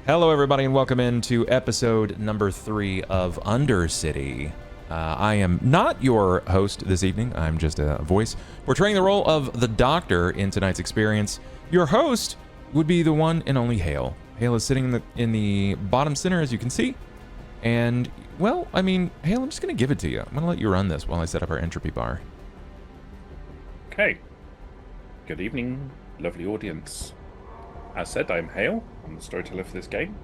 Hello, everybody, and welcome into episode number 3 of Undercity. I am not your host this evening. I'm just a voice portraying the role of the Doctor in tonight's experience. Your host would be the one and only Hale. Hale is sitting in the bottom center, as you can see. And, well, I mean, Hale, I'm just going to give it to you. I'm going to let you run this while I set up our entropy bar. Okay. Good evening, lovely audience. As said, I'm Hale. I'm the storyteller for this game.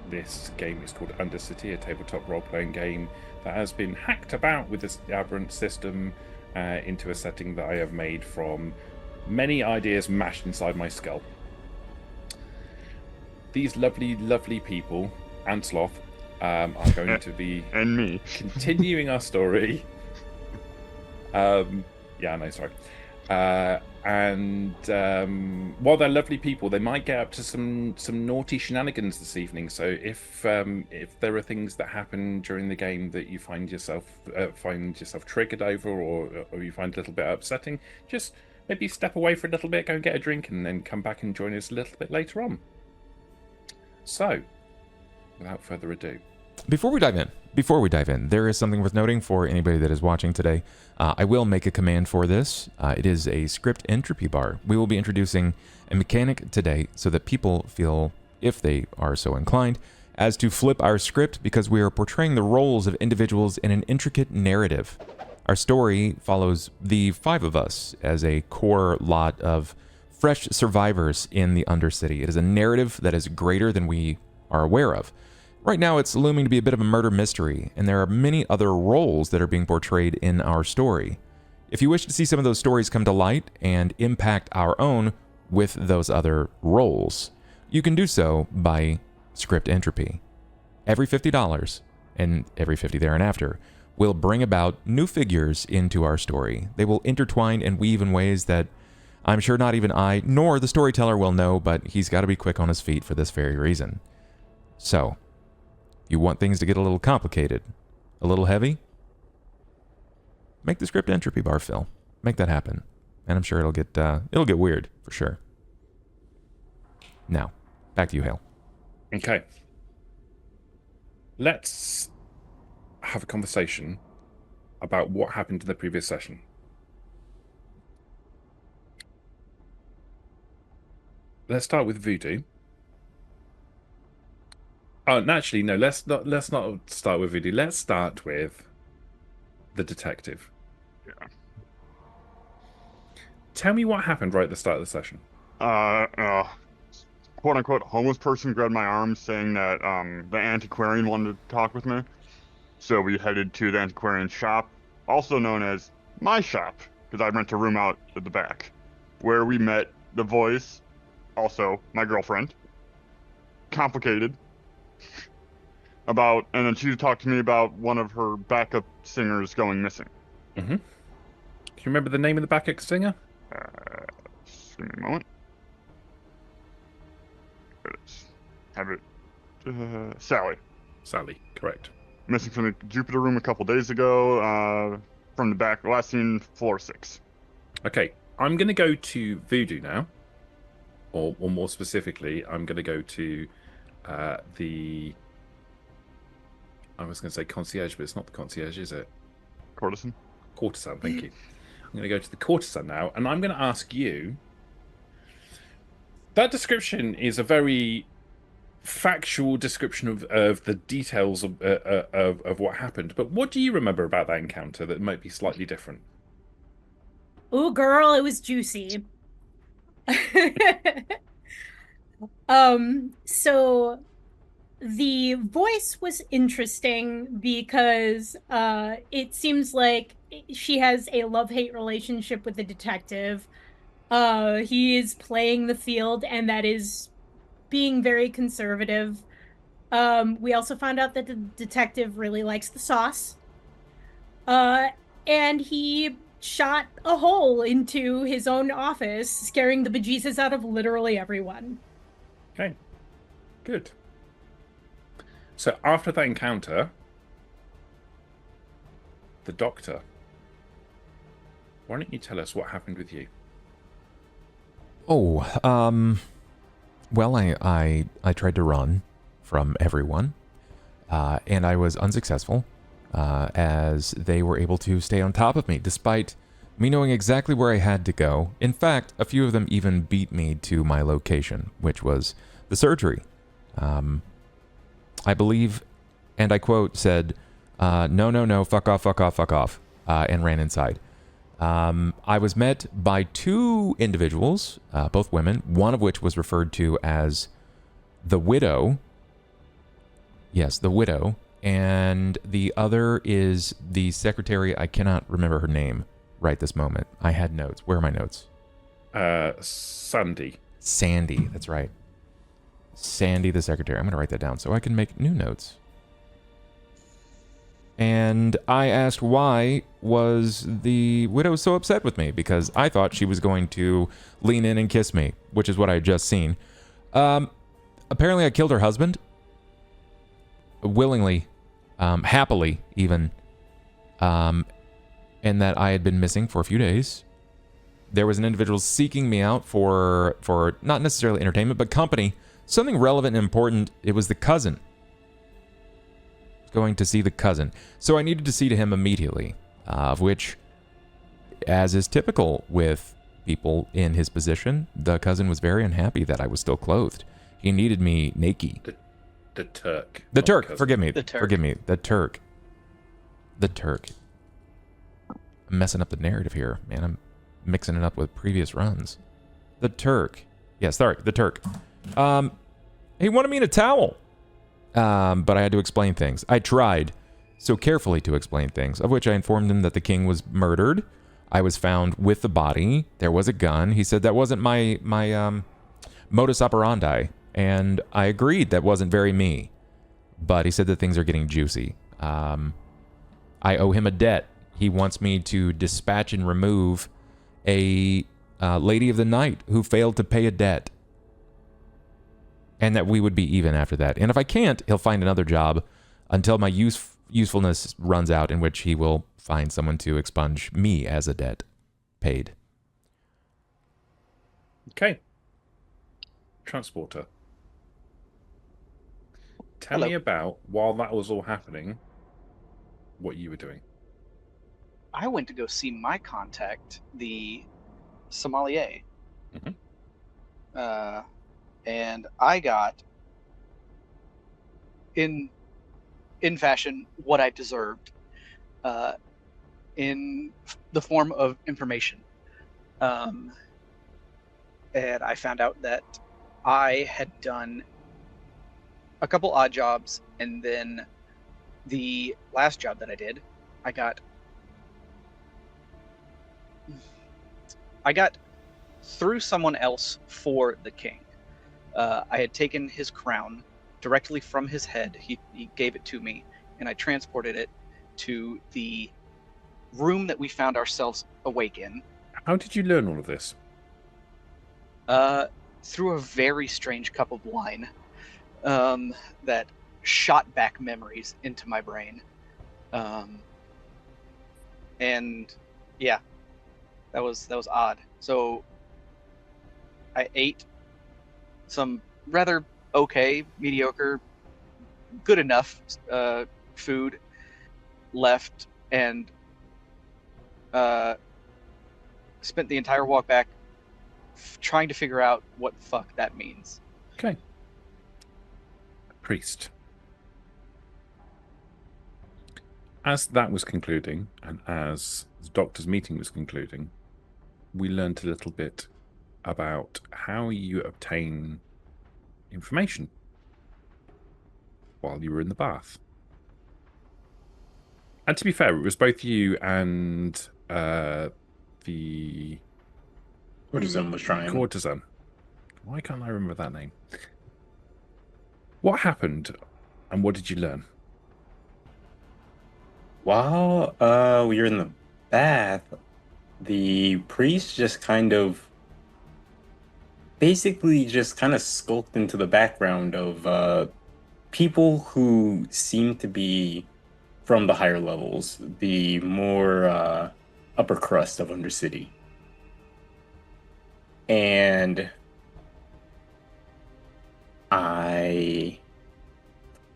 This game is called Undercity, a tabletop role-playing game that has been hacked about with the Aberrant system into a setting that I have made from many ideas mashed inside my skull. These lovely, lovely people, and Sloth, are going to be and me continuing our story. Yeah, no, sorry. And while they're lovely people, they might get up to some naughty shenanigans this evening. So if there are things that happen during the game that you find yourself triggered over, or you find a little bit upsetting, just maybe step away for a little bit, go and get a drink, and then come back and join us a little bit later on. So, without further ado, Before we dive in, there is something worth noting for anybody that is watching today. I will make a command for this. It is a script entropy bar. We will be introducing a mechanic today so that people feel, if they are so inclined, as to flip our script because we are portraying the roles of individuals in an intricate narrative. Our story follows the 5 of us as a core lot of fresh survivors in the Undercity. It is a narrative that is greater than we are aware of. Right now, it's looming to be a bit of a murder mystery, and there are many other roles that are being portrayed in our story. If you wish to see some of those stories come to light and impact our own with those other roles, you can do so by script entropy. Every $50, and every $50 thereafter, will bring about new figures into our story. They will intertwine and weave in ways that I'm sure not even I, nor the storyteller will know, but he's got to be quick on his feet for this very reason. So, you want things to get a little complicated, a little heavy? Make the script entropy bar fill. Make that happen, and I'm sure it'll get weird for sure. Now, back to you, Hale. okay. Let's have a conversation about what happened in the previous session. Let's start with Voodoo. Oh, naturally, no. Let's not start with Voodoo. Let's start with the detective. Yeah. Tell me what happened right at the start of the session. Quote unquote homeless person grabbed my arm saying that the antiquarian wanted to talk with me. So we headed to the antiquarian shop, also known as my shop, because I rent a room out at the back, where we met the voice, also my girlfriend. Complicated. And then she talked to me about one of her backup singers going missing. Mm-hmm. Do you remember the name of the backup singer? Just give me a moment. There it is. Have it. Sally. Sally, correct. Missing from the Jupiter room a couple days ago. From the back, last seen floor 6. Okay, I'm going to go to Voodoo now. Or more specifically, I'm going to go to I was going to say concierge, but it's not the concierge, is it? Courtesan. Courtesan, thank you. I'm going to go to the courtesan now, and I'm going to ask you. That description is a very factual description of the details of what happened, but what do you remember about that encounter that might be slightly different? Ooh, girl, it was juicy. So the voice was interesting because it seems like she has a love-hate relationship with the detective. He is playing the field, and that is being very conservative. We also found out that the detective really likes the sauce. And he shot a hole into his own office, scaring the bejesus out of literally everyone. Okay, good. So after that encounter, the Doctor, why don't you tell us what happened with you? Oh, Well, I tried to run from everyone, and I was unsuccessful, as they were able to stay on top of me, despite me knowing exactly where I had to go. In fact, a few of them even beat me to my location, which was the surgery. I believe, and I quote, said, no, fuck off, and ran inside. I was met by two individuals, both women, one of which was referred to as the widow. Yes, the widow. And the other is the secretary. I cannot remember her name right this moment. I had notes. Where are my notes? Sandy. Sandy, that's right. Sandy, the secretary. I'm going to write that down so I can make new notes. And I asked why was the widow so upset with me, because I thought she was going to lean in and kiss me, which is what I had just seen. Apparently I killed her husband. Willingly, happily even, and that I had been missing for a few days. There was an individual seeking me out for not necessarily entertainment, but company, something relevant and important. It was the cousin. Going to see the cousin. So I needed to see to him immediately, of which, as is typical with people in his position, the cousin was very unhappy that I was still clothed. He needed me naked. The Turk. The Turk, cousin. forgive me. The Turk. Forgive me. The Turk. The Turk. I'm messing up the narrative here, man. I'm mixing it up with previous runs. The Turk. Yeah, sorry, the Turk. He wanted me in a towel. But I had to explain things. I tried so carefully to explain things, of which I informed him that the king was murdered. I was found with the body. There was a gun. He said that wasn't my modus operandi. And I agreed that wasn't very me. But he said that things are getting juicy. I owe him a debt. He wants me to dispatch and remove a lady of the night who failed to pay a debt. And that we would be even after that. And if I can't, he'll find another job until my usefulness runs out, in which he will find someone to expunge me as a debt paid. Okay. Transporter. Tell me about, while that was all happening, what you were doing. I went to go see my contact, the sommelier. Mhm. And I got, in fashion, what I deserved, in the form of information. And I found out that I had done a couple odd jobs, and then the last job that I did, I got through someone else for the king. I had taken his crown directly from his head. He gave it to me, and I transported it to the room that we found ourselves awake in. How did you learn all of this? Through a very strange cup of wine that shot back memories into my brain. And yeah, that was odd. So I ate some rather okay, mediocre, good enough food, left, and spent the entire walk back trying to figure out what the fuck that means. Okay. Priest. As that was concluding, and as the doctor's meeting was concluding, we learned a little bit about how you obtain information while you were in the bath. And to be fair, it was both you and the Courtesan was trying. courtesan. Why can't I remember that name? What happened, and what did you learn? While we were in the bath, the priest just basically skulked into the background of people who seem to be from the higher levels, the more upper crust of Undercity. And I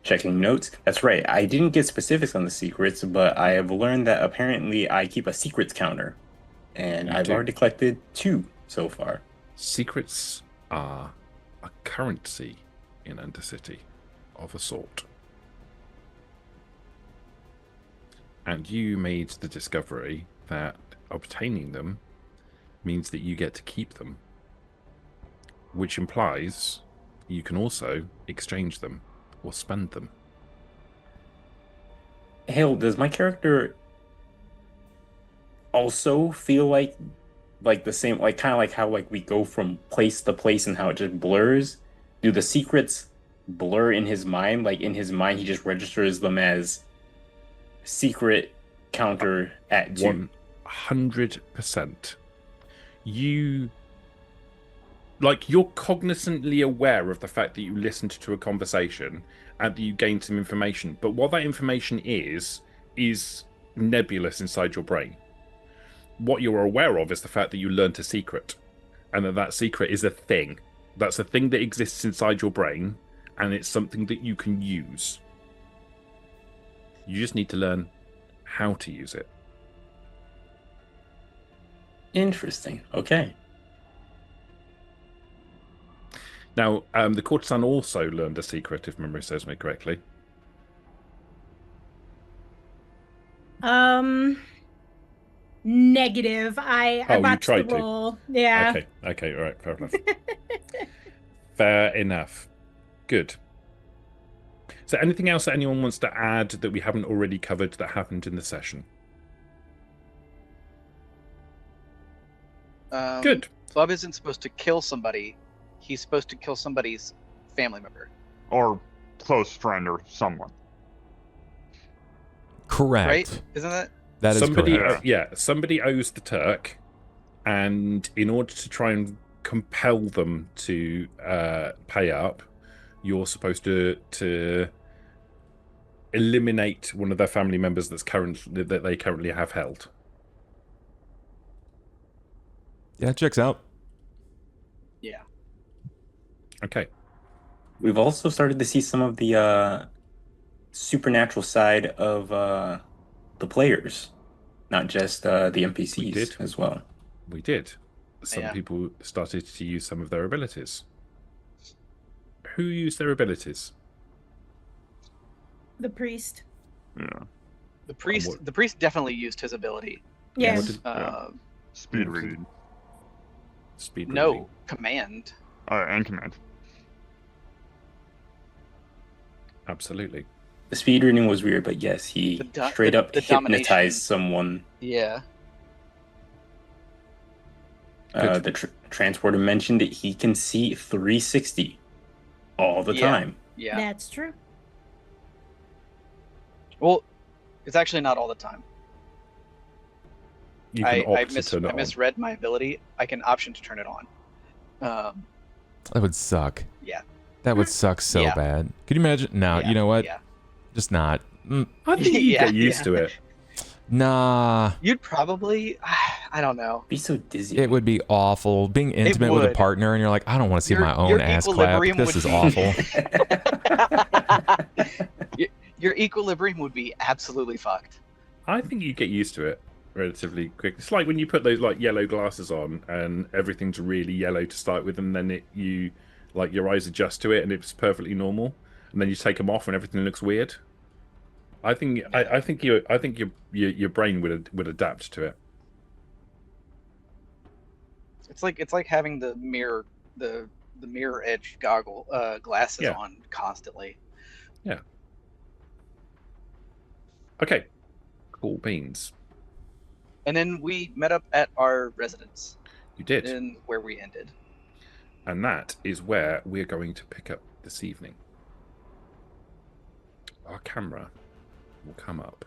checking notes. That's right. I didn't get specifics on the secrets, but I have learned that apparently I keep a secrets counter, and You I've do. already collected 2 so far. Secrets are a currency in Undercity of a sort. And you made the discovery that obtaining them means that you get to keep them, which implies you can also exchange them or spend them. Hell, does my character also feel like the same, like kind of like how like we go from place to place and how it just blurs? Do the secrets blur in his mind? Like in his mind, he just registers them as secret counter at 2. 100%. You're cognizantly aware of the fact that you listened to a conversation and that you gained some information, but what that information is nebulous inside your brain. What you're aware of is the fact that you learned a secret, and that secret is a thing. That's a thing that exists inside your brain, and it's something that you can use. You just need to learn how to use it. Interesting. Okay. Now, the courtesan also learned a secret, if memory serves me correctly. Negative. I Oh, you botched the tried to. roll. Yeah. Okay, all right, fair enough. Fair enough. Good. Is there anything else that anyone wants to add that we haven't already covered that happened in the session? Good. Bub isn't supposed to kill somebody. He's supposed to kill somebody's family member. Or close friend or someone. Correct. Right? Isn't that? That is somebody, correct. somebody owes the Turk, and in order to try and compel them to pay up, you're supposed to eliminate one of their family members that they currently have held. Yeah, it checks out. Yeah. Okay. We've also started to see some of the supernatural side of the players, not just the NPCs as well. We did. Some Yeah. people started to use some of their abilities. Who used their abilities? The priest. Yeah. The priest definitely used his ability. Yes. Speed reading. Speed No, reading. command. And command. Absolutely. The speed reading was weird, but yes, he straight up the hypnotized domination. someone. Yeah. The transporter mentioned that he can see 360 all the time. Yeah. That's true. Well, it's actually not all the time. You can I opt to turn it on. misread my ability. I can option to turn it on. That would suck. Yeah. That would suck so Yeah. bad. Could you imagine? No, Yeah, you know what? Yeah. Just not. I think you Yeah, get used yeah. to it. Nah. You'd probably, I don't know. Be so dizzy. It would be awful. Being intimate with a would. partner and you're like, I don't want to see Your- my own your ass clap. equilibrium This would is be- awful. Your equilibrium would be absolutely fucked. I think you get used to it relatively quick. It's like when you put those yellow glasses on and everything's really yellow to start with, and then your eyes adjust to it and it's perfectly normal, and then you take them off and everything looks weird. I think your brain would adapt to it. It's like having the mirror edge glasses Yeah. on constantly. Okay, cool beans. And then we met up at our residence, You did, in where we ended. and that is where we're going to pick up this evening. Our camera will come up.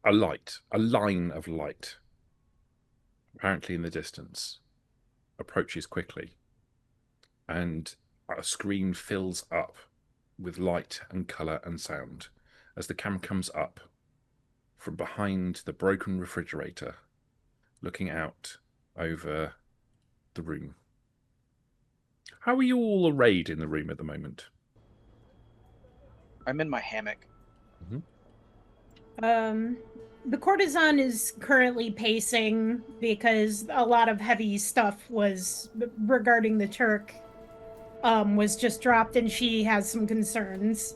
A line of light, apparently in the distance, approaches quickly, and a screen fills up with light and colour and sound as the camera comes up from behind the broken refrigerator, looking out over the room. How are you all arrayed in the room at the moment? I'm in my hammock. The courtesan is currently pacing because a lot of heavy stuff was regarding the Turk was just dropped, and she has some concerns.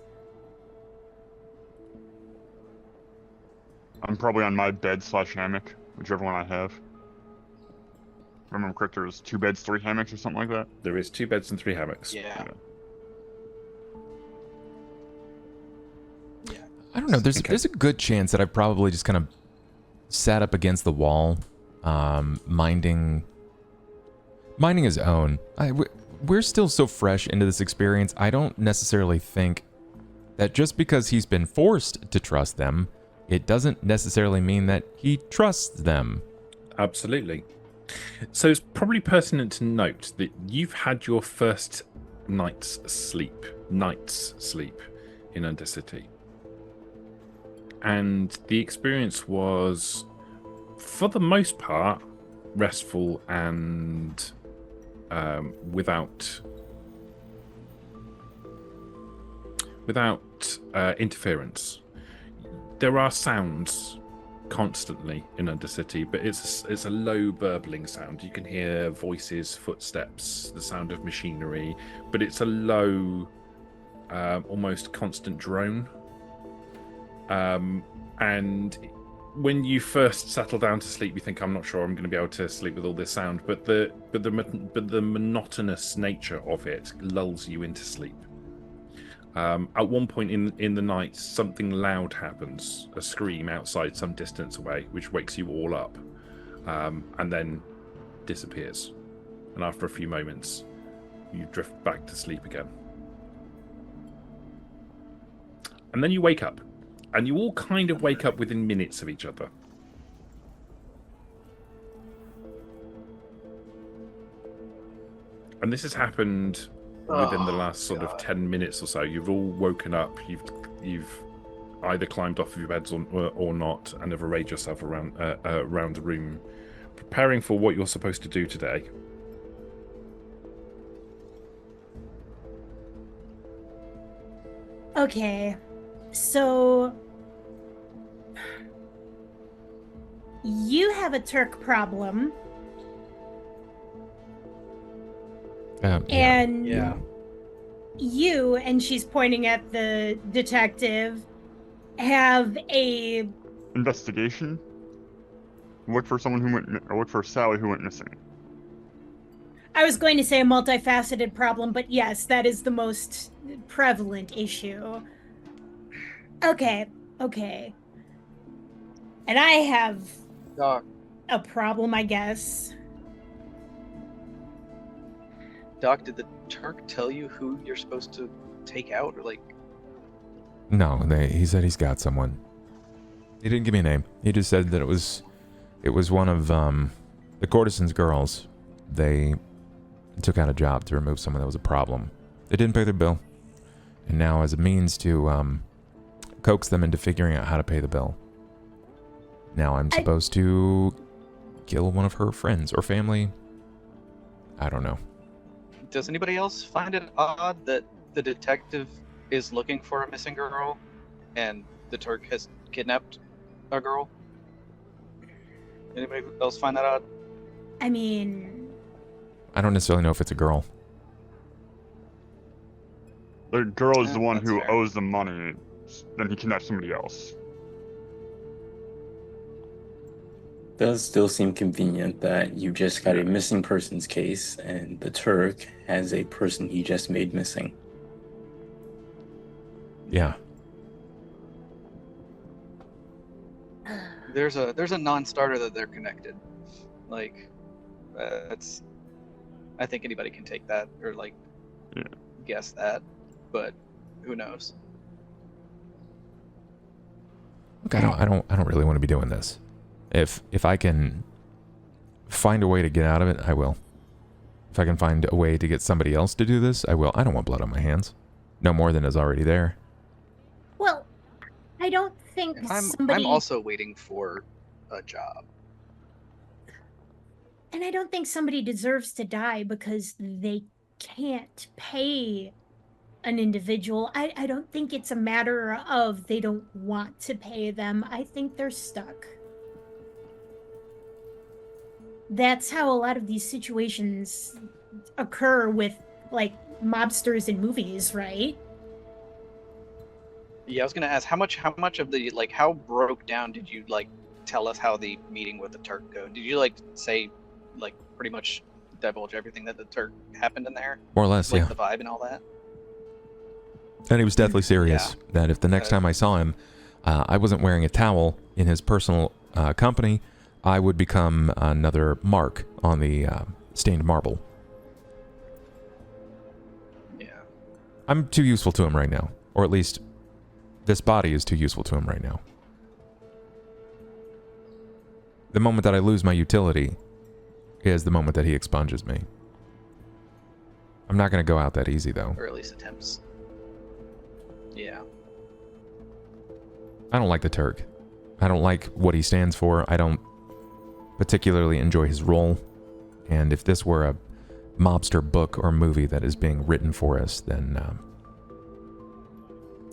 I'm probably on my bed/hammock, whichever one I have. If I remember correct, there's 2 beds, 3 hammocks, or something like that. There is 2 beds and 3 hammocks. Yeah. I don't know. There's a good chance that I've probably just kind of sat up against the wall, minding his own. We're still so fresh into this experience. I don't necessarily think that just because he's been forced to trust them, it doesn't necessarily mean that he trusts them. Absolutely. So it's probably pertinent to note that you've had your first night's sleep in Undercity. And the experience was, for the most part, restful and without interference. There are sounds constantly in Undercity, but it's a low burbling sound. You can hear voices, footsteps, the sound of machinery, but it's a low, almost constant drone. And when you first settle down to sleep, you think, I'm not sure I'm going to be able to sleep with all this sound, but the monotonous nature of it lulls you into sleep. At one point in the night, something loud happens, a scream outside some distance away, which wakes you all up, and then disappears. And after a few moments, you drift back to sleep again. And then you wake up. And you all kind of wake up within minutes of each other. And this has happened within the last sort of 10 minutes or so. You've all woken up. You've either climbed off of your beds or not, and have arrayed yourself around the room, preparing for what you're supposed to do today. Okay, so you have a Turk problem. And you, and she's pointing at the detective, have a investigation. Look for someone who look for Sally who went missing. I was going to say a multifaceted problem, but yes, that is the most prevalent issue. Okay. And I have Doc, a problem, I guess. Doc, did the Turk tell you who you're supposed to take out, or like? No, he said he's got someone. He didn't give me a name. He just said that it was one of the courtesan's girls. They took out a job to remove someone that was a problem. They didn't pay their bill, and now as a means to coax them into figuring out how to pay the bill, now I'm supposed to kill one of her friends or family. I don't know. Does anybody else find it odd that the detective is looking for a missing girl and the Turk has kidnapped a girl? Anybody else find that odd? I mean, I don't necessarily know if it's a girl. The girl is the one that's who fair. owes the money. Then he kidnapped somebody else. Does still seem convenient that you just got a missing persons case and the Turk has a person he just made missing. Yeah. There's a non-starter that they're connected. Like, it's. I think anybody can take that or like guess that, but who knows? Look, I don't really want to be doing this. If I can find a way to get out of it, I will. If I can find a way to get somebody else to do this, I will. I don't want blood on my hands. No more than is already there. well, I don't think I'm somebody... also waiting for a job. And I don't think somebody deserves to die because they can't pay an individual. I don't think it's a matter of they don't want to pay them. I think they're stuck. That's how a lot of these situations occur with like mobsters in movies, right? Yeah, I was gonna ask how much of the like how broke down did you like tell us how the meeting with the Turk go? Did you like say like pretty much divulge everything that the Turk happened in there? More or less, Like yeah. the vibe and all that? And he was deathly serious that if the next time I saw him, I wasn't wearing a towel in his personal company, I would become another mark on the stained marble. Yeah. I'm too useful to him right now. Or at least, this body is too useful to him right now. The moment that I lose my utility is the moment that he expunges me. I'm not going to go out that easy, though. Or at least attempts. Yeah. I don't like the Turk. I don't like what he stands for. I don't particularly enjoy his role. And if this were a mobster book or movie that is being written for us, then,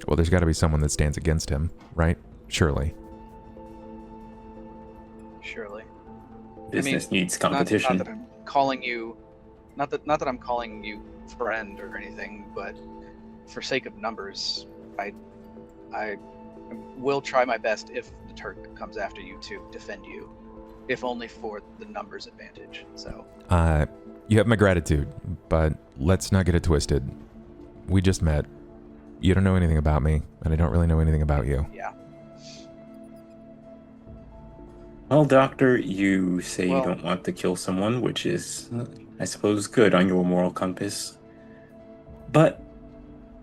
well, there's got to be someone that stands against him, right? Surely. Surely. Business needs competition. Not that I'm calling you, not that I'm calling you friend or anything, but for sake of numbers, I will try my best if the Turk comes after you to defend you, if only for the numbers advantage. So. You have my gratitude, but let's not get it twisted. We just met. You don't know anything about me, and I don't really know anything about you. Yeah. Well, Doctor, you say you don't want to kill someone, which is, I suppose, good on your moral compass. But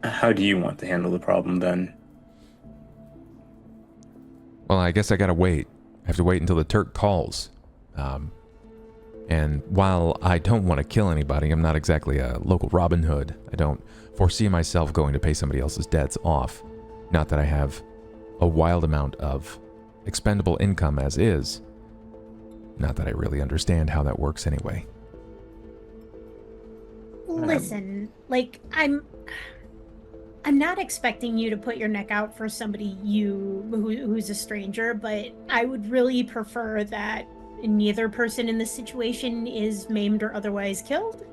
how do you want to handle the problem then? Well, I guess I gotta wait. I have to wait until the Turk calls. And while I don't want to kill anybody, I'm not exactly a local Robin Hood. I don't foresee myself going to pay somebody else's debts off. Not that I have a wild amount of expendable income as is. Not that I really understand how that works anyway. Listen, like I'm not expecting you to put your neck out for somebody who's a stranger, but I would really prefer that neither person in this situation is maimed or otherwise killed.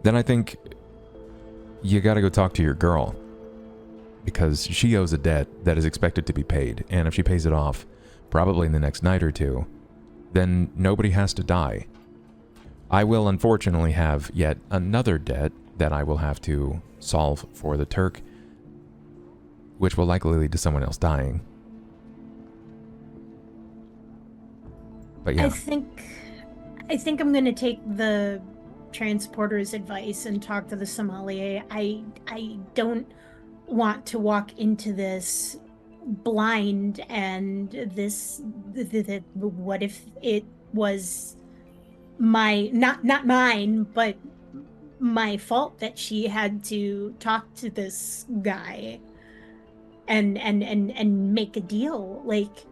Then I think you gotta go talk to your girl. Because she owes a debt that is expected to be paid, and if she pays it off, probably in the next night or two, then nobody has to die. I will unfortunately have yet another debt that I will have to solve for the Turk, which will likely lead to someone else dying. But yeah. I think I'm gonna take the transporter's advice and talk to the sommelier. I don't want to walk into this blind, and this what if it was my not mine, but my fault that she had to talk to this guy and make a deal. Like,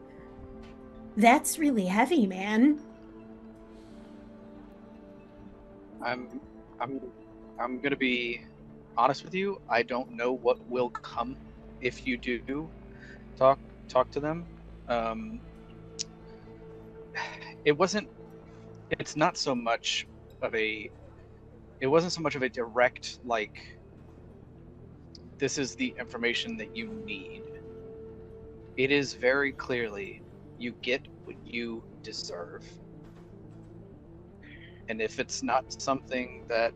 that's really heavy, man. I'm gonna be honest with you. I don't know what will come if you do talk to them. It's not so much of a. It wasn't so much of a direct like. This is the information that you need. It is very clearly you get what you deserve. And if it's not something that,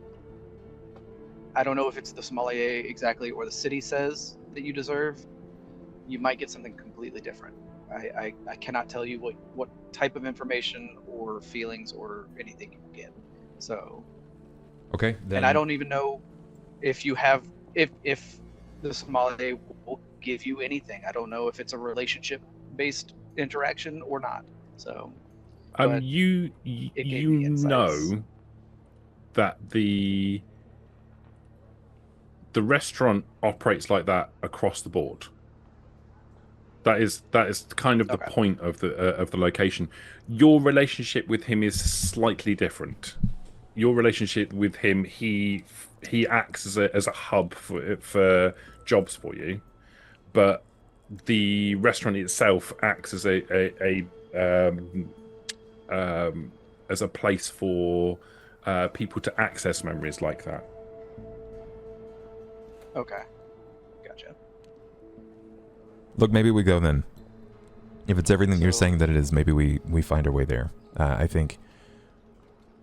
I don't know if it's the sommelier exactly or the city says that you deserve, you might get something completely different. I cannot tell you what type of information or feelings or anything you get. So. Okay. Then... And I don't even know if you have, if the sommelier will give you anything. I don't know if it's a relationship-based interaction or not. So. You know that the restaurant operates like that across the board. That is kind of the Okay. point of the location. Your relationship with him is slightly different. Your relationship with him, he acts as a hub for jobs for you, but the restaurant itself acts as as a place for people to access memories like that. Okay. Gotcha. Look, maybe we go then. If it's everything you're So- saying that it is, maybe we find our way there. I think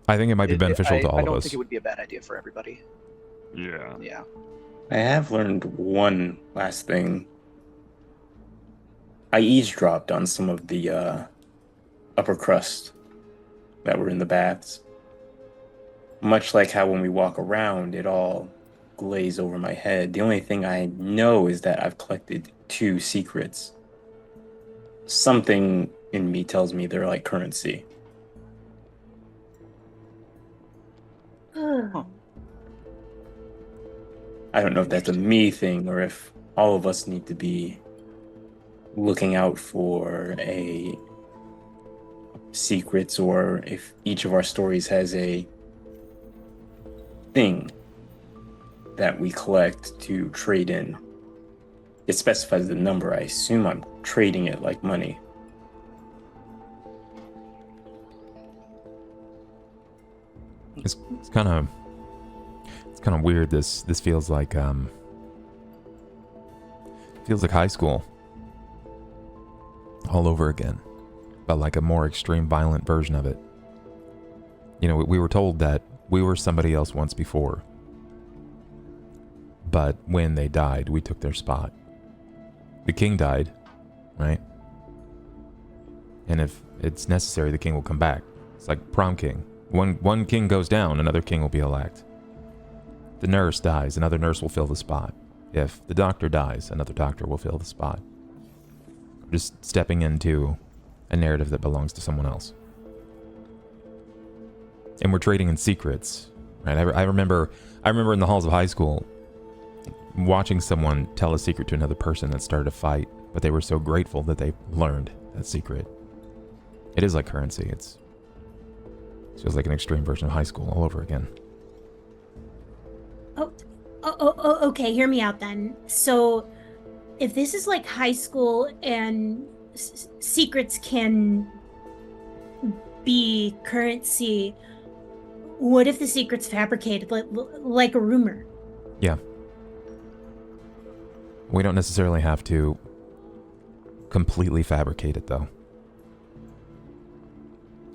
it might be beneficial to all I of don't us. think it would be a bad idea for everybody. Yeah. Yeah. I have learned one last thing. I eavesdropped on some of the upper crust that were in the baths. Much like how when we walk around, it all glaze over my head. The only thing I know is that I've collected 2 secrets. Something in me tells me they're like currency. I don't know if that's a me thing or if all of us need to be looking out for secrets, or if each of our stories has a thing that we collect to trade in. It specifies the number. I assume I'm trading it like money. It's kind of weird. This feels like high school all over again, but like a more extreme, violent version of it. You know, we were told that we were somebody else once before, but when they died, we took their spot. The king died, right? And if it's necessary, the king will come back. It's like prom king. One king goes down, another king will be elect. The nurse dies, another nurse will fill the spot. If the doctor dies, another doctor will fill the spot. Just stepping into a narrative that belongs to someone else. And we're trading in secrets, right? I remember in the halls of high school watching someone tell a secret to another person that started a fight, but they were so grateful that they learned that secret. It is like currency. It feels like an extreme version of high school all over again. Okay, hear me out then. So, if this is like high school and secrets can be currency, what if the secret's fabricated, like a rumor? Yeah. We don't necessarily have to completely fabricate it, though.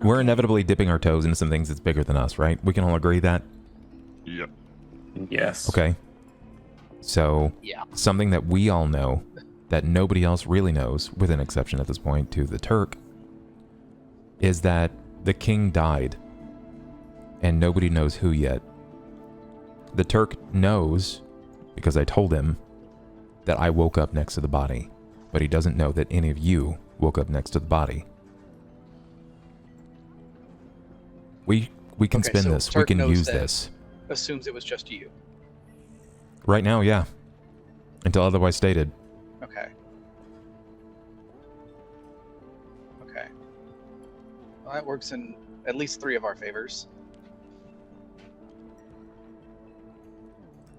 We're inevitably dipping our toes into some things that's bigger than us, right? We can all agree that? Yep. Yes. Okay. So, Yeah. something that we all know that nobody else really knows, with an exception at this point to the Turk, is that the king died, and nobody knows who yet. The Turk knows, because I told him, that I woke up next to the body, but he doesn't know that any of you woke up next to the body. We can Okay, spin so this. We Turk can knows use that. this. Assumes it was just you. Right now, yeah. Until otherwise stated. Okay. Okay. Well, that works in at least 3 of our favors.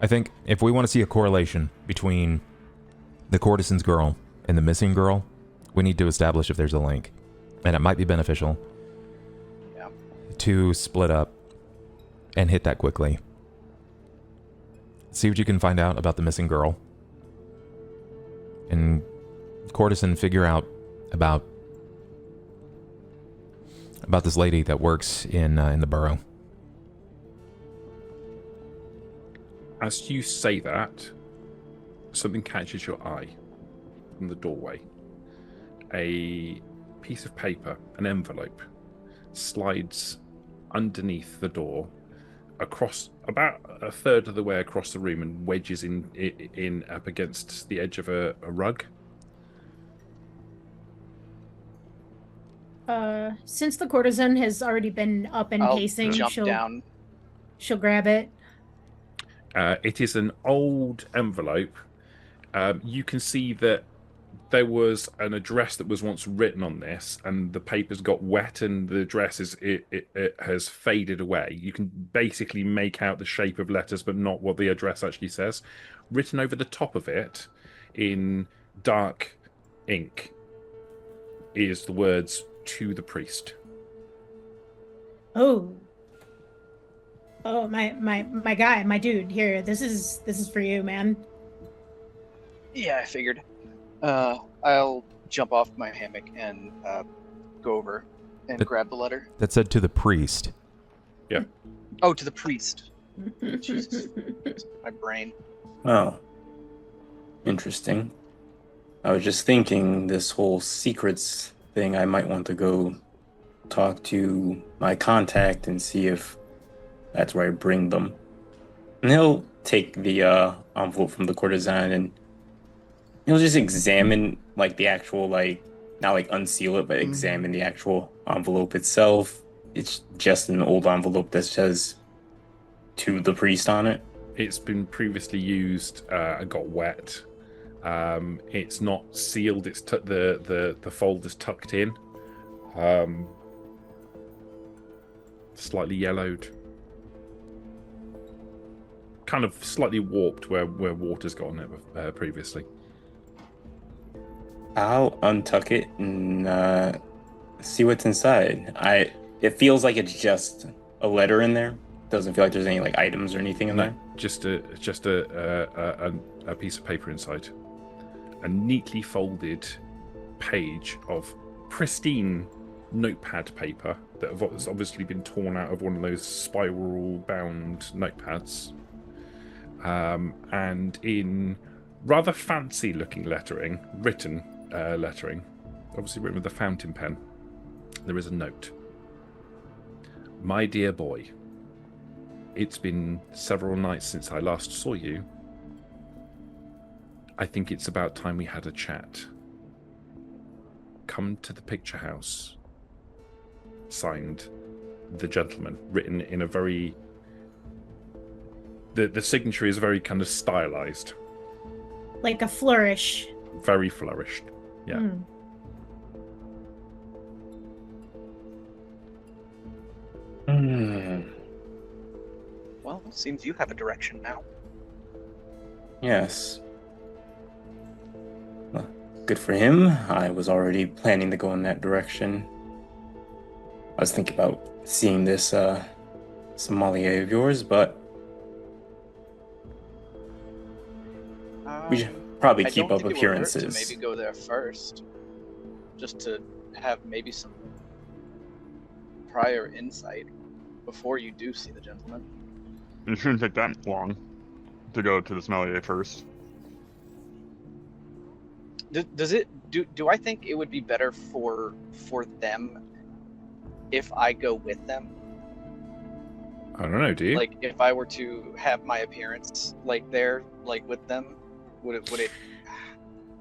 I think if we want to see a correlation between the courtesan's girl and the missing girl, we need to establish if there's a link. And it might be beneficial to split up and hit that quickly. See what you can find out about the missing girl. And courtesan, figure out about this lady that works in the borough. As you say that, something catches your eye from the doorway. A piece of paper, an envelope, slides underneath the door, across about a third of the way across the room, and wedges in up against the edge of a rug. Since the courtesan has already been up and I'll pacing, jump down. she'll grab it. It is an old envelope. You can see that there was an address that was once written on this, and the paper's got wet, and the address it has faded away. You can basically make out the shape of letters, but not what the address actually says. Written over the top of it, in dark ink, is the words "To the priest." Oh. Oh, my guy, my dude, here. This is for you, man. Yeah, I figured. I'll jump off my hammock and go over and grab the letter. That said to the priest. Yeah. Oh, to the priest. Jesus. My brain. Oh. Interesting. I was just thinking this whole secrets thing, I might want to go talk to my contact and see if that's where I bring them. And he'll take the envelope from the courtesan and he'll just examine like the actual, like, not like unseal it, but examine the actual envelope itself. It's just an old envelope that says "To the priest" on it. It's been previously used and got wet. It's not sealed. It's the fold is tucked in. Slightly yellowed. Kind of slightly warped where water's got on it previously. I'll untuck it and see what's inside. It feels like it's just a letter in there. Doesn't feel like there's any like items or anything in there. Just a piece of paper inside. A neatly folded page of pristine notepad paper that has obviously been torn out of one of those spiral-bound notepads. And in rather fancy-looking lettering, obviously written with a fountain pen, there is a note. My dear boy, it's been several nights since I last saw you. I think it's about time we had a chat. Come to the picture house. Signed, The Gentleman, written in a very... The signature is very kind of stylized. Like a flourish. Very flourished, yeah. Well, it seems you have a direction now. Yes. Well, good for him. I was already planning to go in that direction. I was thinking about seeing this sommelier of yours, but we should probably keep up appearances. To maybe go there first, just to have maybe some prior insight before you do see the gentleman. It shouldn't take that long to go to the sommelier first. Does it? Do I think it would be better for them if I go with them? I don't know, do you? Like, if I were to have my appearance like there, like with them, would it?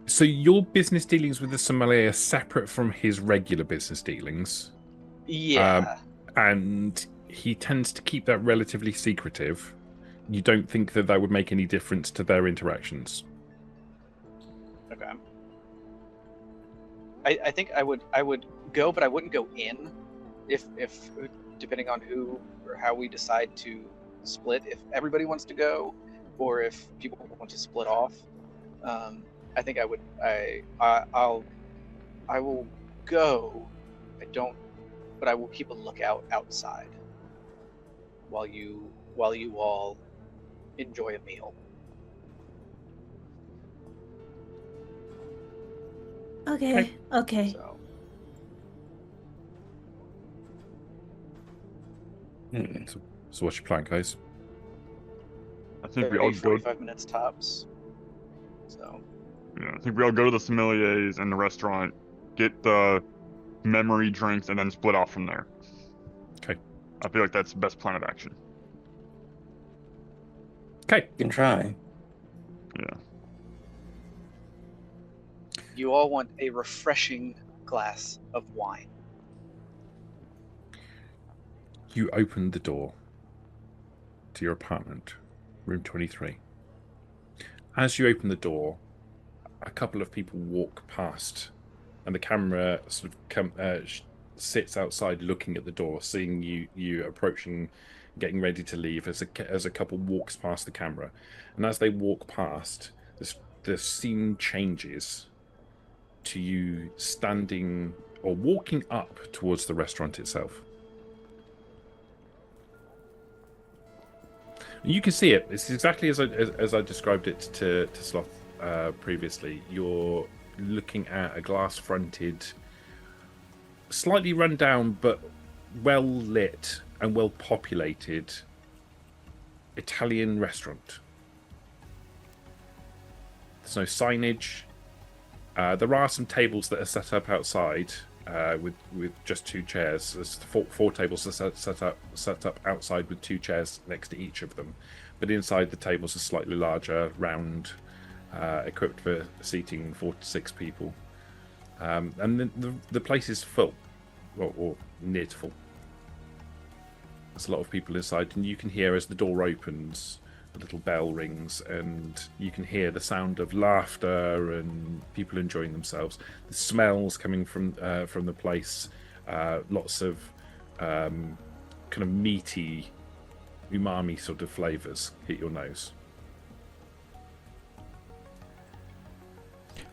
So your business dealings with the sommelier are separate from his regular business dealings. Yeah. And he tends to keep that relatively secretive. You don't think that would make any difference to their interactions? Okay. I think I would go, but I wouldn't go in. If depending on who or how we decide to split, if everybody wants to go, or if people want to split off, I think I would. I will go. But I will keep a lookout outside while you all enjoy a meal. Okay. So, So what's your plan, guys? I think we all go. 45 minutes tops. So. Yeah, I think we all go to the sommeliers and the restaurant, get the memory drinks, and then split off from there. Okay. I feel like that's the best plan of action. Okay. You can try. Yeah. You all want a refreshing glass of wine. You opened the door to your apartment, room 23. As you open the door, a couple of people walk past, and the camera sort of sits outside looking at the door, seeing you approaching, getting ready to leave as a couple walks past the camera. And as they walk past, the scene changes to you standing or walking up towards the restaurant itself. You can see it. It's exactly as I described it to Sloth previously. You're looking at a glass-fronted, slightly run down but well lit and well populated Italian restaurant. There's no signage. There are some tables that are set up outside with just 2 chairs. There's four tables that are set up outside with 2 chairs next to each of them. But inside the tables are slightly larger, round, equipped for seating 4 to 6 people. And the place is full, or near to full. There's a lot of people inside, and you can hear as the door opens, a little bell rings, and you can hear the sound of laughter and people enjoying themselves. The smells coming from the place, lots of kind of meaty, umami sort of flavors hit your nose.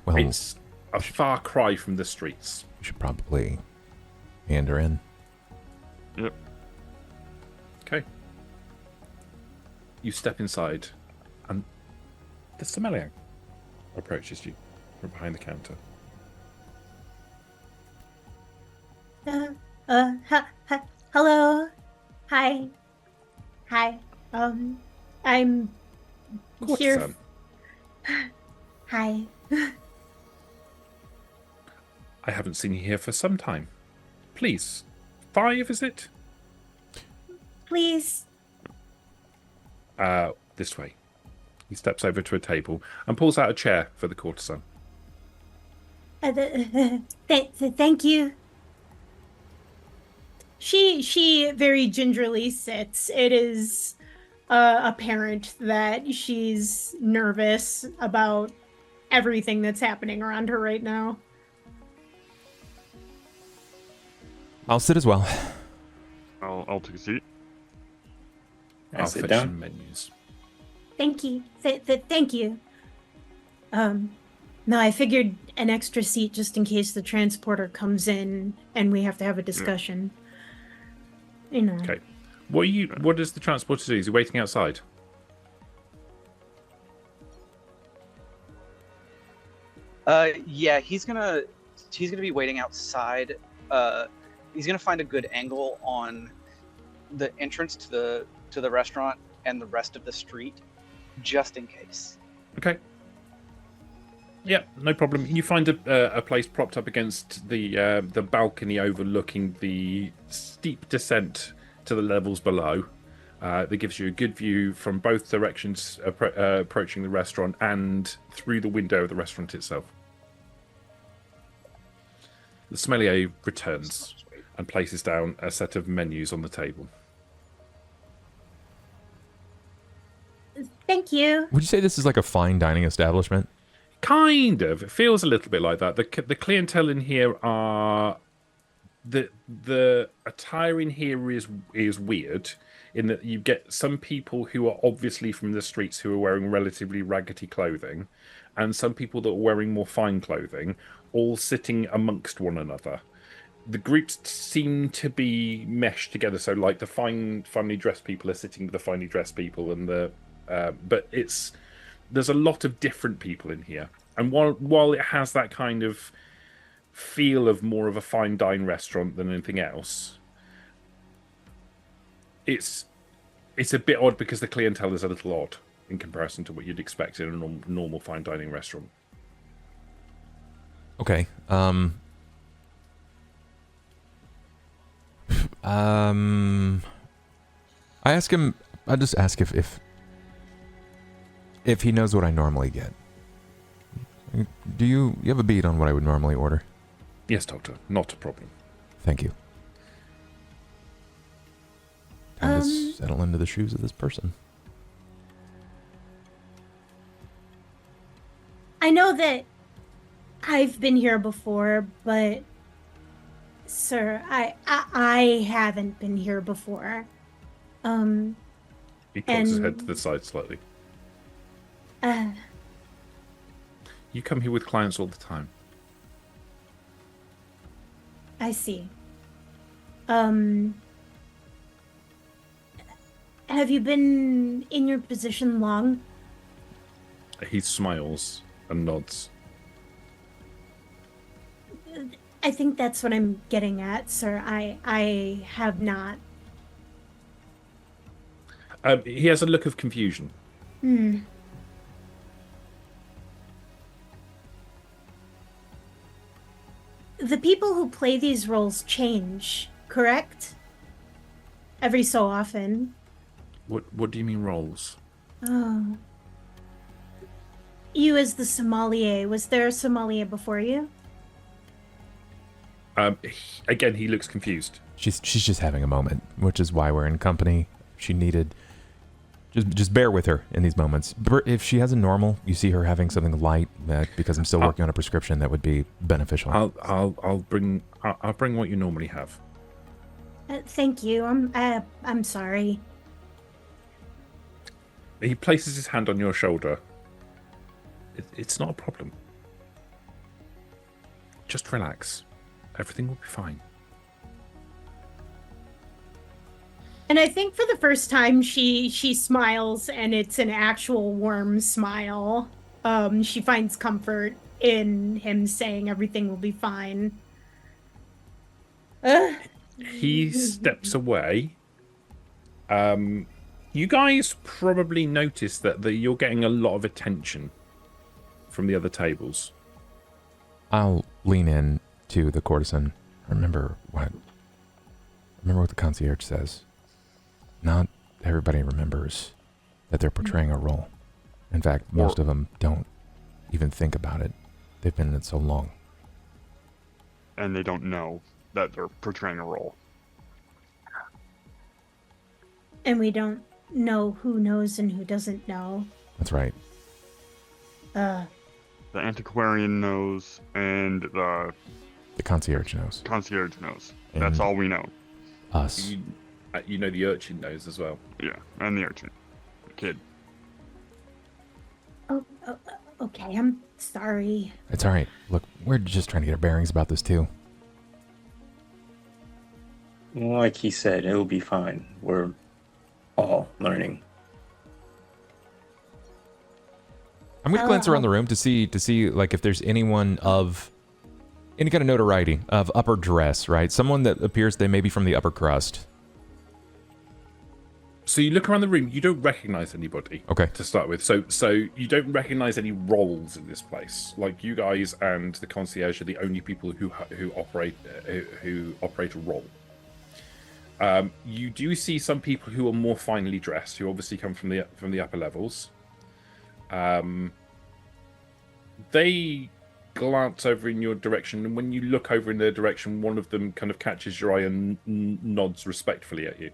Well, It's a far cry from the streets. we should probably hand her in. Yep. Okay. You step inside, and the sommelier approaches you from behind the counter. Hello. Hi. I'm here. Courtesan, Hi. I haven't seen you here for some time. Please, 5, is it? Please. This way. He steps over to a table and pulls out a chair for the courtesan. Thank you. She very gingerly sits. It is apparent that she's nervous about everything that's happening around her right now. I'll sit as well. I'll take a seat. I'll sit fetch down. some menus. Thank you. Thank you. No, I figured an extra seat just in case the transporter comes in and we have to have a discussion. You know. Okay. What does the transporter do? Is he waiting outside? Yeah, he's gonna be waiting outside. He's gonna find a good angle on the entrance to the restaurant and the rest of the street, just in case. Okay. Yeah, no problem. You find a place propped up against the balcony overlooking the steep descent to the levels below. That gives you a good view from both directions approaching the restaurant and through the window of the restaurant itself. The sommelier returns and places down a set of menus on the table. Thank you. Would you say this is like a fine dining establishment? Kind of. It feels a little bit like that. The clientele in here are... The attire in here is weird in that you get some people who are obviously from the streets who are wearing relatively raggedy clothing, and some people that are wearing more fine clothing, all sitting amongst one another. The groups seem to be meshed together, so like the finely dressed people are sitting with the finely dressed people, and but there's a lot of different people in here, and while it has that kind of feel of more of a fine dine restaurant than anything else, it's a bit odd because the clientele is a little odd in comparison to what you'd expect in a normal fine dining restaurant. Okay. I ask him. I just ask if he knows what I normally get. Do you have a beat on what I would normally order? Yes, Doctor. Not a problem. Thank you. Time to settle into the shoes of this person. I know that I've been here before, but sir, I haven't been here before. He cocks his head to And the side slightly. uh, You come here with clients all the time. I see. Have you been in your position long? He smiles and nods. I think that's what I'm getting at, sir. I have not. He has a look of confusion. The people who play these roles change, correct? Every so often. What do you mean roles? Oh. You as the sommelier, was there a sommelier before you? Again, he looks confused. She's just having a moment, which is why we're in company. She needed... Just bear with her in these moments. If she has a normal, you see her having something light, because I'm still working on a prescription, that would be beneficial. I'll bring what you normally have. Thank you. I'm sorry. He places his hand on your shoulder. It's not a problem. Just relax. Everything will be fine. And I think for the first time she smiles, and it's an actual warm smile. She finds comfort in him saying everything will be fine. He steps away. You guys probably notice that you're getting a lot of attention from the other tables. I'll lean in to the courtesan. Remember what the concierge says. Not everybody remembers that they're portraying a role. In fact, most of them don't even think about it. They've been in it so long. And they don't know that they're portraying a role. And we don't know who knows and who doesn't know. That's right. The antiquarian knows, and the concierge knows. Concierge knows. And that's all we know. Us. You know the urchin knows as well. Yeah, and the urchin. The kid. Oh, okay, I'm sorry. It's all right. Look, we're just trying to get our bearings about this too. Like he said, it'll be fine. We're all learning. I'm gonna glance around the room to see like if there's anyone of any kind of notoriety, of upper dress, right? Someone that appears they may be from the upper crust. So you look around the room, you don't recognize anybody. Okay. To start with, so you don't recognize any roles in this place. Like, you guys and the concierge are the only people who operate a role. You do see some people who are more finely dressed, who obviously come from the upper levels. They glance over in your direction, and when you look over in their direction, one of them kind of catches your eye and nods respectfully at you.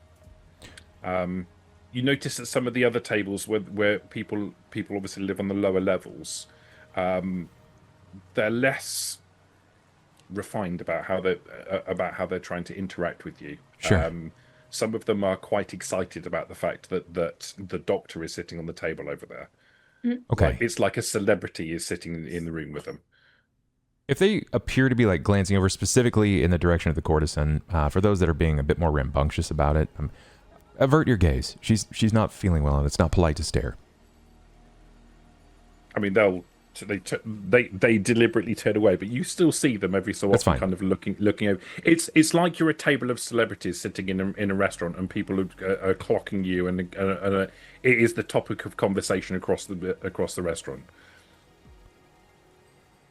You notice that some of the other tables where people obviously live on the lower levels, they're less refined about how they're trying to interact with you. Sure. Some of them are quite excited about the fact that the doctor is sitting on the table over there. Okay. Like, it's like a celebrity is sitting in the room with them. If they appear to be like glancing over specifically in the direction of the courtesan, for those that are being a bit more rambunctious about it, avert your gaze. She's not feeling well, and it's not polite to stare. I mean, they deliberately turn away, but you still see them every so That's often, fine. kind of looking over. It's like you're a table of celebrities sitting in a restaurant, and people are clocking you, and it is the topic of conversation across the restaurant.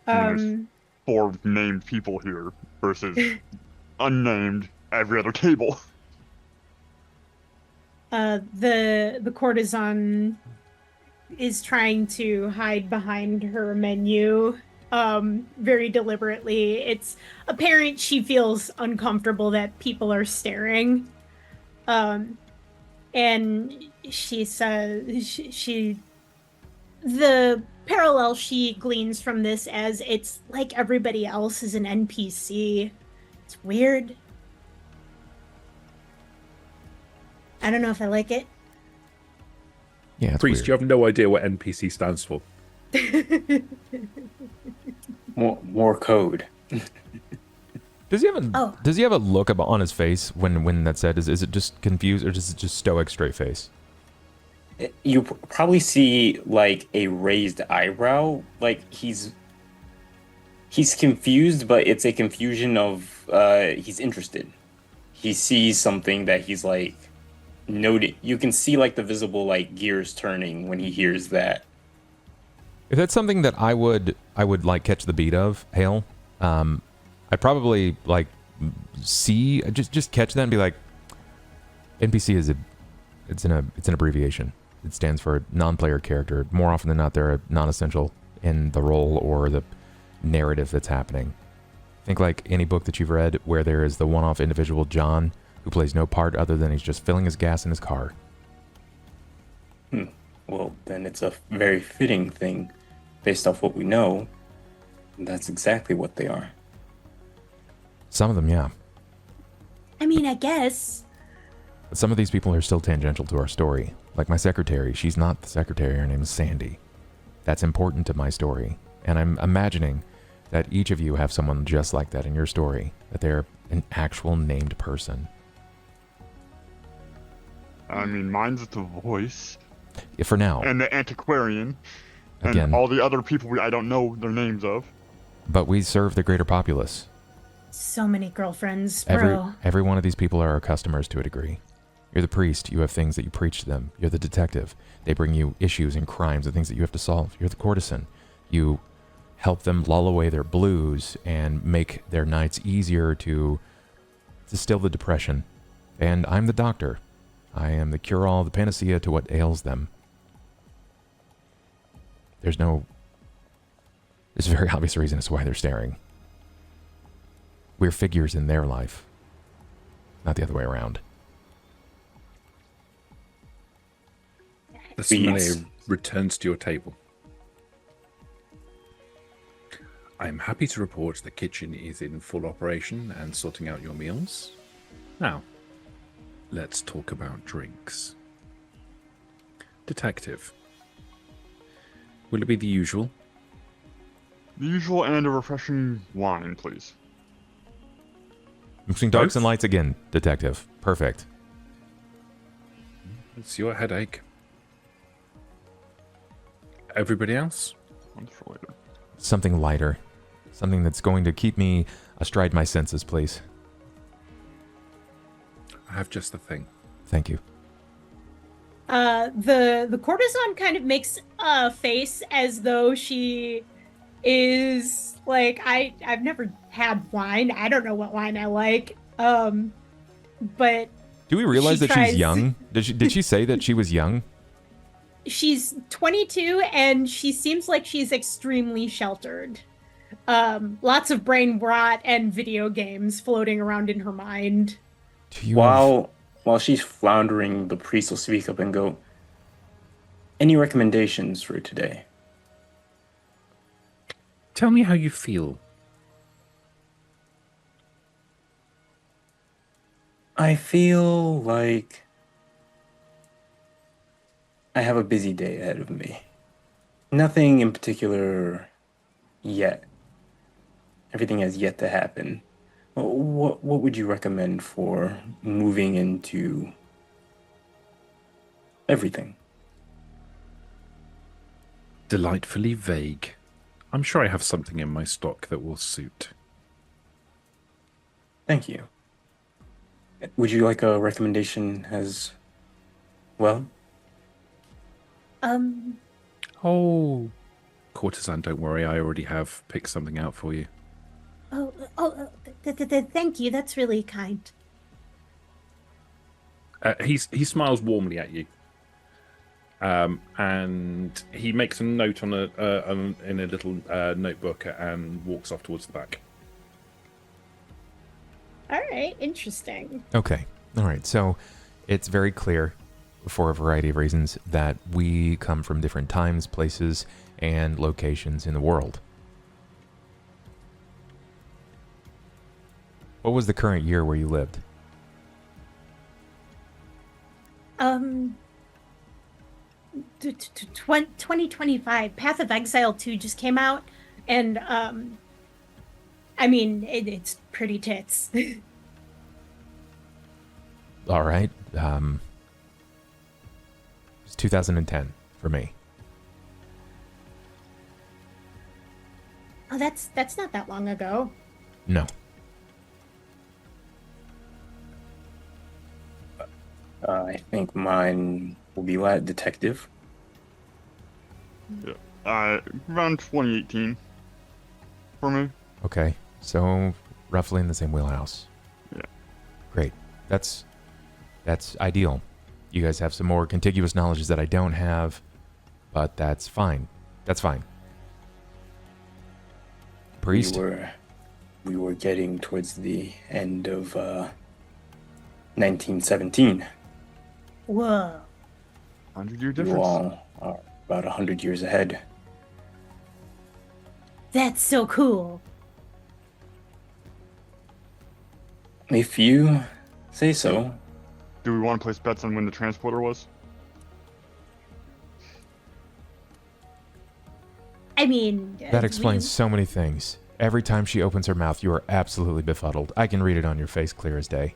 There's 4 named people here versus unnamed every other table. The courtesan is trying to hide behind her menu very deliberately. It's apparent she feels uncomfortable that people are staring. And she says the parallel she gleans from this as it's like everybody else is an NPC. It's weird. I don't know if I like it. Yeah, it's Priest, weird. you have no idea what NPC stands for. More code. Does he have a look on his face when that's said? Is it just confused, or is it just stoic, straight face? You probably see like a raised eyebrow, like he's confused, but it's a confusion of he's interested. He sees something that he's like noted. You can see like the visible like gears turning when he hears that. If that's something that I would like catch the beat of, Hale, I'd probably like see just catch that and be like, NPC it's an abbreviation. It stands for non-player character. More often than not, they're non-essential in the role or the narrative that's happening. Think like any book that you've read where there is the one-off individual John who plays no part other than he's just filling his gas in his car. Well, then it's a very fitting thing based off what we know. That's exactly what they are. Some of them, yeah. I mean, I guess. But some of these people are still tangential to our story. Like my secretary, she's not the secretary, her name is Sandy. That's important to my story. And I'm imagining that each of you have someone just like that in your story, that they're an actual named person. I mean, mine's the voice. Yeah, for now. And the antiquarian. Again. And all the other people I don't know their names of. But we serve the greater populace. So many girlfriends, bro. Every one of these people are our customers to a degree. You're the priest, you have things that you preach to them. You're the detective, they bring you issues and crimes and things that you have to solve. You're the courtesan, you help them lull away their blues and make their nights easier to still the depression. And I'm the doctor. I am the cure-all, the panacea to what ails them. There's a very obvious reason as to why they're staring. We're figures in their life, not the other way around. The sommelier returns to your table. I am happy to report the kitchen is in full operation and sorting out your meals. Now, let's talk about drinks. Detective, will it be the usual? The usual and a refreshing wine, please. Mixing darks and lights again, detective. Perfect. It's your headache. Everybody else? One's for later. Something lighter. Something that's going to keep me astride my senses, please. I have just the thing. Thank you. The courtesan kind of makes a face as though she is like, I've never had wine. I don't know what wine I like. But do we realize that tries... she's young? Did she say that she was young? She's 22 and she seems like she's extremely sheltered. Lots of brain rot and video games floating around in her mind. While she's floundering, the priest will speak up and go, "Any recommendations for today?" Tell me how you feel. I feel like I have a busy day ahead of me. Nothing in particular yet. Everything has yet to happen. What would you recommend for moving into everything? Delightfully vague. I'm sure I have something in my stock that will suit. Thank you. Would you like a recommendation as well? Oh, courtesan, don't worry. I already have picked something out for you. Thank you. That's really kind. He smiles warmly at you, and he makes a note on in a little notebook and walks off towards the back. All right, interesting. Okay. All right. So it's very clear for a variety of reasons, that we come from different times, places, and locations in the world. What was the current year where you lived? 2025. Path of Exile 2 just came out, and I mean, it's pretty tits. All right. It's 2010 for me. Oh, that's not that long ago. No. I think mine will be Lad Detective. Yeah. Around 2018 for me. Okay. So roughly in the same wheelhouse. Yeah. Great. That's ideal. You guys have some more contiguous knowledge that I don't have, but that's fine. That's fine. Priest? We were getting towards the end of 1917. Whoa. 100-year You difference. all are about 100 years ahead. That's so cool. If you say so. Do we want to place bets on when the transporter was? I mean, That explains so many things. Every time she opens her mouth, you are absolutely befuddled. I can read it on your face clear as day.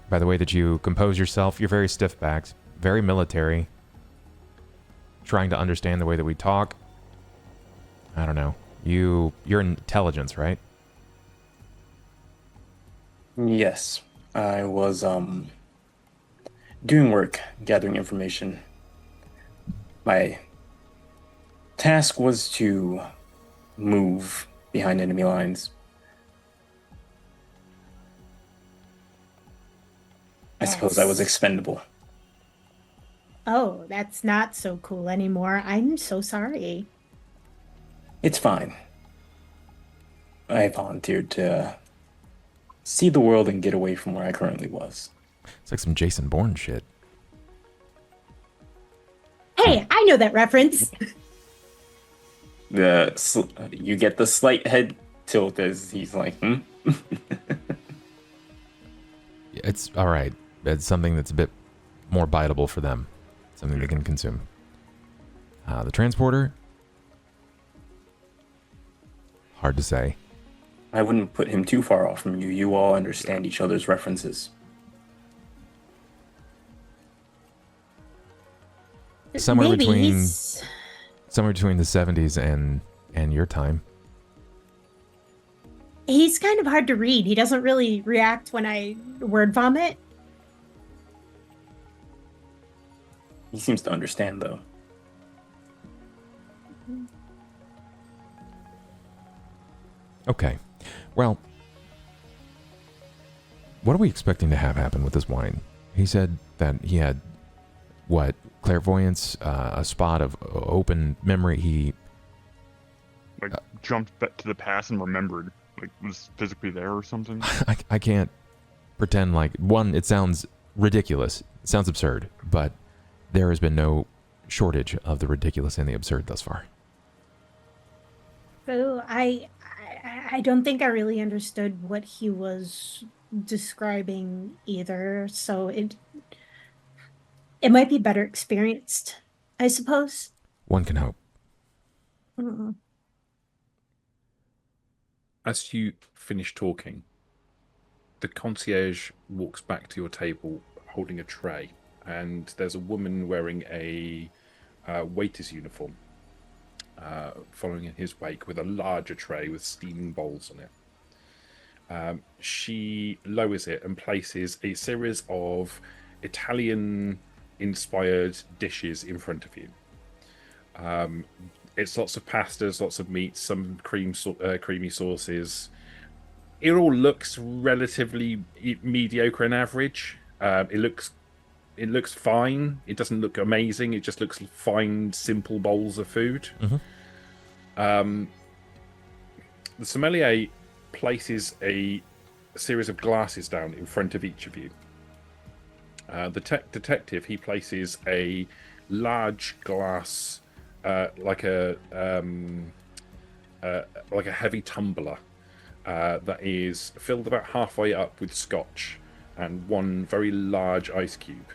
By the way that you compose yourself, you're very stiff-backed, very military, trying to understand the way that we talk. I don't know. You're intelligence, right? Yes, I was doing work, gathering information. My task was to move behind enemy lines. I suppose I was expendable. Oh, that's not so cool anymore. I'm so sorry. It's fine. I volunteered to see the world and get away from where I currently was. It's like some Jason Bourne shit. Hey, I know that reference. You get the slight head tilt as he's like, It's all right. It's something that's a bit more biteable for them. Something they can consume. The transporter? Hard to say. I wouldn't put him too far off from you. You all understand each other's references. Somewhere Maybe between he's... somewhere between the 70s and your time. He's kind of hard to read. He doesn't really react when I word vomit. He seems to understand, though. Okay. Well, what are we expecting to have happen with this wine? He said that he had, what, clairvoyance, a spot of open memory. He Jumped back to the past and remembered, was physically there or something. I can't pretend like, one, it sounds ridiculous. It sounds absurd, but there has been no shortage of the ridiculous and the absurd thus far. So I don't think I really understood what he was describing either. So it might be better experienced, I suppose. One can hope. Mm. As you finish talking, the concierge walks back to your table holding a tray, and there's a woman wearing a waiter's uniform following in his wake with a larger tray with steaming bowls on it. She lowers it and places a series of Italian-inspired dishes in front of you. It's lots of pastas, lots of meats, some creamy sauces. It all looks relatively mediocre and average. It looks fine. It doesn't look amazing. It just looks fine, simple bowls of food. Mm-hmm. The sommelier places a series of glasses down in front of each of you. The detective, he places a large glass, like a heavy tumbler that is filled about halfway up with scotch and one very large ice cube.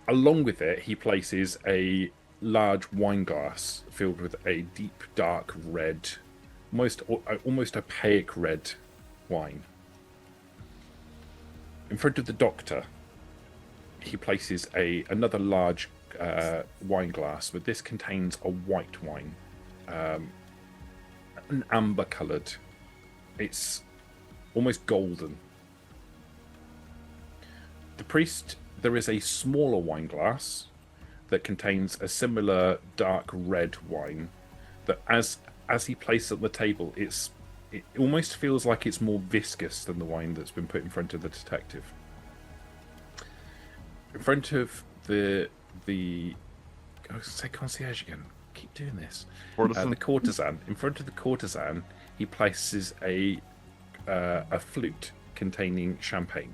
Along with it, he places a large wine glass filled with a deep, dark red, almost opaque red wine. In front of the doctor, he places another large wine glass, but this contains a white wine, an amber-coloured. It's almost golden. The priest, there is a smaller wine glass that contains a similar dark red wine that as he places it on the table, it almost feels like it's more viscous than the wine that's been put in front of the detective. In front of the say concierge again. Keep doing this. The courtesan. In front of the courtesan, he places a flute containing champagne,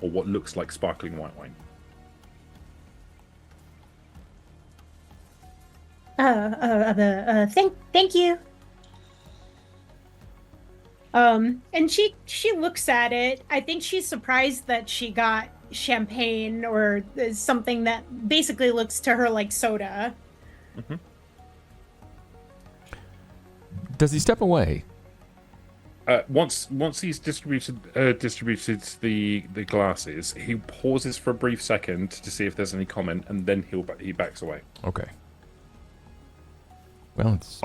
or what looks like sparkling white wine. Thank you. And she looks at it. I think she's surprised that she got champagne or something that basically looks to her like soda. Mm-hmm. Does he step away? Once he's distributed the glasses, he pauses for a brief second to see if there's any comment, and then he backs away. Okay. Well, it's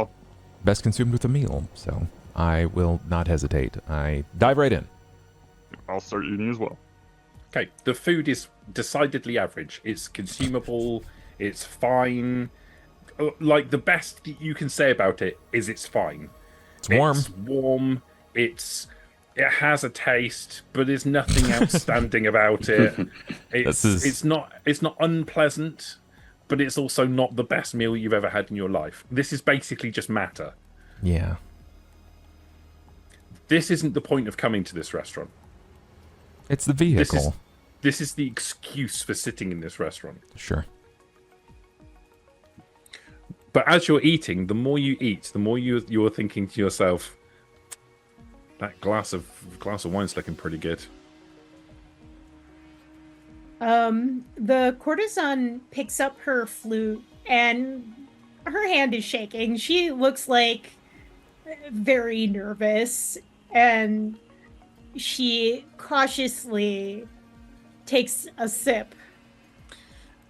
best consumed with a meal, so I will not hesitate. I dive right in. I'll start eating as well. Okay, the food is decidedly average. It's consumable. It's fine. Like, the best that you can say about it is it's fine. It's warm. It's warm. It has a taste, but there's nothing outstanding about it. It's not unpleasant, but it's also not the best meal you've ever had in your life. This is basically just matter. Yeah. This isn't the point of coming to this restaurant. It's the vehicle. This is the excuse for sitting in this restaurant. Sure. But as you're eating, the more you eat, the more you're thinking to yourself, that glass of wine's looking pretty good. The courtesan picks up her flute and her hand is shaking. She looks like very nervous, and she cautiously takes a sip.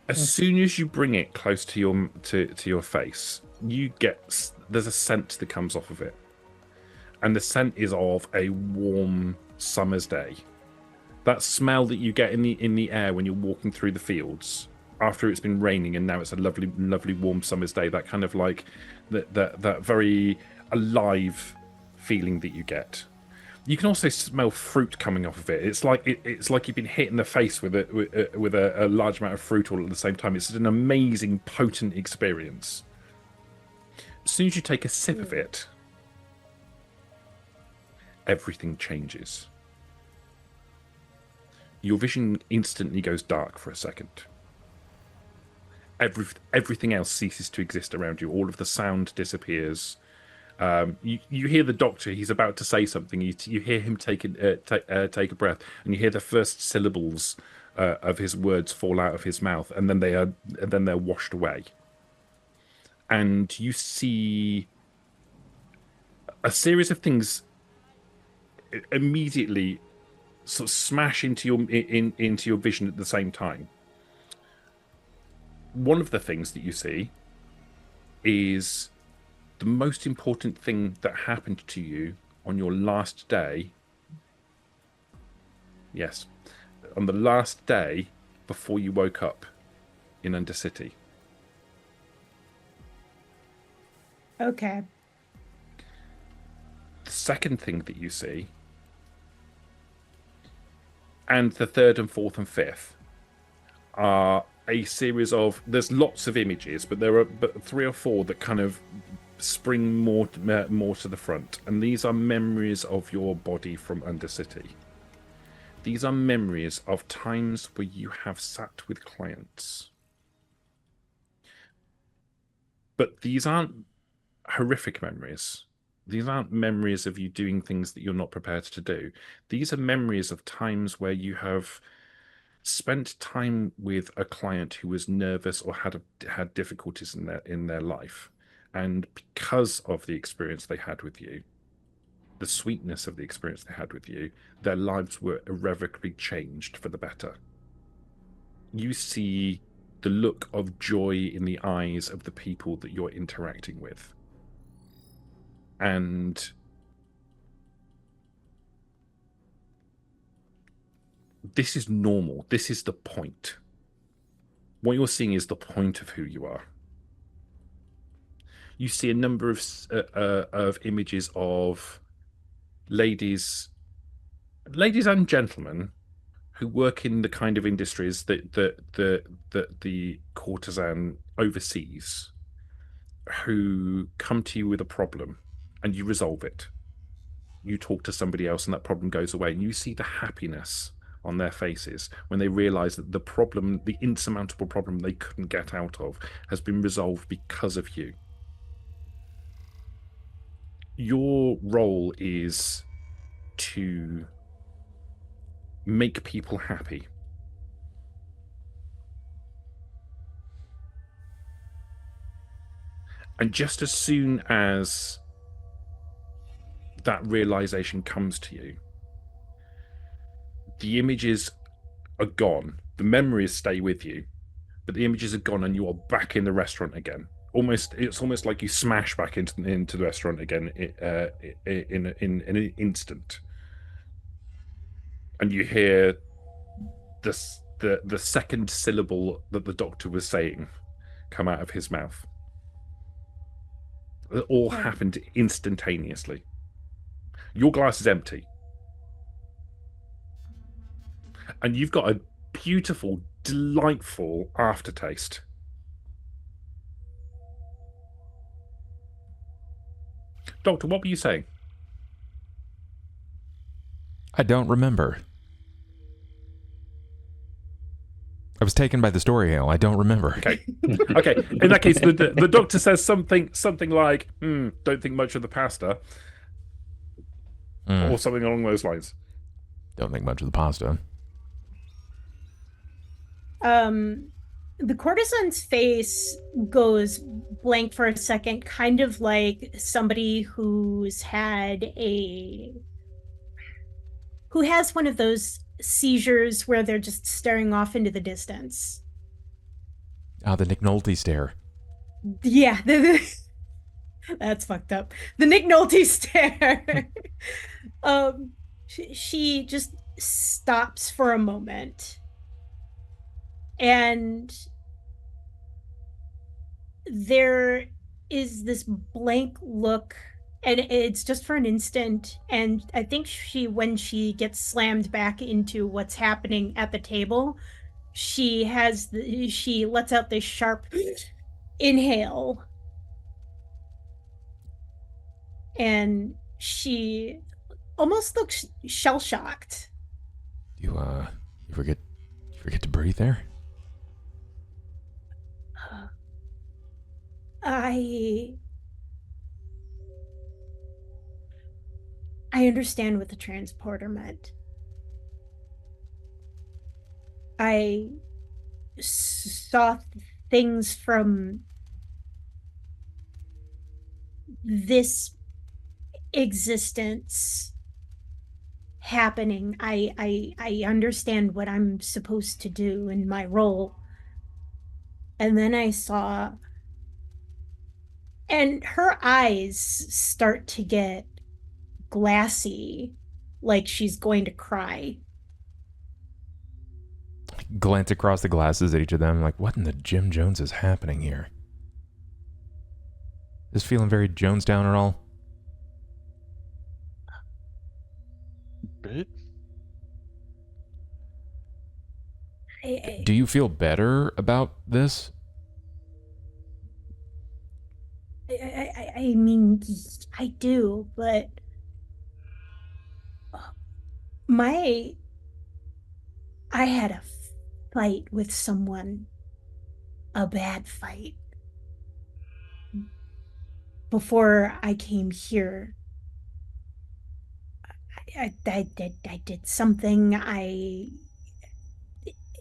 As soon as you bring it close to your face, there's a scent that comes off of it, and the scent is of a warm summer's day. That smell that you get in the air when you're walking through the fields after it's been raining and now it's a lovely warm summer's day. That kind of like that very alive feeling that you get. You can also smell fruit coming off of it. It's like you've been hit in the face with a large amount of fruit all at the same time. It's an amazing, potent experience. As soon as you take a sip of it, everything changes. Your vision instantly goes dark for a second. Everything else ceases to exist around you. All of the sound disappears. You hear the doctor. He's about to say something. You hear him take a breath, and you hear the first syllables of his words fall out of his mouth, and then they're washed away. And you see a series of things immediately sort of smash into your vision at the same time. One of the things that you see is the most important thing that happened to you on your last day. Yes, on the last day before you woke up in Undercity. Okay. The second thing that you see, and the third and fourth and fifth, are a series of, there's lots of images, but there are three or four that kind of spring more to the front, and these are memories of your body from Undercity. These are memories of times where you have sat with clients. But these aren't horrific memories. These aren't memories of you doing things that you're not prepared to do. These are memories of times where you have spent time with a client who was nervous or had difficulties in their life, and because of the experience they had with you, the sweetness of the experience they had with you, their lives were irrevocably changed for the better. You see the look of joy in the eyes of the people that you're interacting with. And this is normal. This is the point. What you're seeing is the point of who you are. You see a number of images of ladies and gentlemen who work in the kind of industries that the courtesan oversees, who come to you with a problem and you resolve it. You talk to somebody else and that problem goes away, and you see the happiness on their faces when they realize that the problem, the insurmountable problem they couldn't get out of, has been resolved because of you. Your role is to make people happy. And just as soon as that realization comes to you, the images are gone. The memories stay with you, but the images are gone, and you are back in the restaurant again. It's almost like you smash back into the restaurant again in an instant, and you hear the second syllable that the doctor was saying come out of his mouth. It all happened instantaneously. Your glass is empty. And you've got a beautiful, delightful aftertaste. Doctor, what were you saying? I don't remember. I was taken by the story, Hale. I don't remember. Okay. Okay. In that case, the doctor says something like, don't think much of the pasta. Or something along those lines. Don't think much of the pasta. The courtesan's face goes blank for a second, kind of like somebody who has one of those seizures where they're just staring off into the distance. Ah, the Nick Nolte stare. Yeah, that's fucked up. The Nick Nolte stare. She just stops for a moment, and there is this blank look, and it's just for an instant, and I think when she gets slammed back into what's happening at the table, she lets out this sharp inhale, and she almost looks shell-shocked. You forget to breathe there? I understand what the transporter meant. I saw things from this existence happening. I understand what I'm supposed to do in my role. And then I saw, and her eyes start to get glassy, like she's going to cry. Glance across the glasses at each of them, like, what in the Jim Jones is happening here? Is feeling very Jonestown at all? Bit? Do you feel better about this? I mean, I do, but my I had a fight with someone. A bad fight. Before I came here. I did something.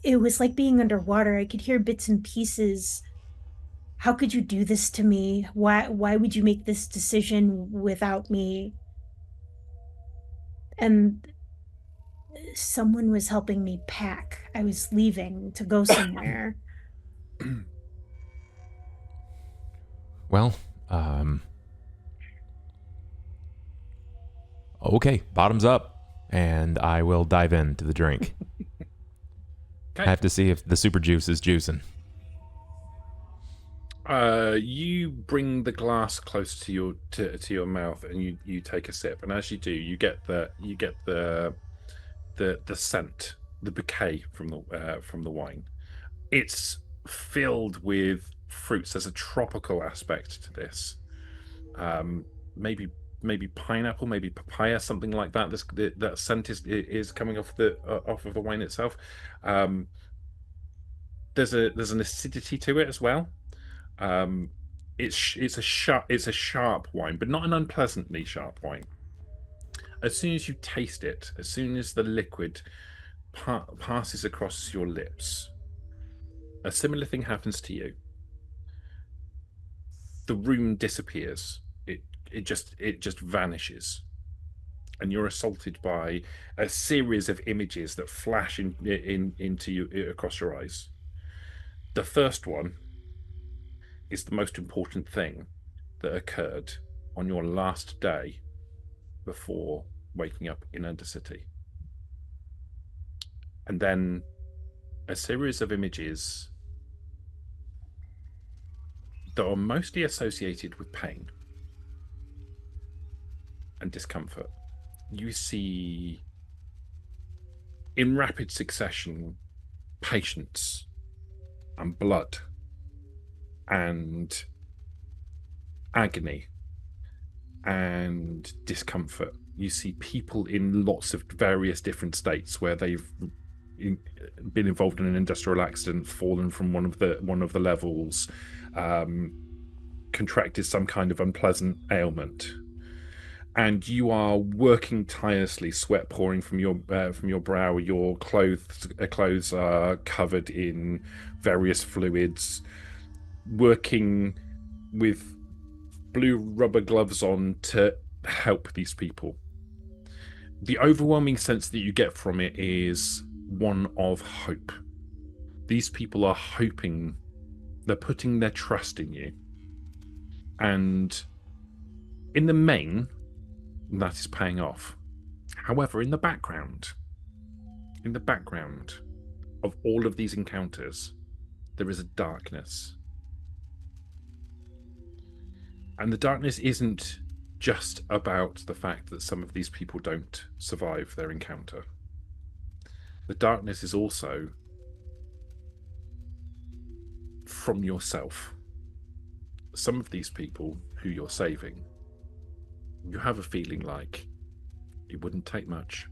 It was like being underwater. I could hear bits and pieces. How could you do this to me? Why would you make this decision without me? And someone was helping me pack. I was leaving to go somewhere. Well, okay, bottoms up, and I will dive into the drink. I have to see if the super juice is juicing. You bring the glass close to your mouth, and you take a sip. And as you do, you get the scent, the bouquet from the wine. It's filled with fruits. There's a tropical aspect to this. Maybe pineapple, maybe papaya, something like that. That scent is coming off of the wine itself. There's an acidity to it as well. It's a sharp wine, but not an unpleasantly sharp wine. As soon as you taste it, as soon as the liquid passes across your lips, a similar thing happens to you. The room disappears. It just vanishes, and you're assaulted by a series of images that flash into you across your eyes. The first one is the most important thing that occurred on your last day before waking up in Undercity. And then a series of images that are mostly associated with pain and discomfort. You see, in rapid succession, patience and blood and agony and discomfort. You see people in lots of various different states where they've been involved in an industrial accident, fallen from one of the levels, contracted some kind of unpleasant ailment, and you are working tirelessly, sweat pouring from your brow. Your clothes are covered in various fluids, working with blue rubber gloves on to help these people. The overwhelming sense that you get from it is one of hope. These people are hoping, they're putting their trust in you. And in the main, that is paying off. However, in the background of all of these encounters, there is a darkness. And the darkness isn't just about the fact that some of these people don't survive their encounter. The darkness is also from yourself. Some of these people who you're saving, you have a feeling like it wouldn't take much.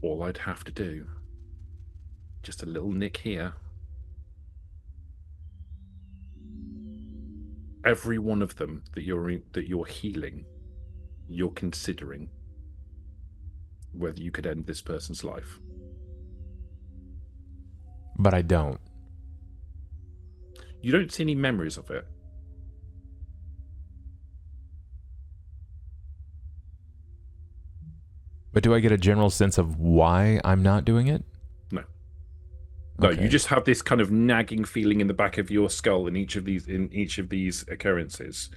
All I'd have to do, just a little nick here. Every one of them that you're healing, you're considering whether you could end this person's life. But I don't. You don't see any memories of it. But do I get a general sense of why I'm not doing it? No. No, Okay. you just have this kind of nagging feeling in the back of your skull in each of these occurrences,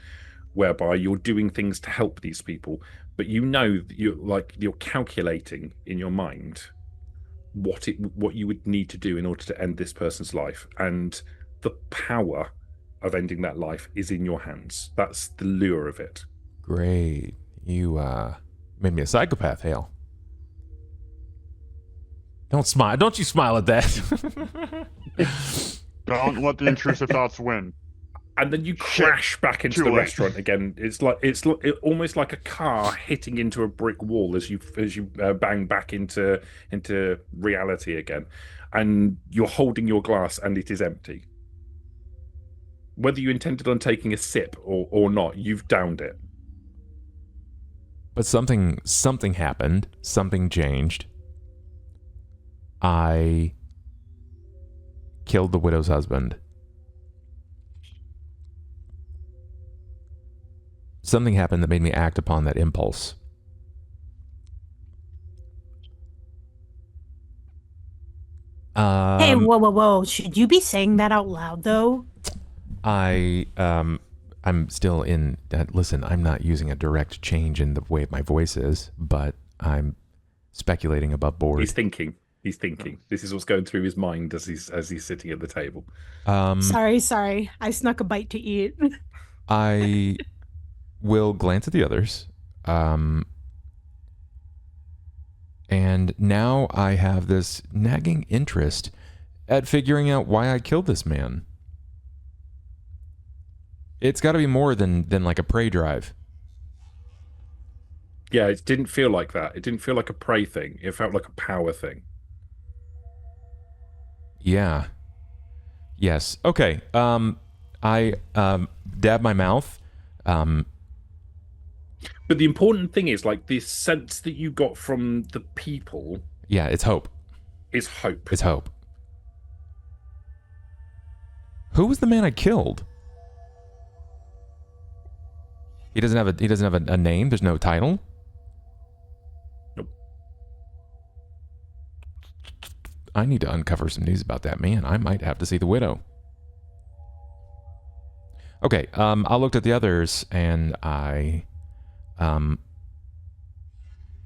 whereby you're doing things to help these people, but you know that you're calculating in your mind what you would need to do in order to end this person's life, and the power of ending that life is in your hands. That's the lure of it. Great. You made me a psychopath, Hale. Don't smile. Don't you smile at that. Don't let the intrusive thoughts win. and then you Shit. crash back into Too the late. restaurant again. It's almost like a car hitting into a brick wall as you bang back into reality again, and you're holding your glass and it is empty. Whether you intended on taking a sip or not, you've downed it. But something happened. Something changed. I killed the widow's husband. Something happened that made me act upon that impulse. Hey, whoa. Should you be saying that out loud, though? I'm still in... listen, I'm not using a direct change in the way my voice is, but I'm speculating above board. He's thinking. This is what's going through his mind as he's sitting at the table. Sorry. I snuck a bite to eat. I will glance at the others. And now I have this nagging interest at figuring out why I killed this man. It's got to be more than like a prey drive. Yeah, it didn't feel like that. It didn't feel like a prey thing. It felt like a power thing. Yeah. Yes. Okay. I dab my mouth. But the important thing is, like, the sense that you got from the people. Yeah, it's hope. Is hope. It's hope. Who was the man I killed? He doesn't have a name. There's no title. Nope. I need to uncover some news about that man. I might have to see the widow. Okay, I looked at the others and I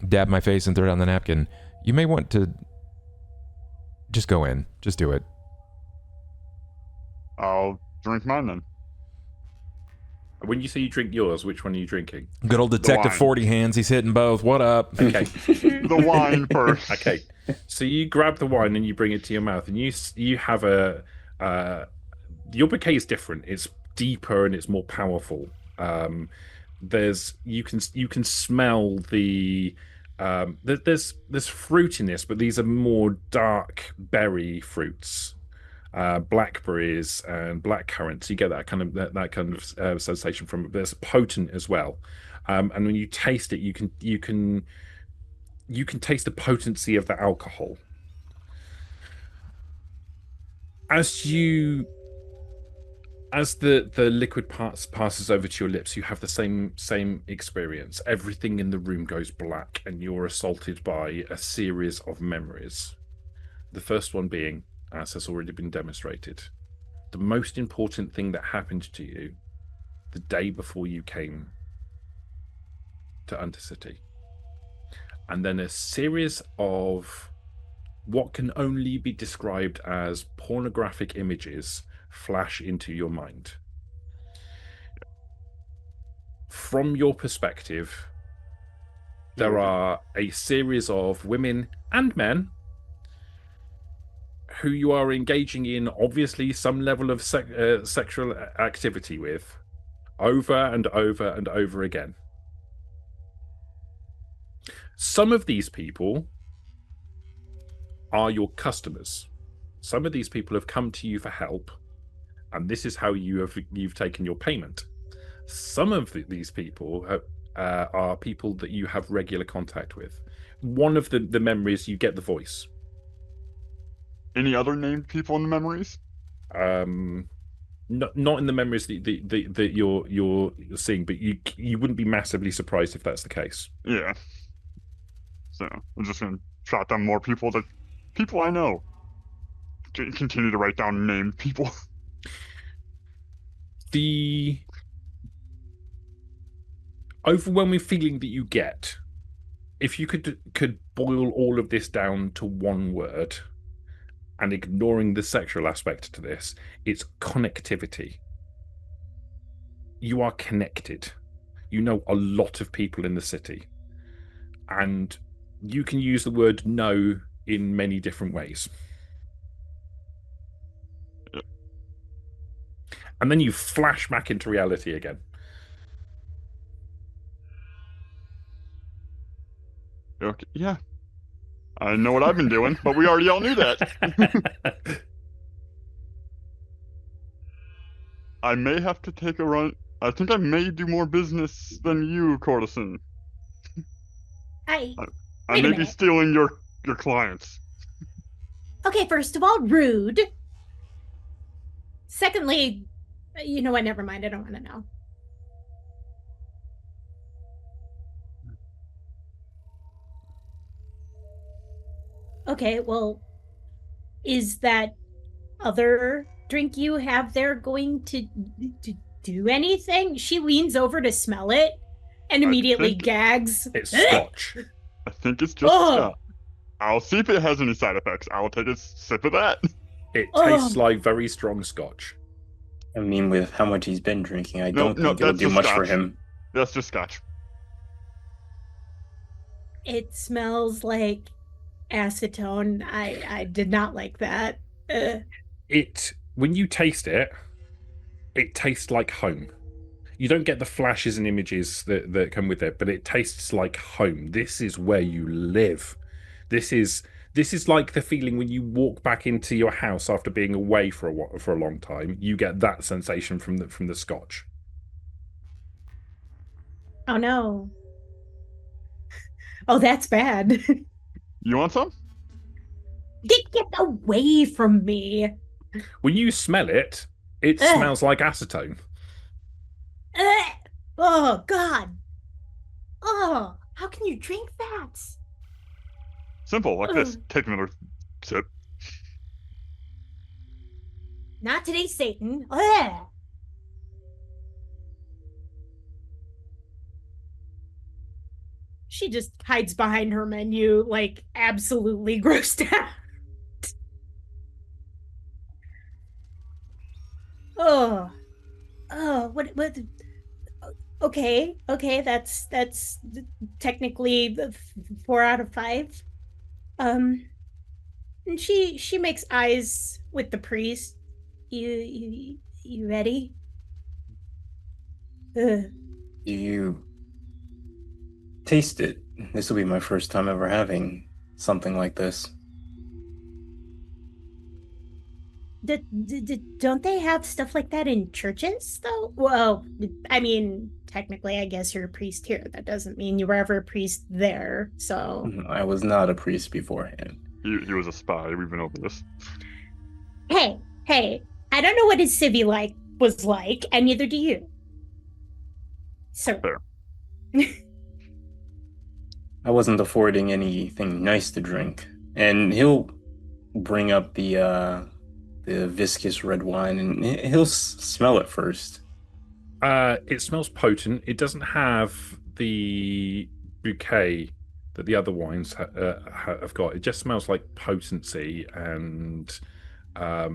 dab my face and throw it on the napkin. You may want to just go in. Just do it. I'll drink mine then. When you say you drink yours, which one are you drinking? Good old Detective wine. 40 hands. He's hitting both. What up? Okay. The wine first. Okay. So you grab the wine and you bring it to your mouth, and you have your bouquet is different. It's deeper and it's more powerful. You can smell the there's fruitiness, but these are more dark berry fruits. Blackberries and blackcurrants. You get that kind of sensation from it. But it's potent as well, and when you taste it, you can taste the potency of the alcohol. As the liquid passes over to your lips, you have the same experience. Everything in the room goes black, and you're assaulted by a series of memories. The first one being, as has already been demonstrated, the most important thing that happened to you the day before you came to Undercity. And then a series of what can only be described as pornographic images flash into your mind. From your perspective, there are a series of women and men who you are engaging in, obviously, some level of sexual activity with, over and over and over again. Some of these people are your customers. Some of these people have come to you for help, and this is how you've taken your payment. Some of these people are people that you have regular contact with. One of the memories, you get the voice. Any other named people in the memories? Not in the memories that you're seeing, but you wouldn't be massively surprised if that's the case. Yeah. So I'm just gonna jot down more people I know. Continue to write down named people. The overwhelming feeling that you get, if you could boil all of this down to one word, and ignoring the sexual aspect to this, it's connectivity. You are connected. You know a lot of people in the city. And you can use the word know in many different ways. and then you flash back into reality again. Okay, yeah. I know what I've been doing, but we already all knew that. I may have to take a run. I think I may do more business than you, Cortison. I Wait a may be minute. stealing your clients. Okay, first of all, rude. Secondly, you know what? Never mind. I don't want to know. Okay, well, is that other drink you have there going to do anything? She leans over to smell it and immediately gags. It's scotch. I think it's just scotch. I'll see if it has any side effects. I'll take a sip of that. It tastes like very strong scotch. I mean, with how much he's been drinking, I don't think it'll do much for him. That's just scotch. It smells like acetone. I did not like that. When you taste it, it tastes like home. You don't get the flashes and images that come with it, but it tastes like home. This is where you live. This is like the feeling when you walk back into your house after being away for a long time. You get that sensation from the scotch. Oh no. Oh, that's bad. You want some? Get away from me. When you smell it, it smells like acetone. Oh, God. Oh, how can you drink that? Simple, like this. Take another sip. Not today, Satan. She just hides behind her menu, like absolutely grossed out. What? Okay, that's technically 4 out of 5. And she makes eyes with the priest. You ready? You taste it. This will be my first time ever having something like this. Don't they have stuff like that in churches, though? Well, I mean, technically, I guess you're a priest here. That doesn't mean you were ever a priest there, so... I was not a priest beforehand. He was a spy. We've been over this. Hey, I don't know what his civvy was like, and neither do you. Sir. Fair. I wasn't affording anything nice to drink. And he'll bring up the viscous red wine, and he'll smell it first. It smells potent. It doesn't have the bouquet that the other wines have got. It just smells like potency and I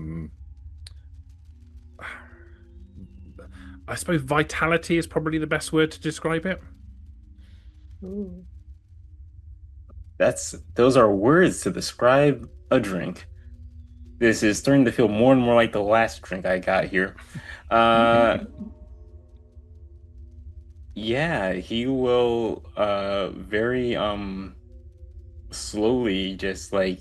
suppose vitality is probably the best word to describe it. Ooh. Those are words to describe a drink. This is starting to feel more and more like the last drink I got here. Yeah, he will very slowly, just like,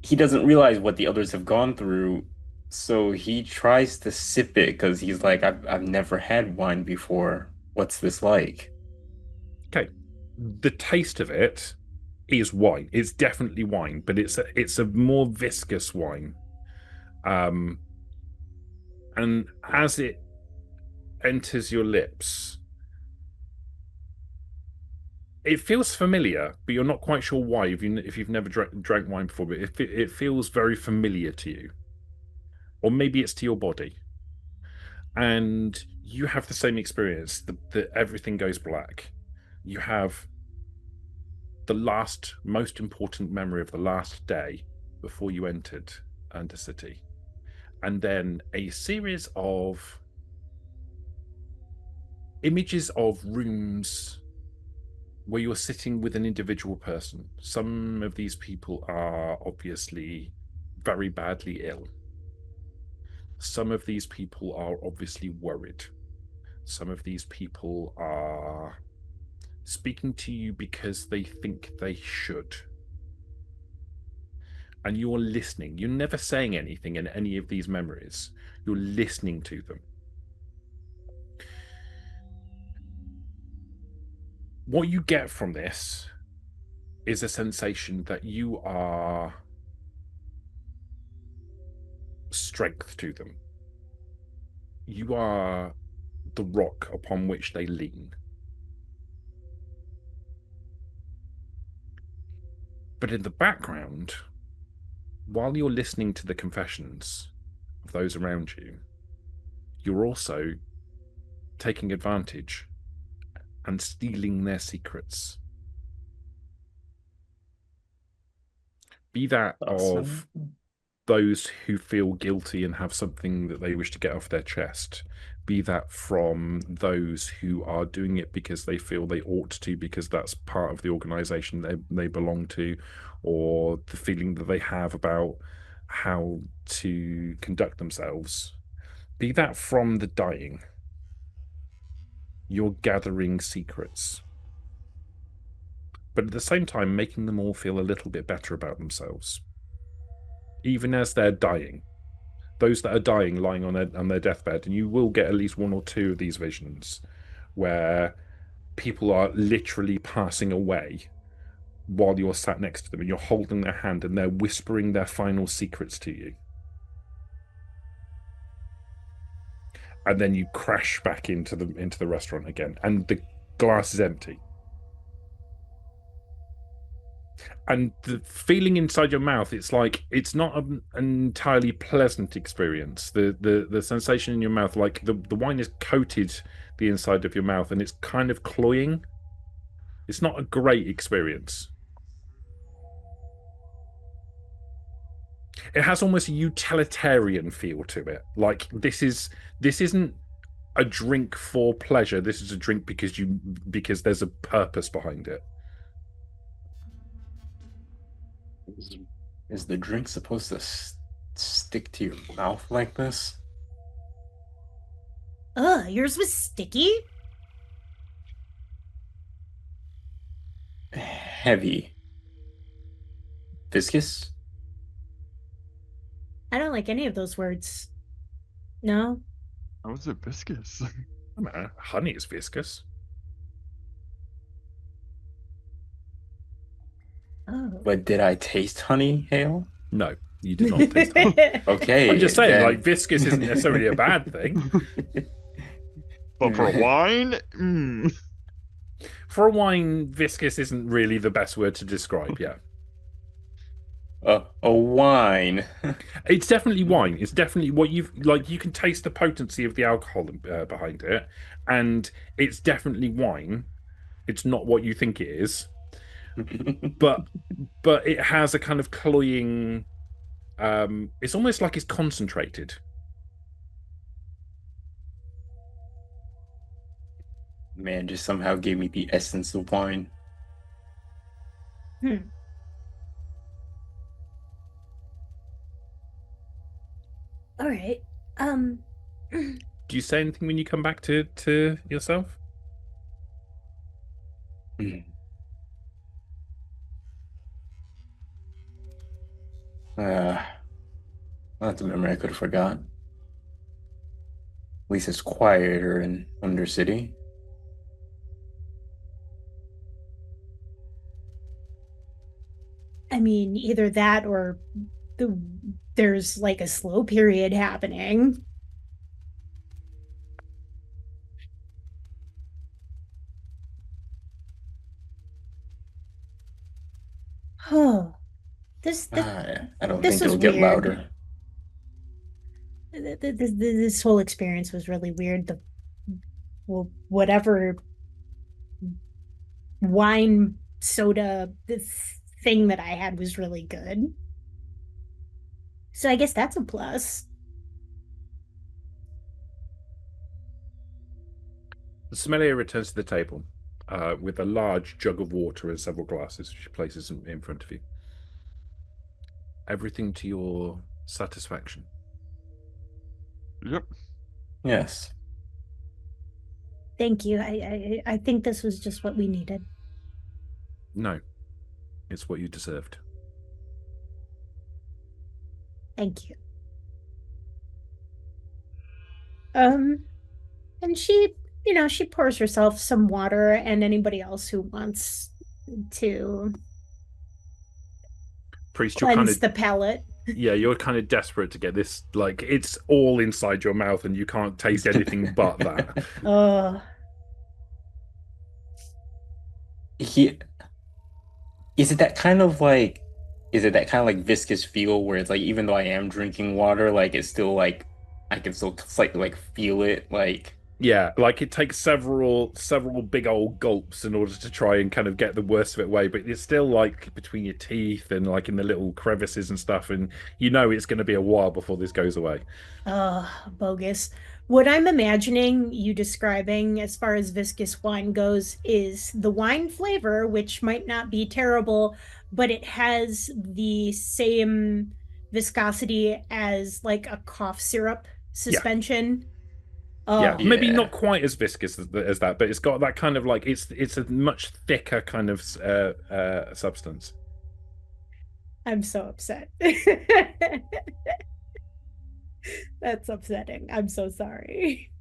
he doesn't realize what the others have gone through, so he tries to sip it because he's like, I've never had wine before. What's this like? Okay, the taste of it is wine. It's definitely wine, but it's a more viscous wine. And as it enters your lips, it feels familiar, but you're not quite sure why. If you've never drank wine before, but it feels very familiar to you, or maybe it's to your body, and you have the same experience. That everything goes black. You have the last, most important memory of the last day before you entered Undercity, and then a series of images of rooms where you're sitting with an individual person. Some of these people are obviously very badly ill. Some of these people are obviously worried. Some of these people are speaking to you because they think they should. And you're listening. You're never saying anything in any of these memories. You're listening to them. What you get from this is a sensation that you are strength to them. You are the rock upon which they lean. But in the background, while you're listening to the confessions of those around you, you're also taking advantage and stealing their secrets. Be that of those who feel guilty and have something that they wish to get off their chest. Be that from those who are doing it because they feel they ought to, because that's part of the organization they belong to, or the feeling that they have about how to conduct themselves. Be that from the dying. You're gathering secrets, but at the same time making them all feel a little bit better about themselves. Even as they're dying, those that are dying, lying on their deathbed, and you will get at least one or two of these visions where people are literally passing away while you're sat next to them and you're holding their hand and they're whispering their final secrets to you. And then you crash back into the restaurant again, and the glass is empty. And the feeling inside your mouth, it's like it's not an entirely pleasant experience. The sensation in your mouth, like the wine has coated the inside of your mouth and it's kind of cloying. It's not a great experience. It has almost a utilitarian feel to it. Like this isn't a drink for pleasure. This is a drink because there's a purpose behind it. Is the drink supposed to stick to your mouth like this? Ugh, yours was sticky? Heavy. Viscous? I don't like any of those words. No? How is it viscous? Honey is viscous. Oh. But did I taste honey, Hale? No, you did not taste honey. Okay. I'm just saying, then- like, viscous isn't necessarily a bad thing. But for wine, For a wine, viscous isn't really the best word to describe, yeah. A wine. It's definitely wine. It's definitely what you can taste the potency of the alcohol behind it, and it's definitely wine. It's not what you think it is, but it has a kind of cloying. It's almost like it's concentrated. Man just somehow gave me the essence of wine. All right. Do you say anything when you come back to yourself? That's a memory I could have forgot. At least it's quieter in Undercity. I mean, either that or there's like a slow period happening. Oh, I don't this think was it'll get weird. louder. This whole experience was really weird. Whatever wine soda thing that I had was really good. So I guess that's a plus. The sommelier returns to the table with a large jug of water and several glasses. She places them in front of you. Everything to your satisfaction. Yep. Yes. Thank you. I think this was just what we needed. No, it's what you deserved. Thank you. And she, she pours herself some water and anybody else who wants to Priest, you're kind cleanse of the palate. yeah, you're kind of desperate to get this. Like, it's all inside your mouth, and you can't taste anything but that. He is it that kind of like viscous feel where it's like even though I am drinking water, like it's still like I can still slightly like feel it like Yeah, like it takes several big old gulps in order to try and kind of get the worst of it away, but it's still like between your teeth and like in the little crevices and stuff, and you know it's going to be a while before this goes away. Bogus. What I'm imagining you describing as far as viscous wine goes is the wine flavor, which might not be terrible, but it has the same viscosity as like a cough syrup suspension. Yeah, Oh, maybe Yeah. not quite as viscous as that, but it's got that kind of like it's a much thicker kind of substance. I'm so upset. That's upsetting. I'm so sorry.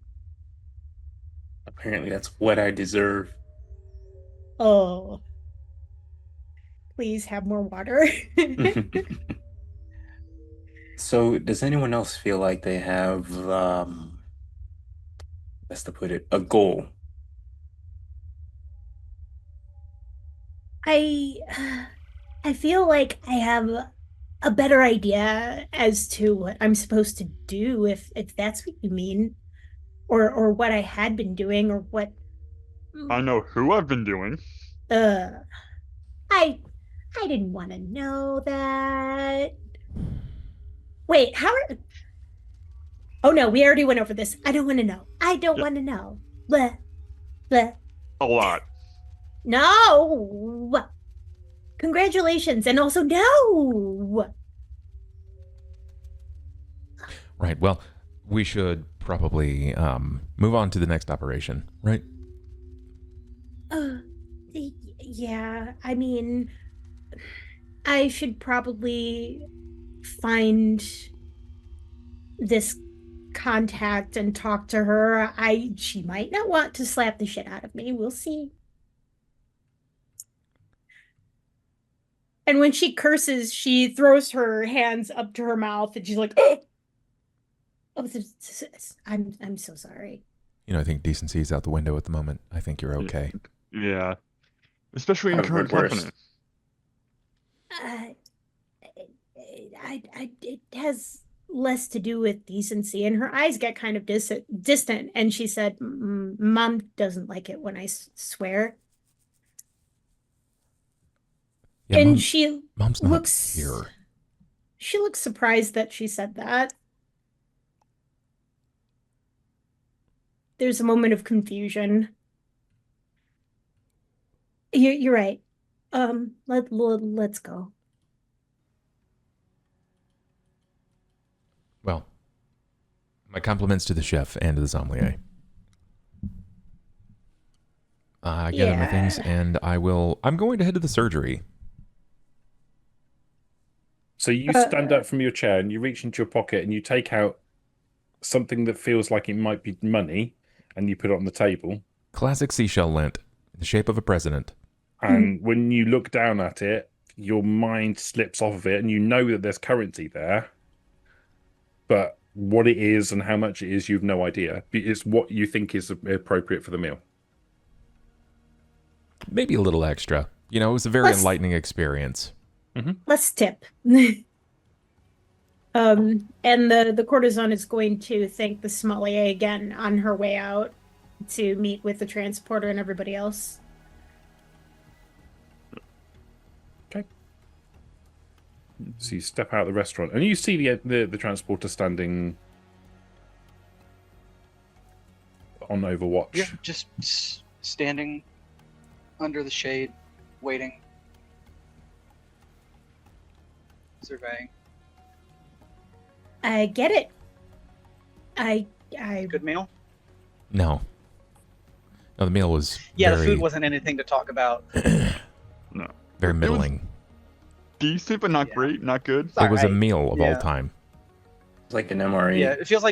apparently that's what I deserve. Oh, please have more water. So does anyone else feel like they have best to put it, a goal? I I feel like I have a better idea as to what I'm supposed to do if that's what you mean, or what I had been doing, or what. I know who I've been doing. Uh, I I didn't want to know that. Wait, how are? Oh no, we already went over this. I don't want to know. I don't Yep. want to know. Bleh, bleh. A lot. No. Congratulations, and also no. Right. Well, we should probably move on to the next operation, right? Uh, yeah, I mean, I should probably find this contact and talk to her. She might not want to slap the shit out of me. We'll see. And when she curses, she throws her hands up to her mouth and she's like, oh, I'm so sorry. You know, I think decency is out the window at the moment. I think you're okay. Yeah. Especially in I've current heard worse. company. It has less to do with decency, and her eyes get kind of distant, and she said, Mom doesn't like it when I swear. Yeah, And she Mom's not looks here. She looks surprised that she said that. There's a moment of confusion. You're right. Let's go. Well, my compliments to the chef and to the sommelier. I gather my things, and I'm going to head to the surgery. So you stand up from your chair and you reach into your pocket and you take out something that feels like it might be money, and you put it on the table. Classic seashell lint, in the shape of a president. And when you look down at it, your mind slips off of it, and you know that there's currency there. But what it is and how much it is, you've no idea. It's what you think is appropriate for the meal. Maybe a little extra. You know, it was a very enlightening experience. Let's tip. And the courtesan is going to thank the sommelier again on her way out to meet with the transporter and everybody else. Okay. So you step out of the restaurant and you see the transporter standing on Overwatch. Yeah, just standing under the shade, waiting, surveying. I get it. I Good meal. No, the meal was Yeah, very, the food wasn't anything to talk about. No. very It was middling. decent, but not Yeah. great, not good. It's It was a alright. meal of all Yeah. time. It's like an MRE. Yeah, it felt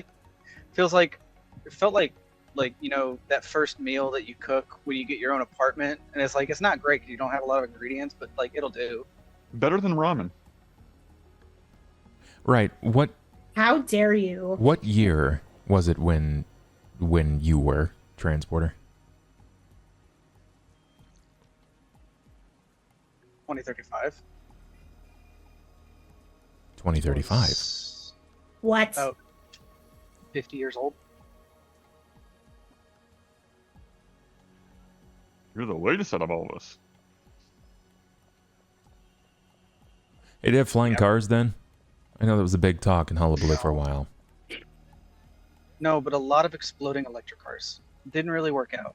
like that first meal that you cook when you get your own apartment, and it's like it's not great 'cause you don't have a lot of ingredients, but like it'll do. Better than ramen. Right. how dare you? What year was it when you were transporter? 2035. 2035. What? Oh, 50 years old. You're the latest out of all of us. They did have flying Yep. cars then? I know that was a big talk in Hullabaloo for a while. No, but a lot of exploding electric cars. Didn't really work out.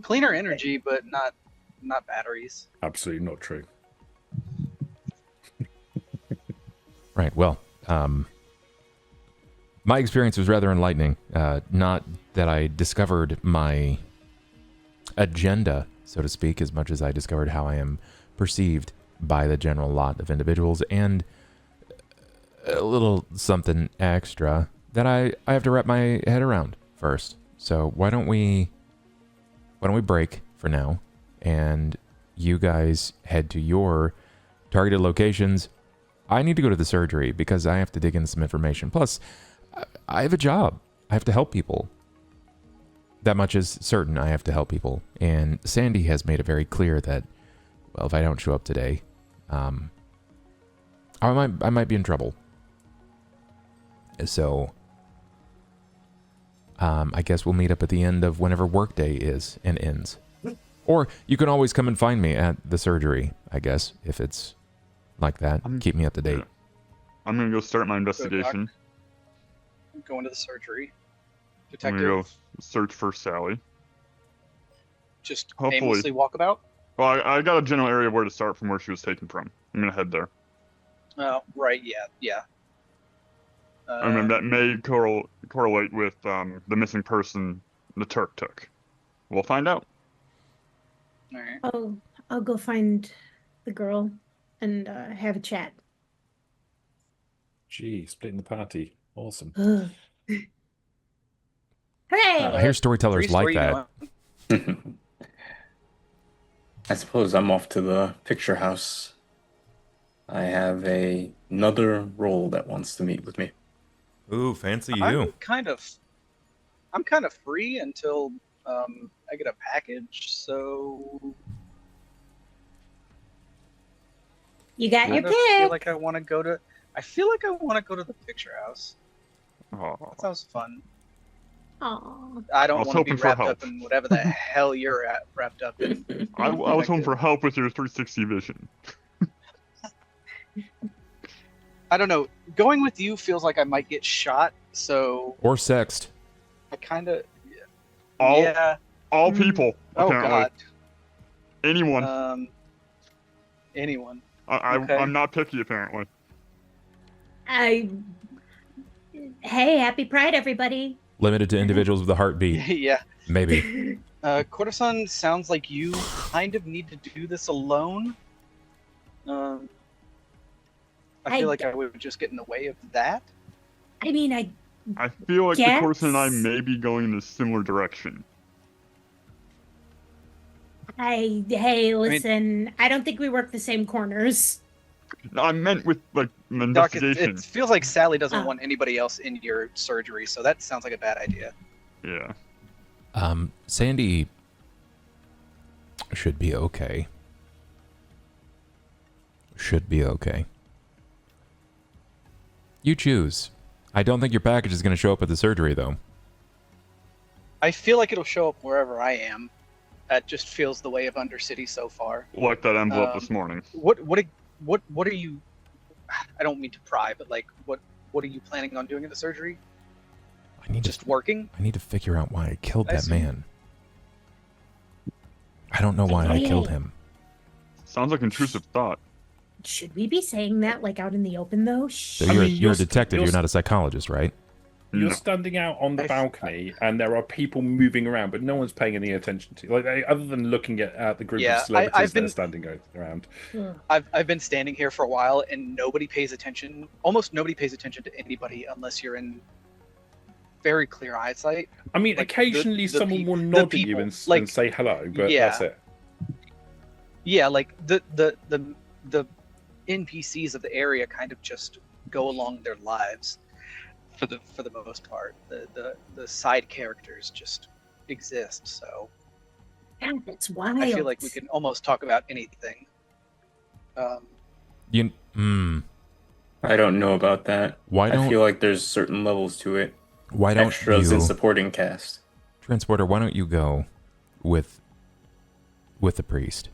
Cleaner energy, but not batteries. Absolutely not true. Right. Well, my experience was rather enlightening. Not that I discovered my agenda, so to speak, as much as I discovered how I am perceived by the general lot of individuals, and a little something extra that I have to wrap my head around first. So why don't we break for now, and you guys head to your targeted locations. I need to go to the surgery because I have to dig in some information. Plus, I have a job. I have to help people. That much is certain. I have to help people. And Sandy has made it very clear that, well, if I don't show up today, I might be in trouble. So, I guess we'll meet up at the end of whenever workday is and ends. Or you can always come and find me at the surgery, I guess, if it's like that. Keep me up to date. I'm gonna go start my investigation. I'm going to the surgery. I'm Detective, gonna go search for Sally. just Hopefully. aimlessly walk about. Well, I got a general area where to start from where she was taken from. I'm gonna head there. Oh, right, yeah. I mean, that may correlate with the missing person the Turk took. We'll find out. All right. I'll go find the girl and have a chat. Gee, splitting the party. Awesome. Ugh. Hooray! I hear storytellers Priest, like where you that. going? I suppose I'm off to the picture house. I have another role that wants to meet with me. Ooh, fancy you. I'm kind of free until I get a package, so You got your I feel pick. like I want to go to. I feel like I want to go to the picture house. Oh, That sounds fun. Aw. I I don't was want to be hoping for wrapped help. up in whatever the hell you're wrapped up in. I was hoping for help with your 360 vision. I don't know. Going with you feels like I might get shot, so Or sexed. I kind of. All Yeah. all people, Oh apparently. God. Anyone. Anyone. I'm not picky, apparently. Hey, happy Pride, everybody. Limited to individuals with a heartbeat. Yeah. Maybe. Courtesan, sounds like you kind of need to do this alone. I feel like I would just get in the way of that. I mean, I feel like Yes. the Corson and I may be going in a similar direction. hey, listen, I don't think we work the same corners. No, I meant with like an Doc, investigation. it feels like Sally doesn't Oh. want anybody else in your surgery, so that sounds like a bad idea. Yeah. Sandy should be okay. Should be okay. You choose. I don't think your package is going to show up at the surgery, though. I feel like it'll show up wherever I am. That just feels the way of Undercity so far. Like that envelope Um, this morning. What are you? I don't mean to pry, but like, what are you planning on doing at the surgery? I need Just working? I need to figure out why I killed I that see. man. I don't know why I Okay. killed him. Sounds like intrusive thought. Should we be saying that like out in the open though? So I you're, mean, you're a detective. You're not a psychologist, right? You're No. standing out on the I- balcony, and there are people moving around, but no one's paying any attention to you. Other than looking at the group Yeah, of celebrities I've that are been- standing around. I've been standing here for a while, and nobody pays attention. Almost nobody pays attention to anybody unless you're in very clear eyesight. I mean, Like, occasionally the someone will the nod at you people, and like, say hello, but yeah. that's it. Yeah, like the NPCs of the area kind of just go along their lives for the most part. The side characters just exist. So God, that's wild. I feel like we can almost talk about anything. You. I don't know about that. Why don't I feel like there's certain levels to it. Why don't Extras you, and supporting cast. Transporter? Why don't you go with the priest?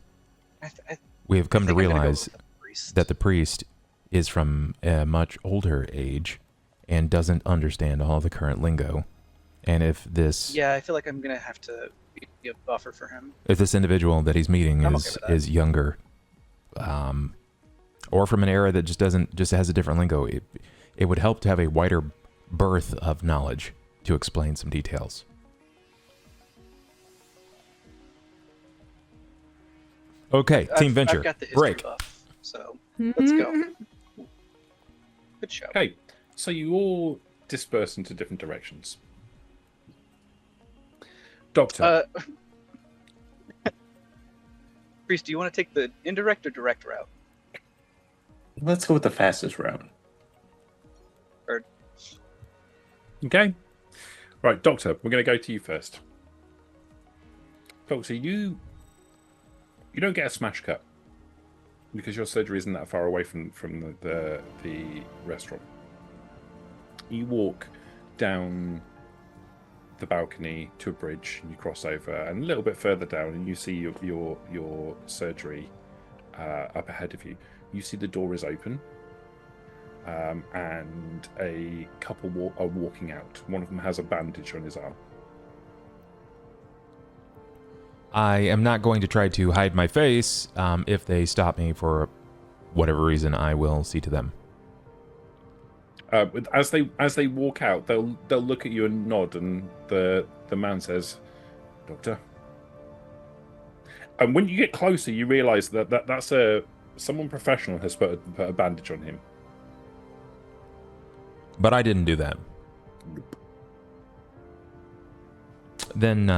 We have come to think I'm gonna go realize with the priest. that the priest is from a much older age and doesn't understand all the current lingo. And if this Yeah, I feel like I'm gonna have to be a buffer for him. if this individual that he's meeting I'm is okay with that. is younger, or from an era that just has a different lingo, it would help to have a wider berth of knowledge to explain some details. Okay, team venture. I've got the history Break. buff, so let's go. Good show. Okay, so you all disperse into different directions. Doctor, Priest, do you want to take the indirect or direct route? Let's go with the fastest route. okay? Right, Doctor, we're going to go to you first. Doctor, you don't get a smash cut because your surgery isn't that far away from the restaurant. You walk down the balcony to a bridge, and you cross over, and a little bit further down, and you see your surgery up ahead of you. You see the door is open, and a couple are walking out. One of them has a bandage on his arm. I am not going to try to hide my face. If they stop me for whatever reason, I will see to them. As they walk out, they'll look at you and nod, and the man says, "Doctor." And when you get closer, you realise that's someone professional has put a bandage on him. But I didn't do that. Then,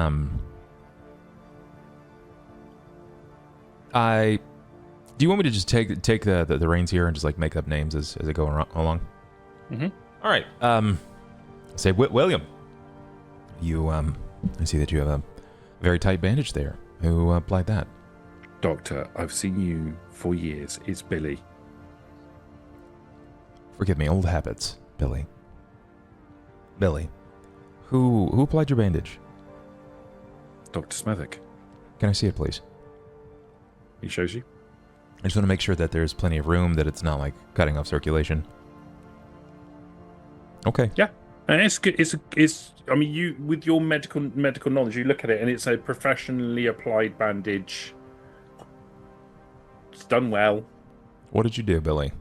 do you want me to just take the reins here and just like make up names as I go along? Mm-hmm. All right. Say William. You I see that you have a very tight bandage there. Who applied that? Doctor, I've seen you for years. It's Billy. Forgive me, old habits, Billy. Billy. Who applied your bandage? Dr. Smethwick. Can I see it, please? He shows you. I just want to make sure that there's plenty of room, that it's not like cutting off circulation. Okay. Yeah. And it's good. It's. I mean, you with your medical knowledge, you look at it, and it's a professionally applied bandage. It's done well. What did you do, Billy?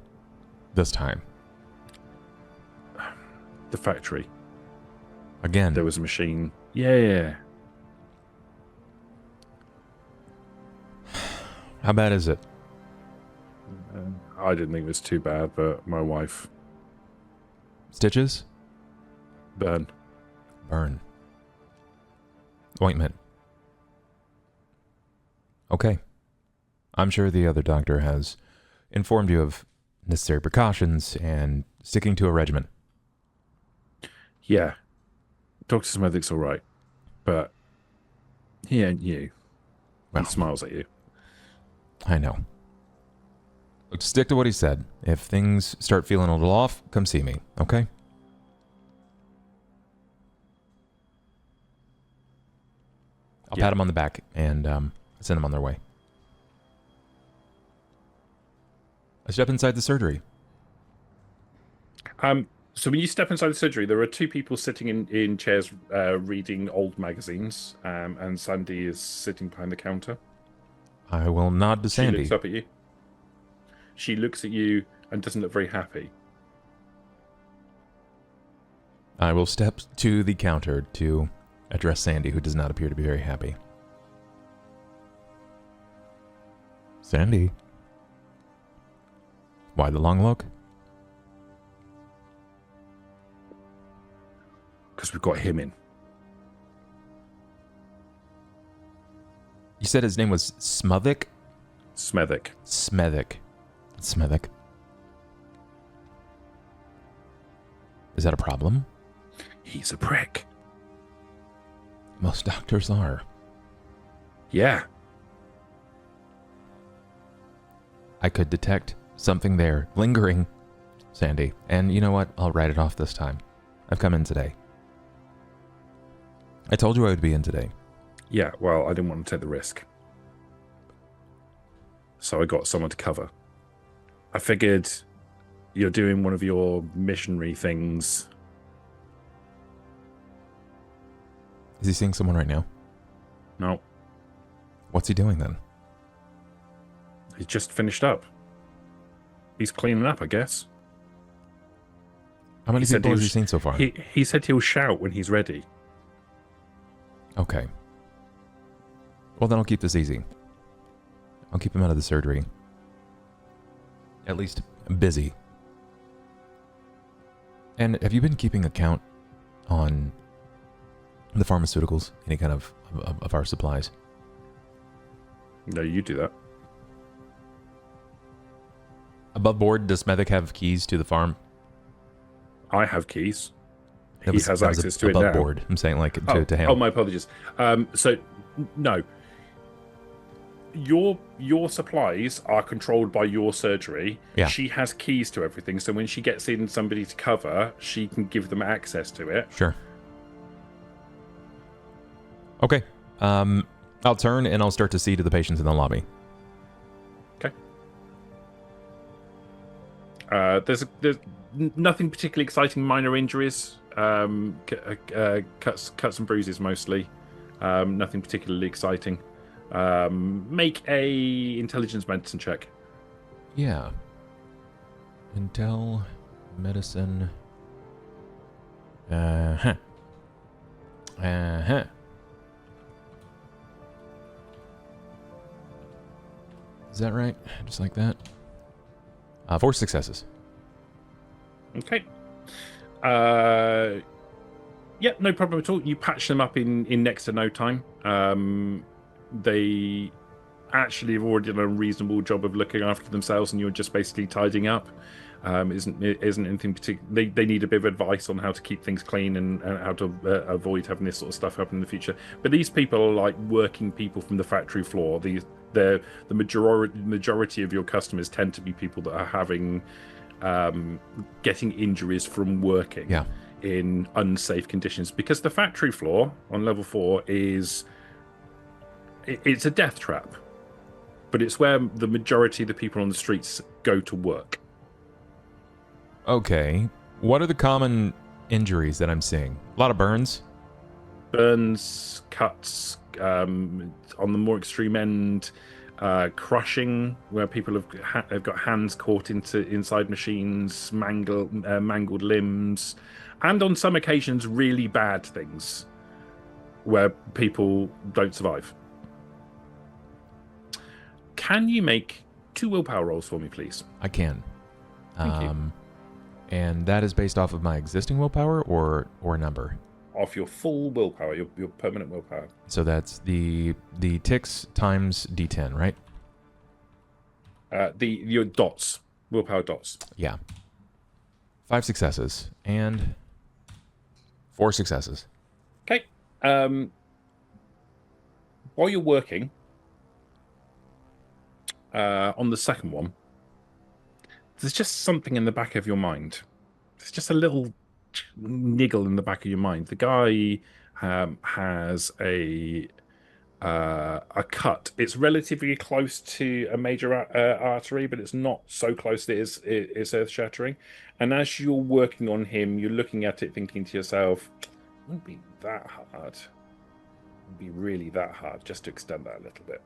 This time. The factory. Again. There was a machine. Yeah. How bad is it? I didn't think it was too bad, but my wife Stitches? burn. Burn. Ointment. Okay. I'm sure the other doctor has informed you of necessary precautions and sticking to a regimen. Yeah. Dr. Smethwick's all right, but he ain't you. Well, He smiles at you. I know. Look, stick to what he said. If things start feeling a little off, come see me, okay? I'll pat him on the back and send them on their way. I step inside the surgery. So when you step inside the surgery, there are two people sitting in chairs reading old magazines, and Sandy is sitting behind the counter. I will nod to She Sandy. looks up at you. She looks at you and doesn't look very happy. I will step to the counter to address Sandy, who does not appear to be very happy. Sandy? Why the long look? Because we've got him in. You said his name was Smothick? Smethwick. Smethwick. Smethwick. Is that a problem? He's a prick. Most doctors are. Yeah. I could detect something there, lingering, Sandy. And you know what? I'll write it off this time. I've come in today. I told you I would be in today. Yeah, well, I didn't want to take the risk. So I got someone to cover. I figured you're doing one of your missionary things. Is he seeing someone right now? No, What's he doing then? he's just finished up. He's cleaning up, I guess. How many He said people he has he was- seen so far? He said he'll shout when he's ready. Okay. Well, then I'll keep this easy. I'll keep him out of the surgery. At least busy. And have you been keeping account on the pharmaceuticals? Any kind of our supplies? No, you do that. Above board, does Smethwick have keys to the farm? I have keys. That He was- has that was access to it above now. board. I'm saying like to him. Oh, my apologies. No. Your supplies are controlled by your surgery. Yeah. She has keys to everything, so when she gets in somebody to cover, she can give them access to it. Sure. Okay. I'll turn and I'll start to see to the patients in the lobby. Okay. There's nothing particularly exciting. Minor injuries, cuts and bruises mostly. Nothing particularly exciting. Make a intelligence medicine check. Yeah. Intel, medicine. Uh-huh. Uh-huh. Is that right? Just like that? 4 successes. Okay. Yeah, no problem at all. You patch them up in next to no time. They actually have already done a reasonable job of looking after themselves, and you're just basically tidying up. Isn't anything particular. They need a bit of advice on how to keep things clean and how to avoid having this sort of stuff happen in the future. But these people are like working people from the factory floor. The majority of your customers tend to be people that are having getting injuries from working in unsafe conditions, because the factory floor on level 4 it's a death trap, but it's where the majority of the people on the streets go to work. Okay. What are the common injuries that I'm seeing? A lot of burns? Burns, cuts, on the more extreme end, crushing, where people have got hands caught inside machines, mangled limbs, and on some occasions really bad things where people don't survive. Can you make 2 willpower rolls for me, please? I can. Thank you. And that is based off of my existing willpower or number? Off your full willpower, your permanent willpower. So that's the ticks times D10, right? Your dots, willpower dots. Yeah. 5 successes and 4 successes. Okay. While you're working on the second one, there's just something in the back of your mind. There's just a little niggle in the back of your mind. The guy has a cut. It's relatively close to a major artery, but it's not so close that it's earth-shattering. And as you're working on him, you're looking at it thinking to yourself, it wouldn't be that hard. It wouldn't be really that hard just to extend that a little bit.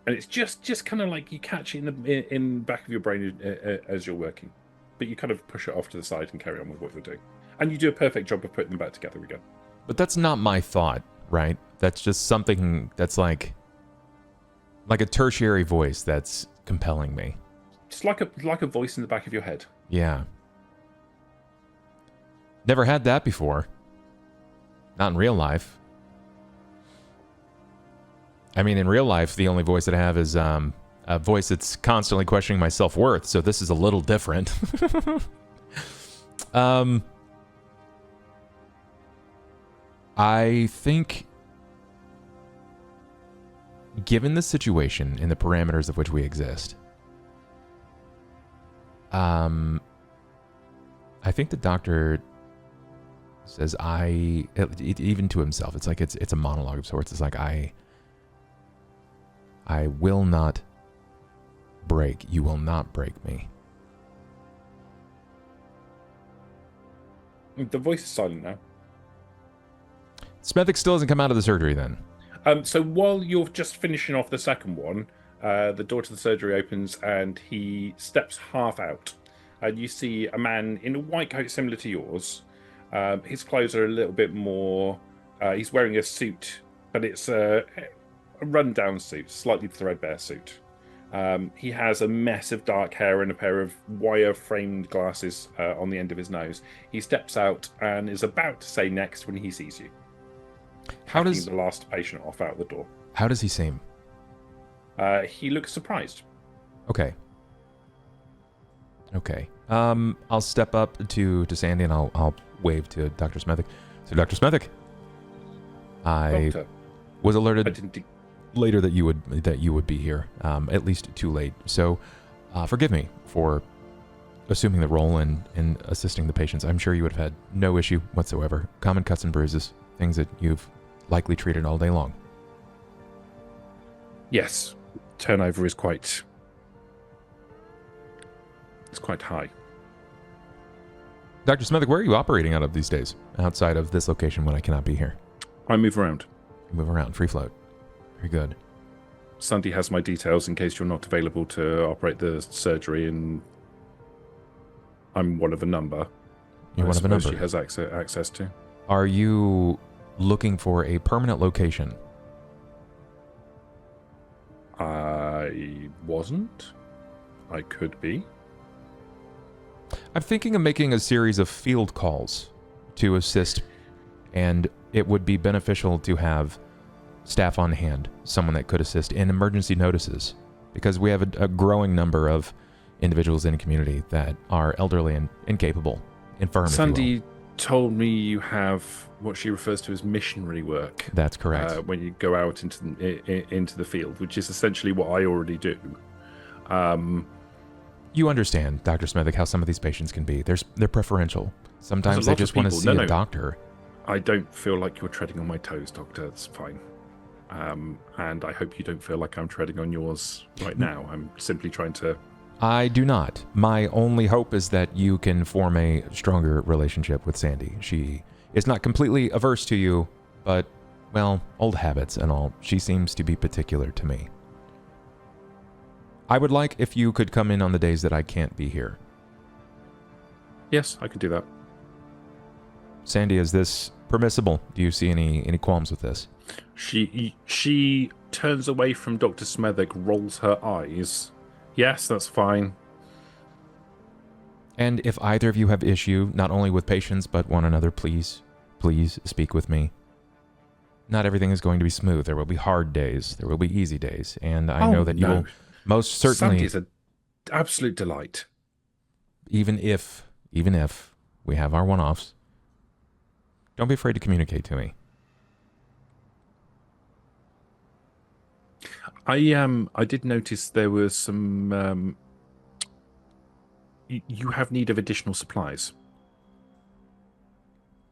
and it's just kind of like you catch it in the back of your brain as you're working, but you kind of push it off to the side and carry on with what you're doing, and you do a perfect job of putting them back together again. But that's not my thought, right? That's just something that's like a tertiary voice that's compelling me. Just like a voice in the back of your head. Yeah. Never had that before. Not in real life. I mean, in real life, the only voice that I have is a voice that's constantly questioning my self-worth, so this is a little different. I think, given the situation and the parameters of which we exist, I think the doctor says even to himself, it's like it's a monologue of sorts. It's like I will not break. You will not break me. The voice is silent now. Smethwick still hasn't come out of the surgery then. So while you're just finishing off the second one, the door to the surgery opens and he steps half out. And you see a man in a white coat similar to yours. His clothes are a little bit more... he's wearing a suit, but it's a run-down suit, slightly threadbare suit. He has a mess of dark hair and a pair of wire-framed glasses on the end of his nose. He steps out and is about to say next when he sees you. How does the last patient off out the door? How does he seem? He looks surprised. Okay. I'll step up to Sandy and I'll wave to Dr. Smethwick. So, Dr. Smethwick, I Doctor, was alerted I didn't. later that you would be here. At least too late. So, forgive me for assuming the role and assisting the patients. I'm sure you would have had no issue whatsoever. Common cuts and bruises, things that you've likely treated all day long. Yes, turnover is quite high. Dr. Smethwick, where are you operating out of these days? Outside of this location when I cannot be here. I move around. You move around, free float. Very good. Sandy has my details in case you're not available to operate the surgery, and I'm one of a number. You're one of a number. She has access to. Are you looking for a permanent location? I wasn't. I could be. I'm thinking of making a series of field calls to assist, and it would be beneficial to have staff on hand, someone that could assist in emergency notices, because we have a growing number of individuals in the community that are elderly and incapable, infirm. Sandy told me you have what she refers to as missionary work. That's correct. When you go out into the field, which is essentially what I already do. You understand, Dr. Smethwick, how some of these patients can be. They're preferential. Sometimes they just want to see a doctor. I don't feel like you're treading on my toes, Doctor. It's fine. And I hope you don't feel like I'm treading on yours right now. I'm simply trying to... I do not. My only hope is that you can form a stronger relationship with Sandy. She is not completely averse to you, but, well, old habits and all. She seems to be particular to me. I would like if you could come in on the days that I can't be here. Yes, I could do that. Sandy, is this permissible? Do you see any qualms with this? She turns away from Dr. Smethwick, rolls her eyes. Yes, that's fine. And if either of you have issue, not only with patients, but one another, please speak with me. Not everything is going to be smooth. There will be hard days. There will be easy days. And I know that you will most certainly... Sandy's an absolute delight. Even if we have our one-offs, don't be afraid to communicate to me. I did notice there was some... you have need of additional supplies.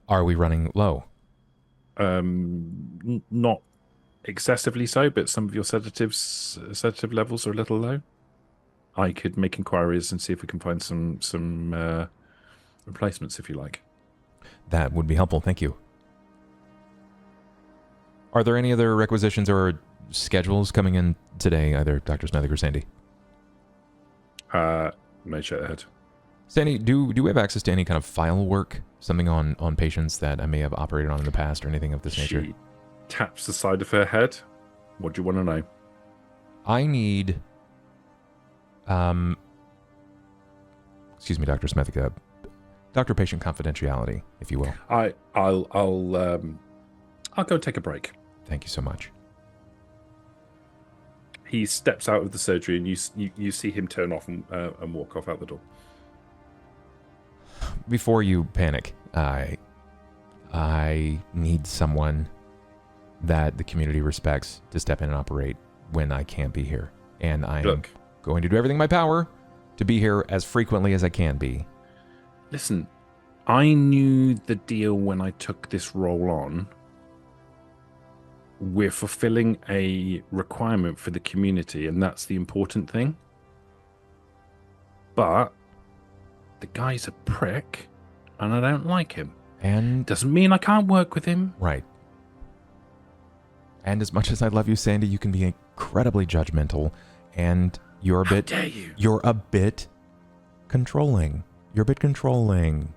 Are we running low? Not excessively so, but some of your sedative levels are a little low. I could make inquiries and see if we can find some replacements, if you like. That would be helpful, thank you. Are there any other requisitions or schedules coming in today, either Dr. Smethwick or Sandy? May check ahead. Sandy, do we have access to any kind of file work? Something on patients that I may have operated on in the past or anything of this nature? She taps the side of her head. What do you want to know? I need... excuse me, Dr. Smethwick. Doctor-patient confidentiality, if you will. I'll go take a break. Thank you so much. He steps out of the surgery, and you see him turn off and walk off out the door. Before you panic, I need someone that the community respects to step in and operate when I can't be here. And I'm going to do everything in my power to be here as frequently as I can be. Listen, I knew the deal when I took this role on. We're fulfilling a requirement for the community, and that's the important thing. But the guy's a prick, and I don't like him. And doesn't mean I can't work with him. Right. And as much as I love you, Sandy, you can be incredibly judgmental, and you're a bit... How dare you? You're a bit controlling. You're a bit controlling.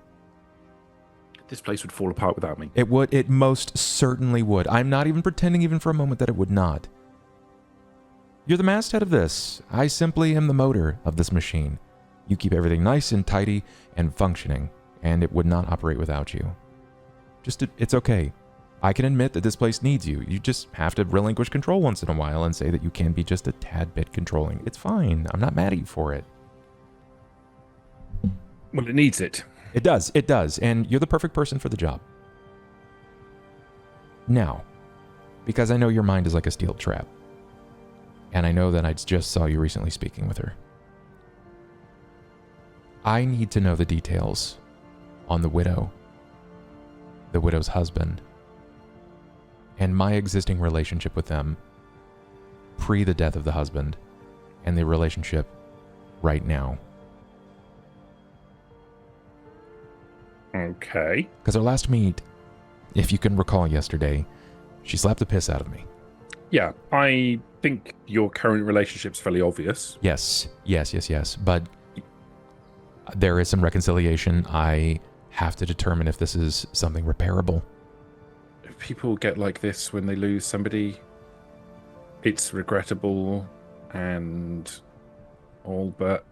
This place would fall apart without me. It would. It most certainly would. I'm not even pretending even for a moment that it would not. You're the masthead of this. I simply am the motor of this machine. You keep everything nice and tidy and functioning, and it would not operate without you. It's okay. I can admit that this place needs you. You just have to relinquish control once in a while and say that you can be just a tad bit controlling. It's fine. I'm not mad at you for it. Well, it needs it. It does, and you're the perfect person for the job. Now, because I know your mind is like a steel trap, and I know that I just saw you recently speaking with her, I need to know the details on the widow's husband, and my existing relationship with them pre the death of the husband, and the relationship right now. Okay. Because our last meet, if you can recall yesterday, she slapped the piss out of me. Yeah, I think your current relationship's fairly obvious. Yes. But there is some reconciliation. I have to determine if this is something repairable. If people get like this when they lose somebody, it's regrettable and all, but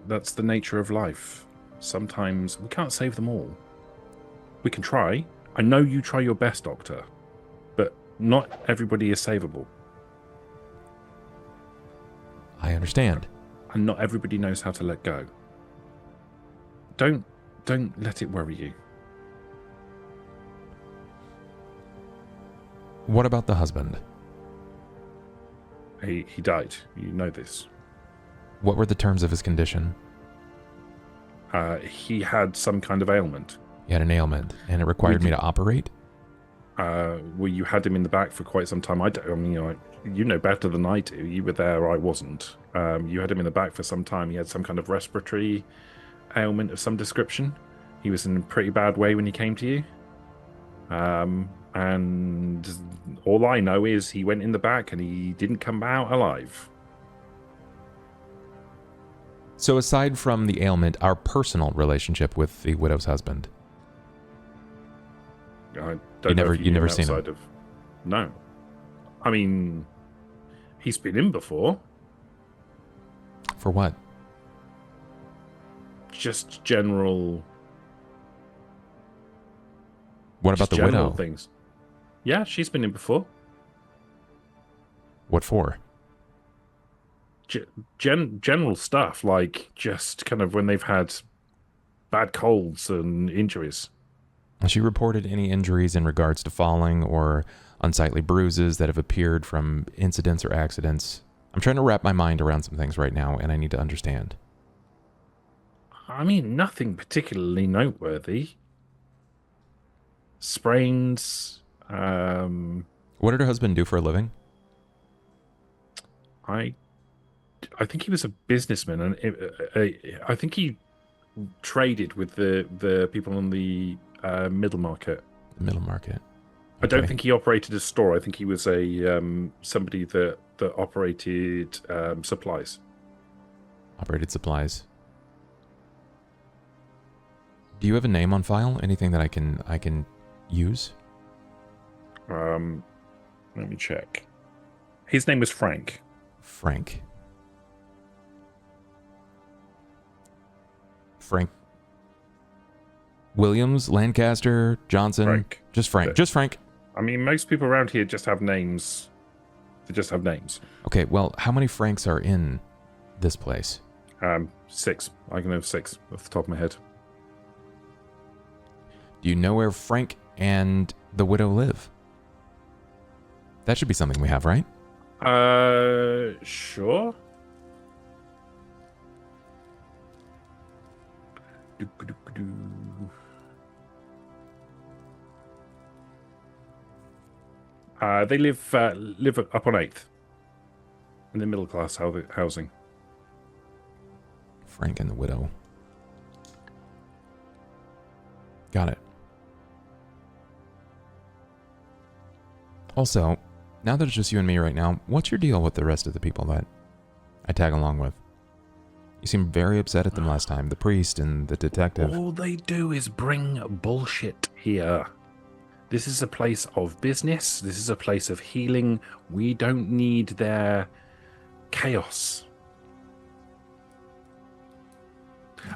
that's the nature of life. Sometimes we can't save them all. We can try. I know you try your best, Doctor, but not everybody is savable. I understand. And not everybody knows how to let go. Don't let it worry you. What about the husband? He died. You know this. What were the terms of his condition? He had some kind of ailment. He had an ailment, and it required me to operate? Well, you had him in the back for quite some time. You know better than I do. You were there, I wasn't. You had him in the back for some time. He had some kind of respiratory ailment of some description. He was in a pretty bad way when he came to you. And all I know is he went in the back and he didn't come out alive. So aside from the ailment, our personal relationship with the widow's husband. I don't know if you never seen him. No. I mean, he's been in before. For what? Just general. What about the widow? Things. Yeah, she's been in before. What for? General stuff, like just kind of when they've had bad colds and injuries. Has she reported any injuries in regards to falling or unsightly bruises that have appeared from incidents or accidents? I'm trying to wrap my mind around some things right now, and I need to understand. I mean, nothing particularly noteworthy. Sprains. What did her husband do for a living? I think he was a businessman, and I think he traded with the people on the middle market. The middle market. I don't Okay. think he operated a store. I think he was a somebody that operated supplies. Operated supplies. Do you have a name on file? Anything that I can use? Let me check. His name was Frank. Frank. Frank Williams, Lancaster, Johnson. Frank. Just Frank. Okay. Just Frank. I mean, most people around here just have names. They just have names. Okay, well, how many Franks are in this place? 6. I can have 6 off the top of my head. Do you know where Frank and the widow live? That should be something we have, right? Sure. They live up on 8th in the middle class housing. Frank and the widow. Got it. Also, now that it's just you and me right now, what's your deal with the rest of the people that I tag along with? You seemed very upset at them last time, the priest and the detective. All they do is bring bullshit here. This is a place of business. This is a place of healing. We don't need their chaos.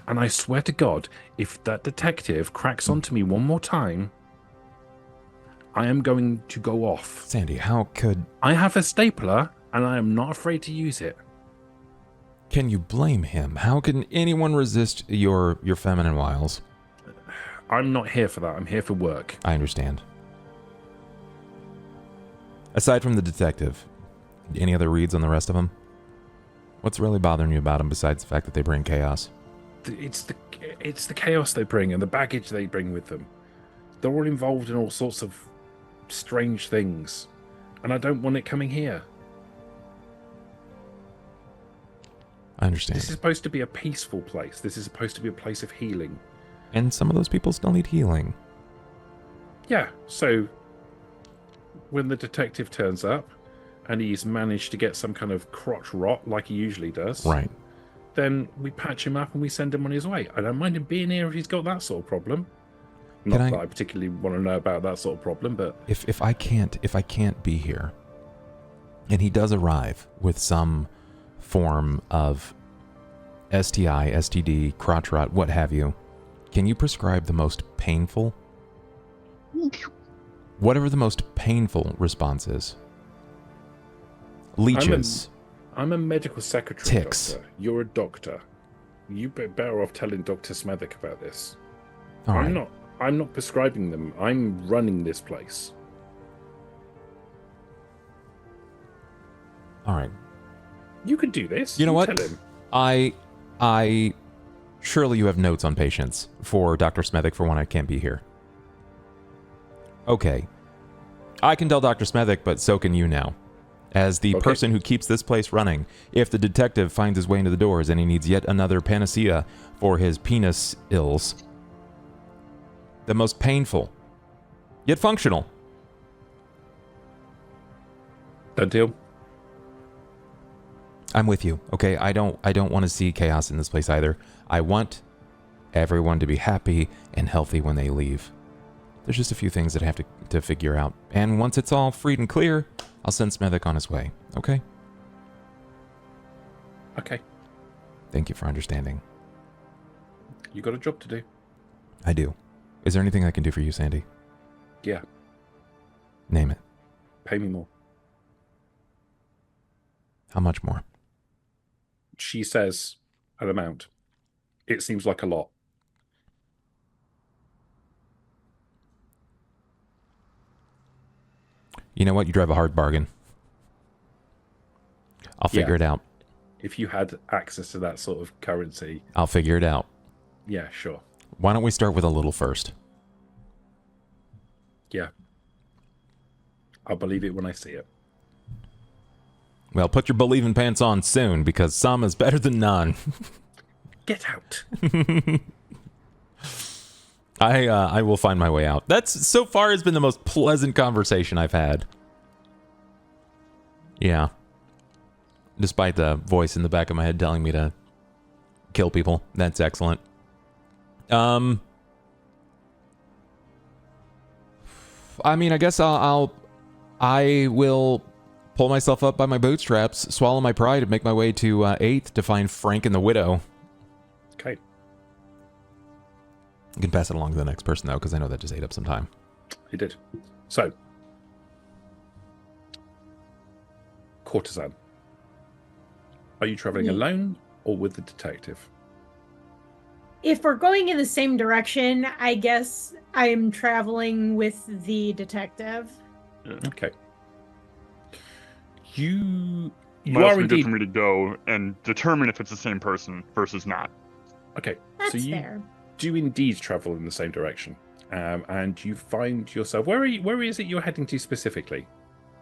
And I swear to God, if that detective cracks onto me one more time, I am going to go off. Sandy, how could... I have a stapler, and I am not afraid to use it. Can you blame him? How can anyone resist your feminine wiles? I'm not here for that. I'm here for work. I understand. Aside from the detective, any other reads on the rest of them? What's really bothering you about them besides the fact that they bring chaos? It's the chaos they bring and the baggage they bring with them. They're all involved in all sorts of strange things, and I don't want it coming here. I understand. This is supposed to be a peaceful place. This is supposed to be a place of healing. And some of those people still need healing. Yeah, so when the detective turns up and he's managed to get some kind of crotch rot like he usually does, Right. then we patch him up and we send him on his way. I don't mind him being here if he's got that sort of problem. Not that I particularly want to know about that sort of problem, but if I can't be here, and he does arrive with some form of STI, STD, crotch rot, what have you, can you prescribe the most painful? Whatever the most painful response is. Leeches. I'm a medical secretary, Ticks. doctor. You're a doctor. You'd be better off telling Dr. Smethwick about this. All right. I'm not prescribing them. I'm running this place. All right. You can do this. You know what? Tell him. I surely you have notes on patients for Dr. Smethwick for when I can't be here. Okay. I can tell Dr. Smethwick, but so can you now. As the person who keeps this place running, if the detective finds his way into the doors and he needs yet another panacea for his penis ills, the most painful, yet functional. Done deal. I'm with you. Okay, I don't want to see chaos in this place either. I want everyone to be happy and healthy when they leave. There's just a few things that I have to figure out. And once it's all freed and clear, I'll send Smethwick on his way. Okay? Okay. Thank you for understanding. You got a job to do. I do. Is there anything I can do for you, Sandy? Yeah. Name it. Pay me more. How much more? She says an amount. It seems like a lot. You know what? You drive a hard bargain. I'll figure it out. If you had access to that sort of currency. I'll figure it out. Yeah, sure. Why don't we start with a little first? Yeah. I'll believe it when I see it. Well, put your believing pants on soon, because some is better than none. Get out. I will find my way out. That's so far has been the most pleasant conversation I've had. Yeah. Despite the voice in the back of my head telling me to kill people. That's excellent. I mean, I guess I will pull myself up by my bootstraps, swallow my pride, and make my way to 8th to find Frank and the Widow. Okay. You can pass it along to the next person, though, because I know that just ate up some time. He did. So, courtesan. Are you traveling alone or with the detective? If we're going in the same direction, I guess I'm traveling with the detective. Okay. You Might also are be good indeed for me to go and determine if it's the same person versus not. okay. That's so you fair. do indeed travel in the same direction, and you find yourself. Where is it you're heading to specifically?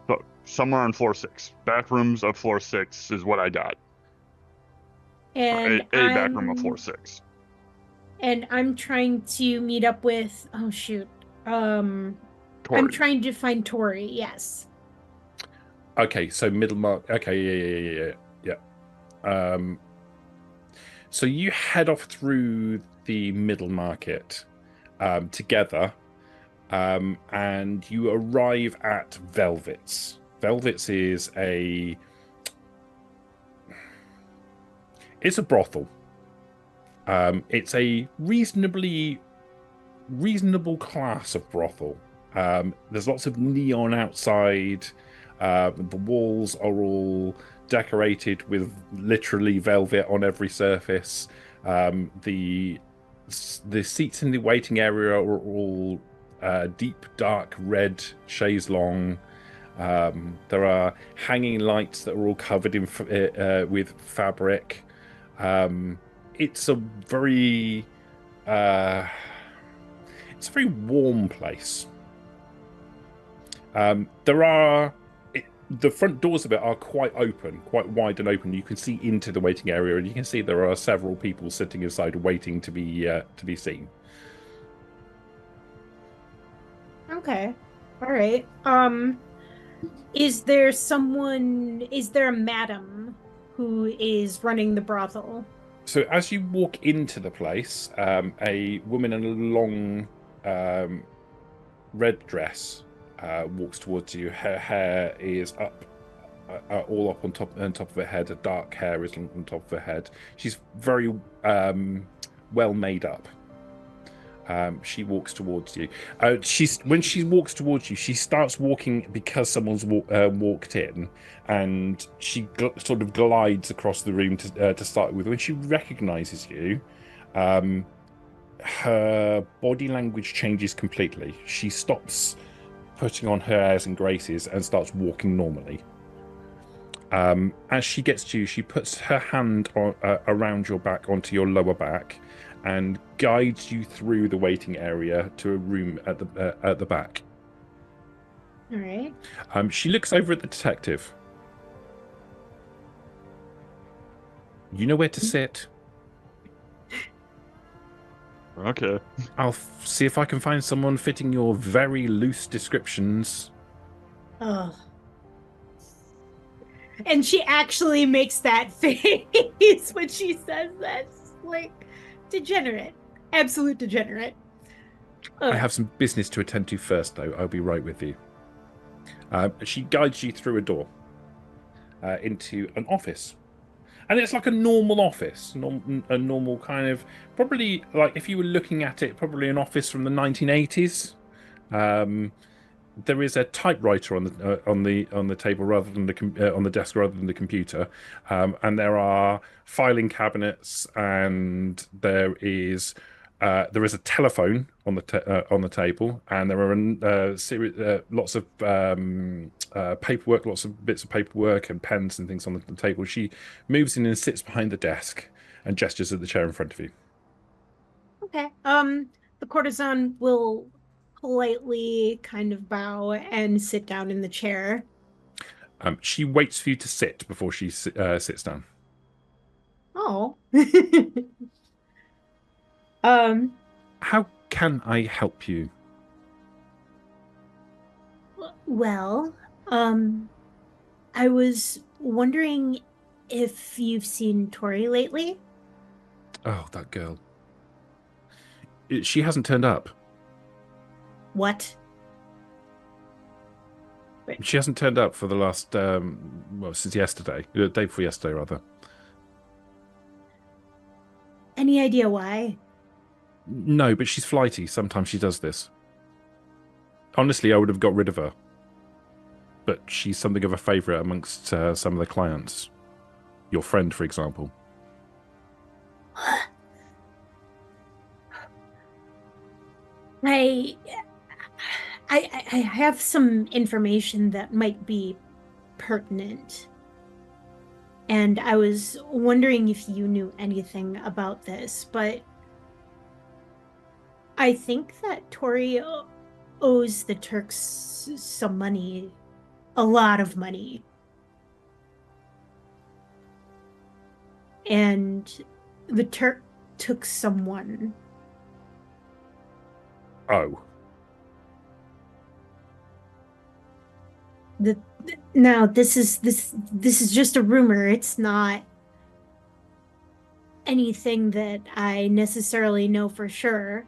So somewhere on floor 6. Back rooms of floor 6 is what I got. And A back room of floor 6. And I'm trying to meet up with Tori. I'm trying to find Tori, yes. Okay, so middle mark. Okay, yeah. So you head off through the middle market together, and you arrive at Velvet's. Velvet's is it's a brothel. It's a reasonable class of brothel. There's lots of neon outside. The walls are all decorated with literally velvet on every surface. The seats in the waiting area are all deep dark red chaise longue. There are hanging lights that are all covered in with fabric. It's a very warm place. The front doors of it are quite wide and open. You can see into the waiting area, and you can see there are several people sitting inside waiting to be seen. Okay. All right. Is there a madam who is running the brothel? So as you walk into the place, a woman in a long red dress walks towards you. Her hair is up, all up on top of her head. Her dark hair is on top of her head. She's very well made up. She walks towards you. When she walks towards you, she starts walking because someone's walked in, and she sort of glides across the room to start with. When she recognizes you, her body language changes completely. She stops putting on her airs and graces and starts walking normally. As she gets to you, she puts her hand around your back onto your lower back and guides you through the waiting area to a room at the back. All right. She looks over at the detective. You know where to sit. Okay. I'll see if I can find someone fitting your very loose descriptions. Oh. And she actually makes that face when she says that. It's like, degenerate. Absolute degenerate. I have some business to attend to first, though. I'll be right with you. She guides you through a door into an office. And it's like a normal office, a normal kind of, probably like if you were looking at it, probably an office from the 1980s. There is a typewriter on the table rather than on the desk rather than the computer, and there are filing cabinets, and there is a telephone on the table, and there are lots of paperwork, lots of bits of paperwork and pens and things on the table. She moves in and sits behind the desk and gestures at the chair in front of you. Okay. The courtesan will politely kind of bow and sit down in the chair. She waits for you to sit before she sits down. Oh. How can I help you? Well, I was wondering if you've seen Tori lately. Oh, that girl. She hasn't turned up. What? She hasn't turned up for the last, well, since yesterday. The day before yesterday, rather. Any idea why? No, but she's flighty. Sometimes she does this. Honestly, I would have got rid of her. But she's something of a favourite amongst some of the clients. Your friend, for example. I have some information that might be pertinent. And I was wondering if you knew anything about this, but I think that Tori owes the Turks some money, a lot of money. And the Turk took someone. Oh. Now this is just a rumor. It's not anything that I necessarily know for sure.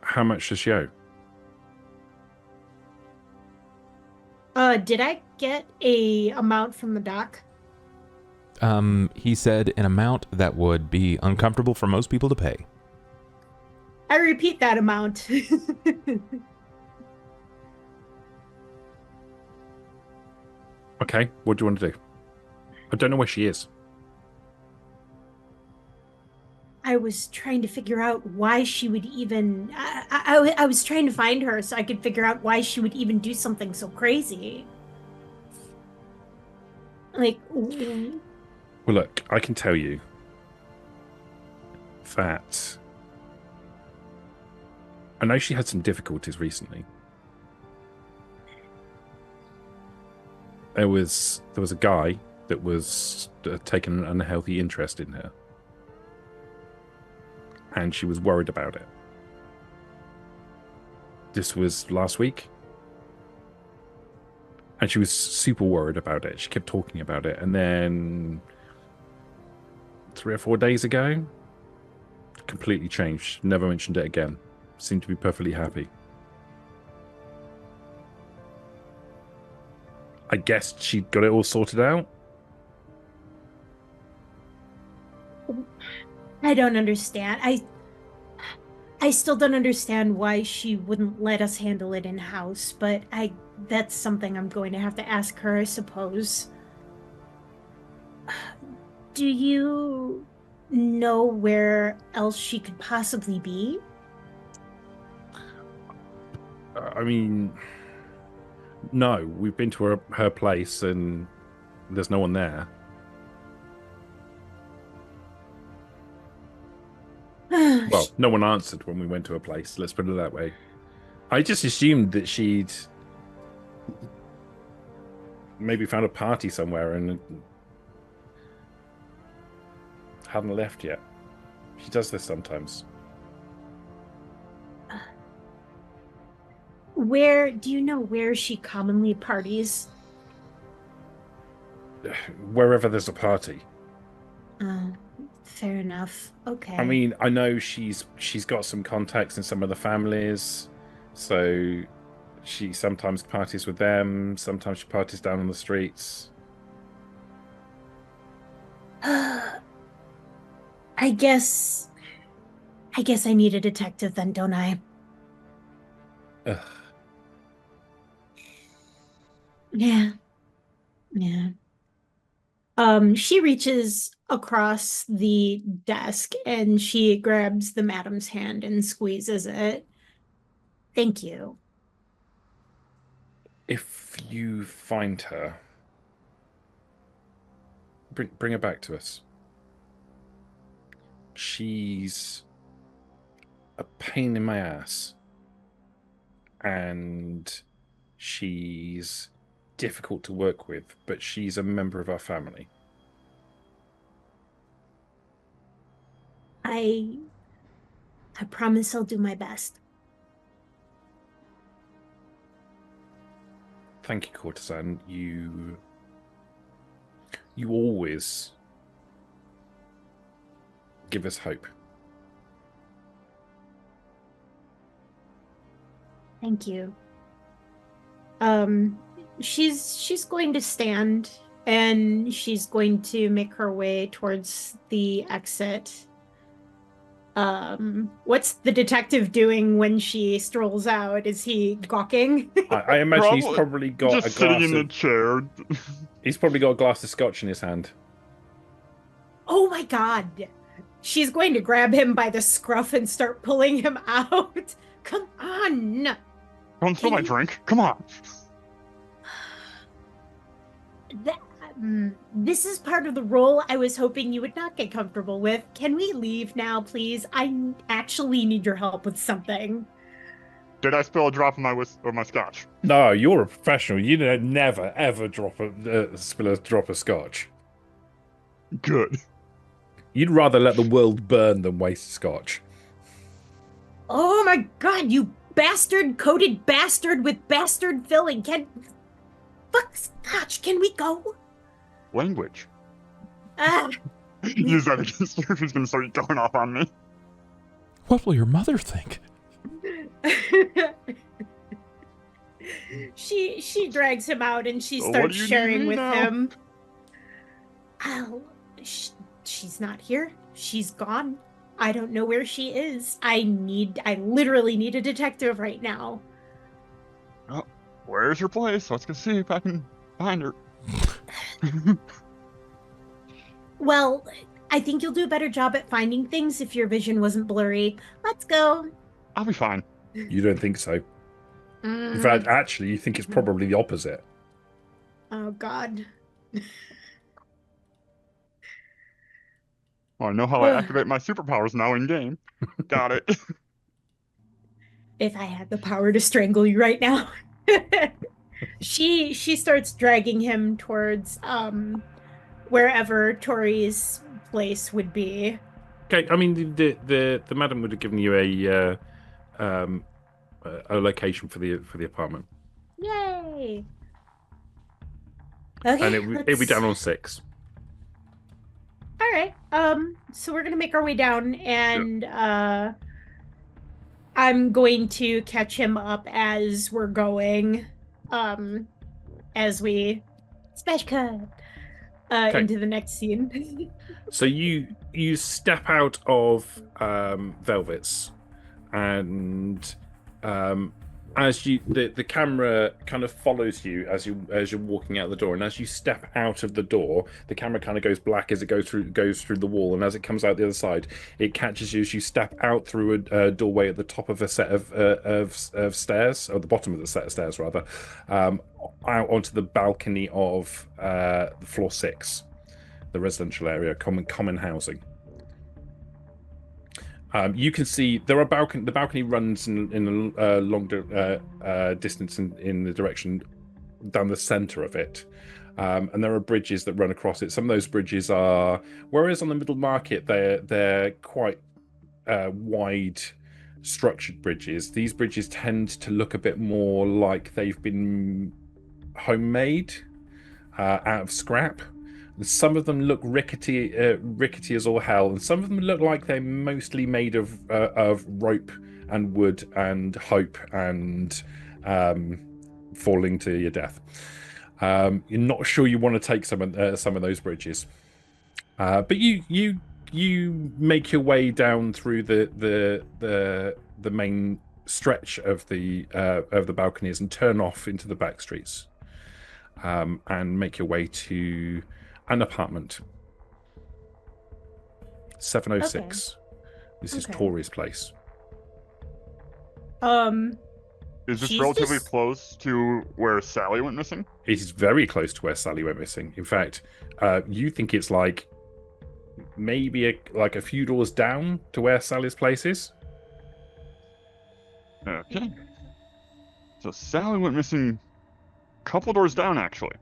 How much does she owe? Did I get a amount from the doc? He said an amount that would be uncomfortable for most people to pay. I repeat that amount. Okay, what do you want to do? I don't know where she is. I was trying to figure out why she would even. I was trying to find her so I could figure out why she would even do something so crazy. Like. Well, look, I can tell you that I know she had some difficulties recently. There was a guy that was taking an unhealthy interest in her, and she was worried about it. This was last week, and she was super worried about it. She kept talking about it, and then 3 or 4 days ago, completely changed. Never mentioned it again. Seemed to be perfectly happy. I guess she got it all sorted out. I don't understand. I still don't understand why she wouldn't let us handle it in-house, but that's something I'm going to have to ask her, I suppose. Do you know where else she could possibly be? I mean, no, we've been to her place and there's no one there. Well, no one answered when we went to her place, let's put it that way. I just assumed that she'd maybe found a party somewhere and hadn't left yet. She does this sometimes. Do you know where she commonly parties? Wherever there's a party. Fair enough. Okay. I mean, I know she's got some contacts in some of the families, so she sometimes parties with them, sometimes she parties down on the streets. I guess I need a detective then, don't I? Ugh. Yeah. Yeah. She reaches across the desk and she grabs the madam's hand and squeezes it. Thank you. If you find her, bring her back to us. She's a pain in my ass, and she's difficult to work with, but she's a member of our family. I promise I'll do my best. Thank you, courtesan. You always give us hope. Thank you. She's going to stand and she's going to make her way towards the exit. What's the detective doing when she strolls out? Is he gawking? I imagine he's probably got just a sitting glass in the of, chair. he's probably got a glass of scotch in his hand. Oh my god. She's going to grab him by the scruff and start pulling him out. Come on. Don't spill my drink. Come on. This is part of the role I was hoping you would not get comfortable with. Can we leave now, please? I actually need your help with something. Did I spill a drop of my scotch? No, you're a professional. You never ever spill a drop of scotch. Good. You'd rather let the world burn than waste scotch. Oh my god, you bastard coated bastard with bastard filling. Fuck scotch, can we go? Language. Ah. Use that against her. She's gonna start going off on me. What will your mother think? She drags him out and she So what starts do you sharing need with now? him. Oh, she's not here. She's gone. I don't know where she is. I literally need a detective right now. Oh, where's your place? Let's go see if I can find her. Well, I think you'll do a better job at finding things if your vision wasn't blurry. Let's go. I'll be fine. You don't think so? In fact, actually, you think it's probably the opposite. Oh, God. Oh, I know how I activate my superpowers now in game. Got it. If I had the power to strangle you right now. She starts dragging him towards wherever Tori's place would be. Okay, I mean the madam would have given you a location for the apartment. Yay! Okay, And it'd be down on 6. All right. So we're gonna make our way down, and I'm going to catch him up as we're going. As we smash cut into the next scene. So you step out of Velvet's, and as the camera kind of follows you as you're walking out the door, and as you step out of the door, the camera kind of goes black as it goes through the wall, and as it comes out the other side, it catches you as you step out through a doorway at the top of a set of stairs, or the bottom of the set of stairs rather, out onto the balcony of floor 6, the residential area, common housing. You can see there are the balcony runs in a longer distance in the direction down the center of it, and there are bridges that run across it. Some of those bridges are, whereas on the middle market they're quite wide, structured bridges. These bridges tend to look a bit more like they've been homemade out of scrap. Some of them look rickety as all hell, and some of them look like they're mostly made of rope and wood and hope and falling to your death. You're not sure you want to take some of those bridges, but you make your way down through the main stretch of the balconies and turn off into the back streets, and make your way to an apartment. 706. Okay. This is Tori's place. Is this relatively close to where Sally went missing? It is very close to where Sally went missing. In fact, you think it's like maybe a few doors down to where Sally's place is. Okay. So Sally went missing a couple doors down, actually.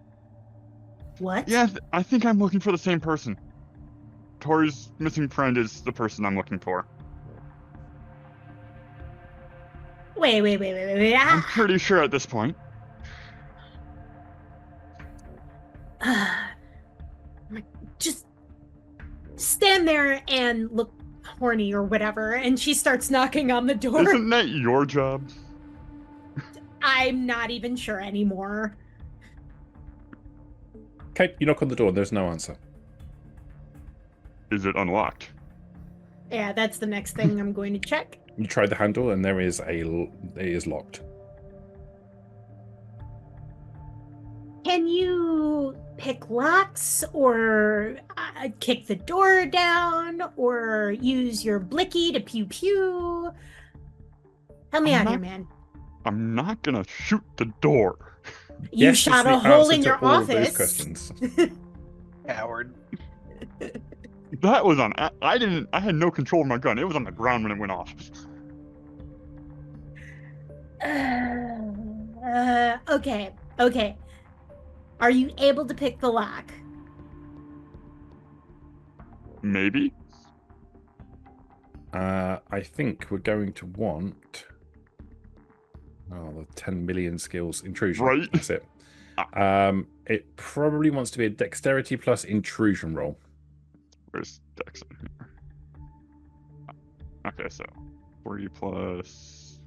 What? Yeah, I think I'm looking for the same person. Tori's missing friend is the person I'm looking for. Wait. I'm pretty sure at this point. Just stand there and look horny or whatever. And she starts knocking on the door. Isn't that your job? I'm not even sure anymore. Okay, you knock on the door. There's no answer. Is it unlocked? Yeah, that's the next thing I'm going to check. You try the handle, and it is locked. Can you pick locks or kick the door down or use your blicky to pew pew? Help me out here, man. I'm not gonna shoot the door. You Yes, shot is the a hole answer in to your all of those office. questions. Howard. That was on. I had no control of my gun. It was on the ground when it went off. Okay. Are you able to pick the lock? Maybe. I think we're going to want the 10 million skills intrusion. Right. That's it. It probably wants to be a dexterity plus intrusion roll. Where's Dex in here? Okay, so 40 plus.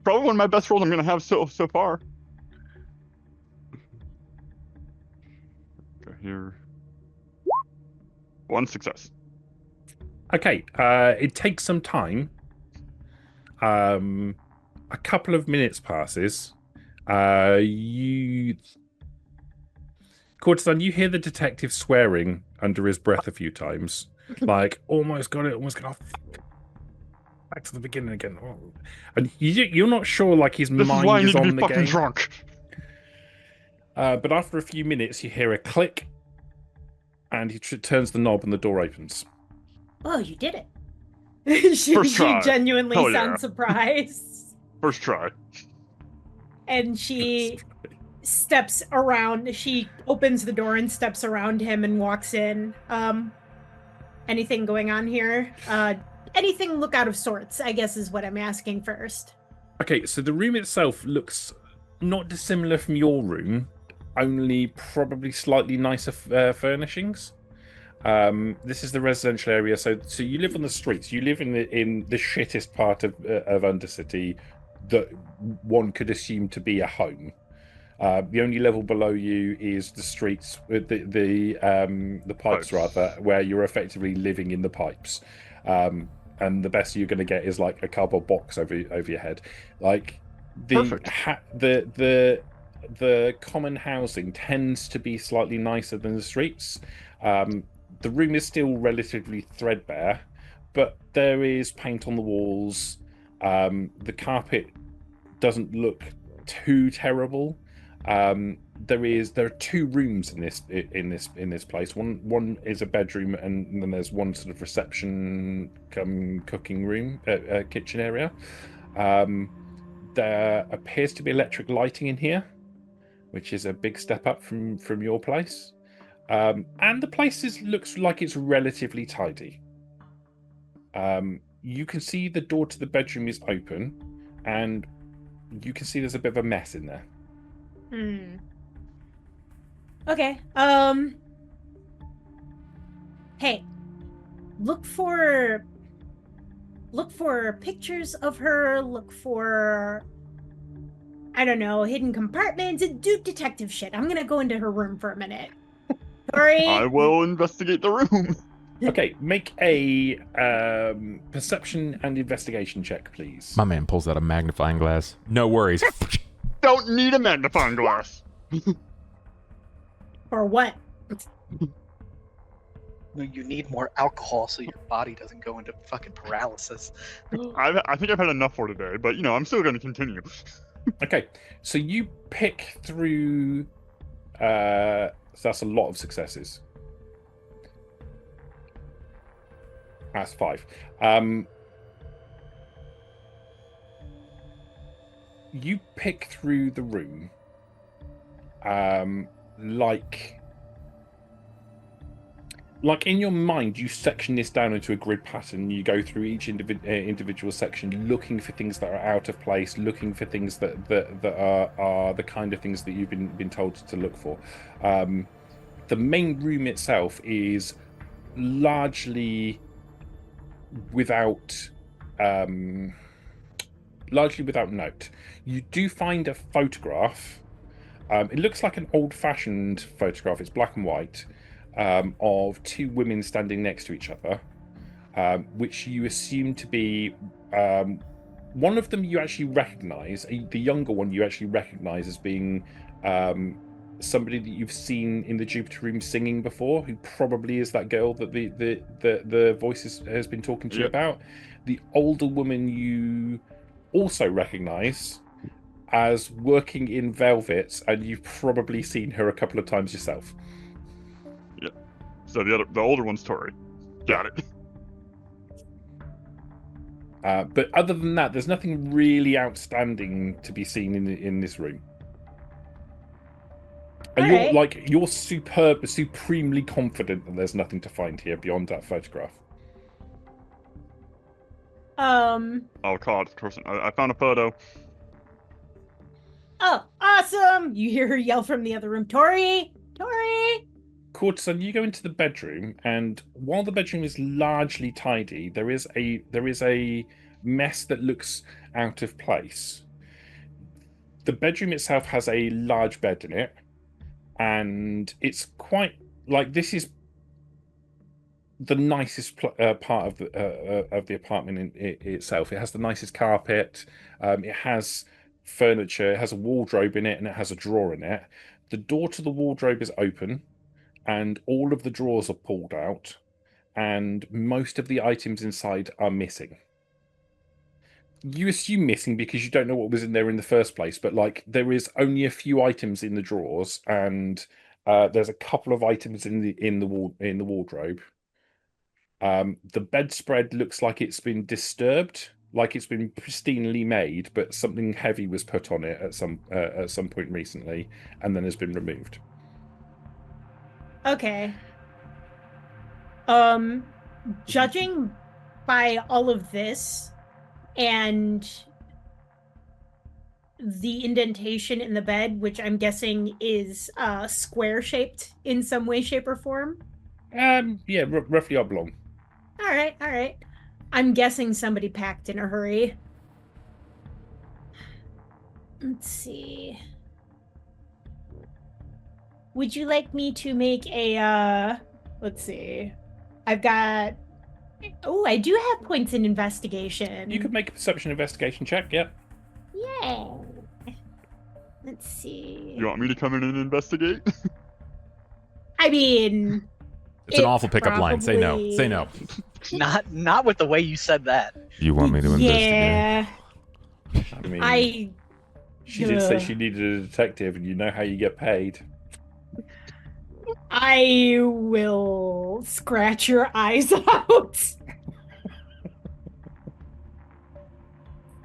Probably one of my best rolls I'm gonna have so far. Go here. One success. Okay, it takes some time. A couple of minutes passes. Courtesan, you hear the detective swearing under his breath a few times, like almost got it. Fuck. Back to the beginning again. Oh. And you're not sure, like his This mind is why I is need to on be the fucking game. drunk. But after a few minutes, you hear a click, and he turns the knob, and the door opens. Oh, you did it. she First try. genuinely Hell sounds yeah. surprised. First try. And she steps around. She opens the door and steps around him and walks in. Anything going on here? Anything look out of sorts, I guess is what I'm asking first. Okay, so the room itself looks not dissimilar from your room, only probably slightly nicer furnishings. This is the residential area, so you live on the streets. You live in the shittest part of Undercity that one could assume to be a home. The only level below you is the streets, the pipes rather, where you're effectively living in the pipes. And the best you're going to get is like a cardboard box over your head. Like the common housing tends to be slightly nicer than the streets. The room is still relatively threadbare, but there is paint on the walls. The carpet doesn't look too terrible. There are two rooms in this place. One is a bedroom, and then there's one sort of reception cooking room, kitchen area. There appears to be electric lighting in here, which is a big step up from your place. And the place looks like it's relatively tidy. You can see the door to the bedroom is open, and you can see there's a bit of a mess in there. Okay. Hey, look for pictures of her. Look for, I don't know, hidden compartments. Do detective shit. I'm gonna go into her room for a minute. Sorry. I will investigate the room. Okay, make a perception and investigation check, please. My man pulls out a magnifying glass. No worries. Don't need a magnifying glass. For what? No, you need more alcohol so your body doesn't go into fucking paralysis. I think I've had enough for today, but I'm still going to continue. Okay, so you pick through. So that's a lot of successes. That's 5. You pick through the room, like in your mind, you section this down into a grid pattern. You go through each individual section, looking for things that are out of place, looking for things that are the kind of things that you've been told to look for. The main room itself is largely without note. You do find a photograph. It looks like an old-fashioned photograph. It's black and white, of two women standing next to each other, which you assume to be one of them you actually recognize. The younger one you actually recognize as being somebody that you've seen in the Jupiter room singing before, who probably is that girl that the voice has been talking to you about. The older woman you also recognize as working in Velvet, and you've probably seen her a couple of times yourself. Yeah. So the older one's Tori. Got it. But other than that, there's nothing really outstanding to be seen in this room. And you're supremely confident that there's nothing to find here beyond that photograph. I'll call it, of course. I found a photo. Oh, awesome! You hear her yell from the other room, Tori! Tori! Courtesan, you go into the bedroom, and while the bedroom is largely tidy, there is a mess that looks out of place. The bedroom itself has a large bed in it, and it's quite like this is the nicest part of the apartment itself. It has the nicest carpet. It has furniture. It has a wardrobe in it, and it has a drawer in it. The door to the wardrobe is open, and all of the drawers are pulled out, and most of the items inside are missing. You assume missing because you don't know what was in there in the first place, but like there is only a few items in the drawers, and there's a couple of items in the wardrobe. The bedspread looks like it's been disturbed, like it's been pristinely made, but something heavy was put on it at some point recently, and then has been removed. Okay. Judging by all of this and the indentation in the bed, which I'm guessing is square shaped in some way, shape, or form. Yeah, roughly oblong. All right. I'm guessing somebody packed in a hurry. Let's see. Would you like me to make a, let's see. I do have points in investigation. You could make a perception investigation check, yep. Yeah. Let's see. You want me to come in and investigate? I mean... It's an awful pickup line. Say no. Say no. Not with the way you said that. You want me to investigate? Yeah. I mean, she did say she needed a detective, and you know how you get paid. I will scratch your eyes out.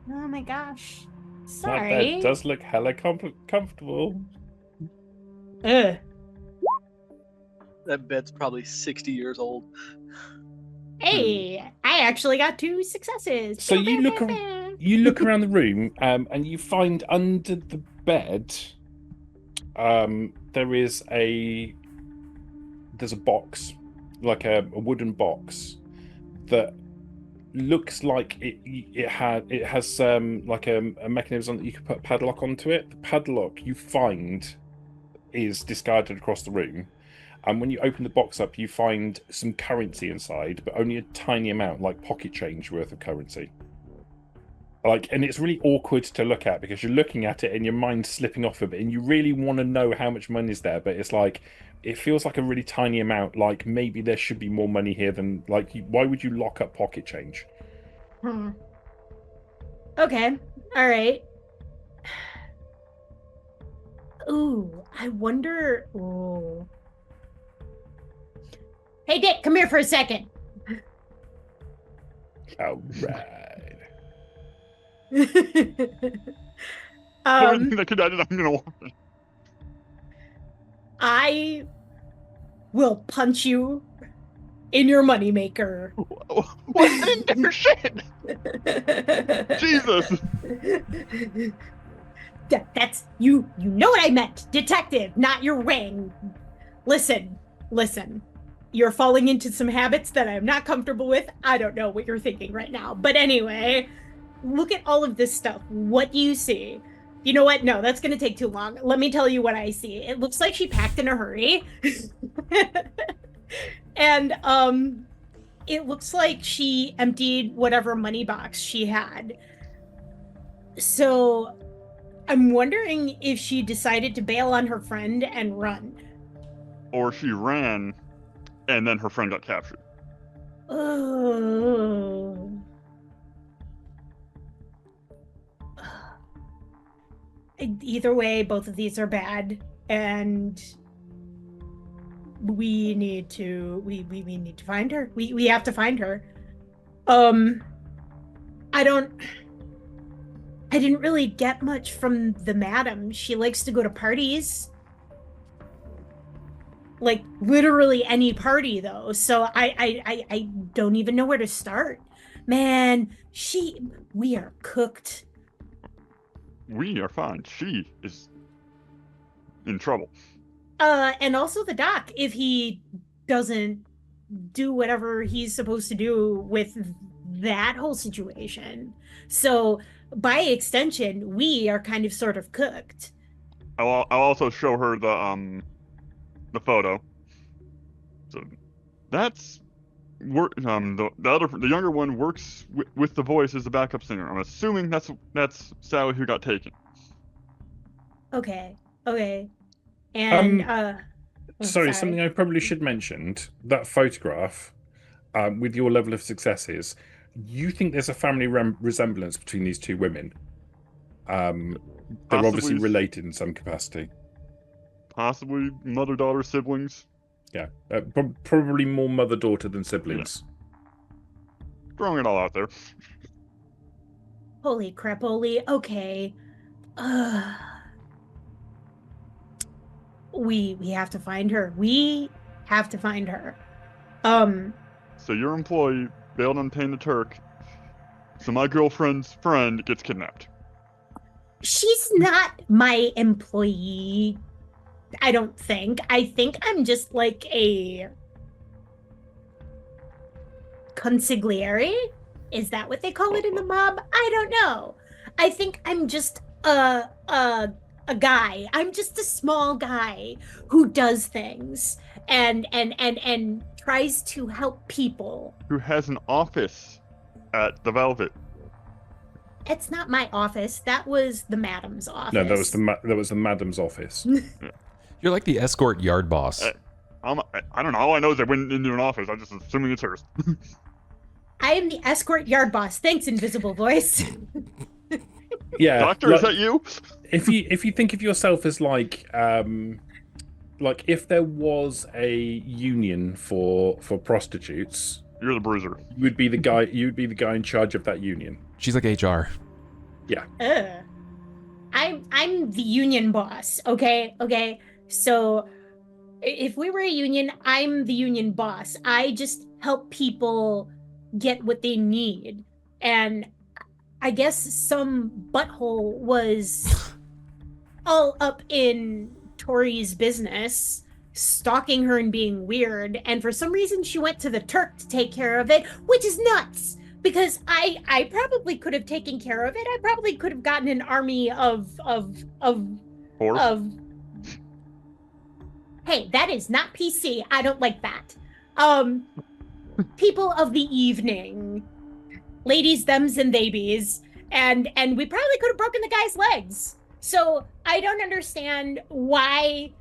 Oh my gosh. Sorry. That bed does look hella comfortable. Ugh. That bed's probably 60 years old. Hey, I actually got 2 successes. So you look around the room, and you find under the bed, there's a box, like a wooden box, that looks like it has like a mechanism that you can put a padlock onto it. The padlock you find is discarded across the room. And when you open the box up, you find some currency inside, but only a tiny amount, like pocket change worth of currency. And it's really awkward to look at because you're looking at it and your mind's slipping off a bit, and you really want to know how much money is there, but it's like it feels like a really tiny amount. Like maybe there should be more money here than why would you lock up pocket change? Okay, all right. Ooh, I wonder. Ooh. Hey, Dick, come here for a second. All right. Everything that could add it, I'm gonna want it. I will punch you in your moneymaker. What in their shit? Jesus. That's you. You know what I meant, detective, not your ring. Listen. You're falling into some habits that I'm not comfortable with. I don't know what you're thinking right now, but anyway, look at all of this stuff. What do you see? You know what? No, that's going to take too long. Let me tell you what I see. It looks like she packed in a hurry. And it looks like she emptied whatever money box she had. So I'm wondering if she decided to bail on her friend and run. Or she ran, and then her friend got captured. Oh. Either way, both of these are bad, and we need to find her. We have to find her. I didn't really get much from the madam. She likes to go to parties. Like literally any party though. So I don't even know where to start. Man, we are cooked. We are fine. She is in trouble. And also the doc, if he doesn't do whatever he's supposed to do with that whole situation. So by extension, we are kind of sort of cooked. I'll also show her the photo. So that's the younger one works with the voice as a backup singer. I'm assuming that's Sally who got taken. Okay. And sorry, something I probably should mention. That photograph, with your level of successes, you think there's a family resemblance between these two women? They're obviously related in some capacity. Possibly mother-daughter siblings. Yeah, probably more mother-daughter than siblings. Yeah. Throwing it all out there. Holy crap-oli. Okay. We have to find her. We have to find her. So your employee bailed on paying the Turk. So my girlfriend's friend gets kidnapped. She's not my employee. I don't think. I think I'm just like a consigliere? Is that what they call it in the mob? I don't know. I think I'm just a guy. I'm just a small guy who does things and tries to help people. Who has an office at the Velvet. It's not my office. That was the madam's office. No, that was the madam's office. You're like the escort yard boss. I don't know. All I know is I went into an office. I'm just assuming it's hers. I am the escort yard boss. Thanks, invisible voice. Yeah, Doctor, is that you? If you think of yourself as like if there was a union for prostitutes, You're the bruiser. you would be the guy. You'd be the guy in charge of that union. She's like HR. Yeah. I'm the union boss. Okay. So if we were a union, I'm the union boss. I just help people get what they need. And I guess some butthole was all up in Tori's business, stalking her and being weird. And for some reason, she went to the Turk to take care of it, which is nuts. Because I probably could have taken care of it. I probably could have gotten an army of Hey, that is not PC. I don't like that. People of the evening, ladies, thems, and theybies, and we probably could have broken the guy's legs. So I don't understand why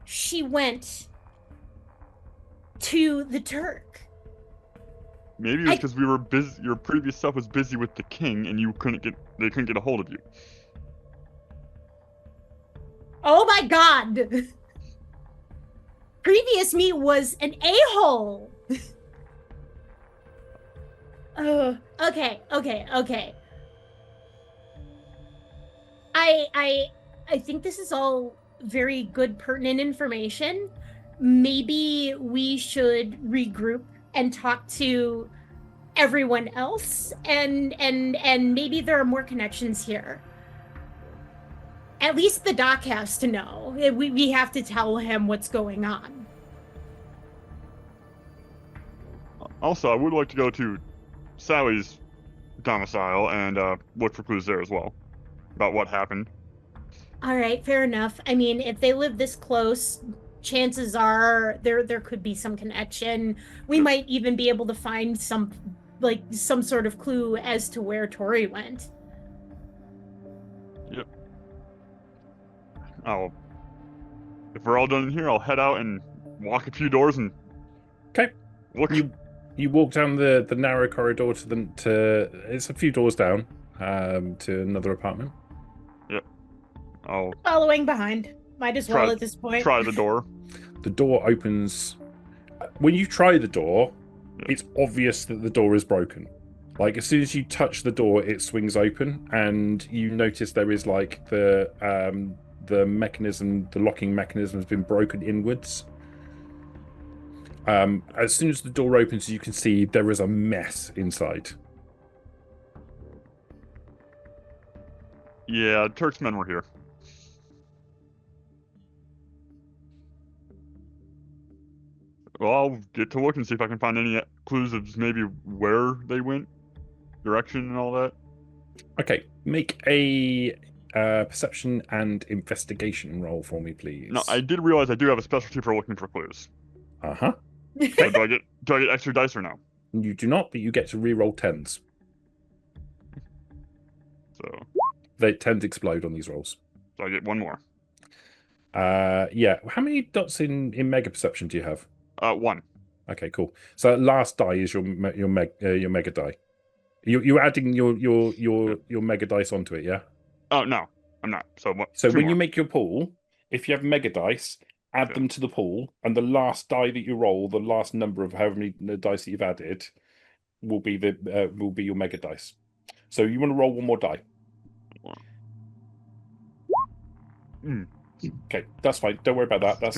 she went to the Turk. Maybe it's because we were busy. Your previous self was busy with the king, and they couldn't get a hold of you. Oh my god! Previous me was an a-hole. Okay. I think this is all very good, pertinent information. maybe we should regroup and talk to everyone else, and maybe there are more connections here. At least the doc has to know. We have to tell him what's going on. Also, I would like to go to Sally's domicile and look for clues there as well about what happened. All right, fair enough. I mean, if they live this close, chances are there could be some connection. We might even be able to find some sort of clue as to where Tori went. Yep. If we're all done here, I'll head out and walk a few doors and look. You walk down the narrow corridor to it's a few doors down to another apartment. Yep. I'll Following behind. Might as well at this point. Try the door. The door opens. When you try the door, it's obvious that the door is broken. Like, as soon as you touch the door, it swings open, and you notice there is like the mechanism, the locking mechanism has been broken inwards. As soon as the door opens, you can see there is a mess inside. Yeah, Turk's men were here. Well, I'll get to look and see if I can find any clues of maybe where they went, direction and all that. Okay, make a perception and investigation roll for me, please. No, I did realize I do have a specialty for looking for clues. Uh-huh. So do I get extra dice or no? You do not, but you get to re-roll 10s. So 10s explode on these rolls. I get one more. Yeah. How many dots in mega perception do you have? 1. Okay, cool. So last die is your mega die. You're adding your mega dice onto it, yeah? Oh no, I'm not. So what? So when you make your pool, if you have mega dice, add them to the pool, and the last die that you roll, the last number of however many dice that you've added, will be your mega dice. So you want to roll one more die. Okay, that's fine. Don't worry about that. That's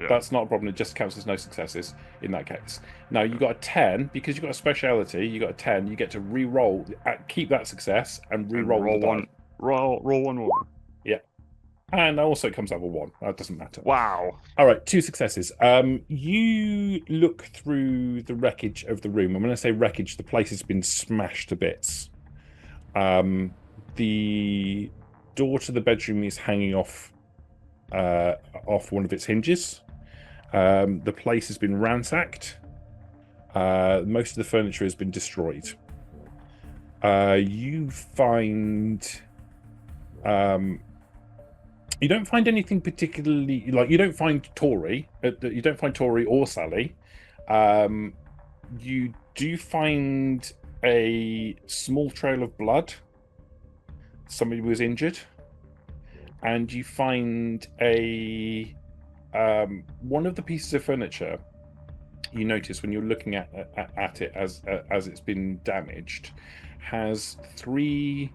That's not a problem. It just counts as no successes in that case. Now you got a 10 because you got a speciality. You got a 10. You get to re-roll, keep that success, and re-roll roll the one. die. Roll one more. Yeah, and also it comes out with 1. That doesn't matter. Wow. All right, 2 successes. You look through the wreckage of the room, and when I say wreckage, the place has been smashed to bits. The door to the bedroom is hanging off one of its hinges. The place has been ransacked. Most of the furniture has been destroyed. You find you don't find anything particularly, like, you don't find Tori. You don't find Tori or Sally. You do find a small trail of blood. Somebody was injured. And you find one of the pieces of furniture. You notice when you're looking at it as it's been damaged, has 3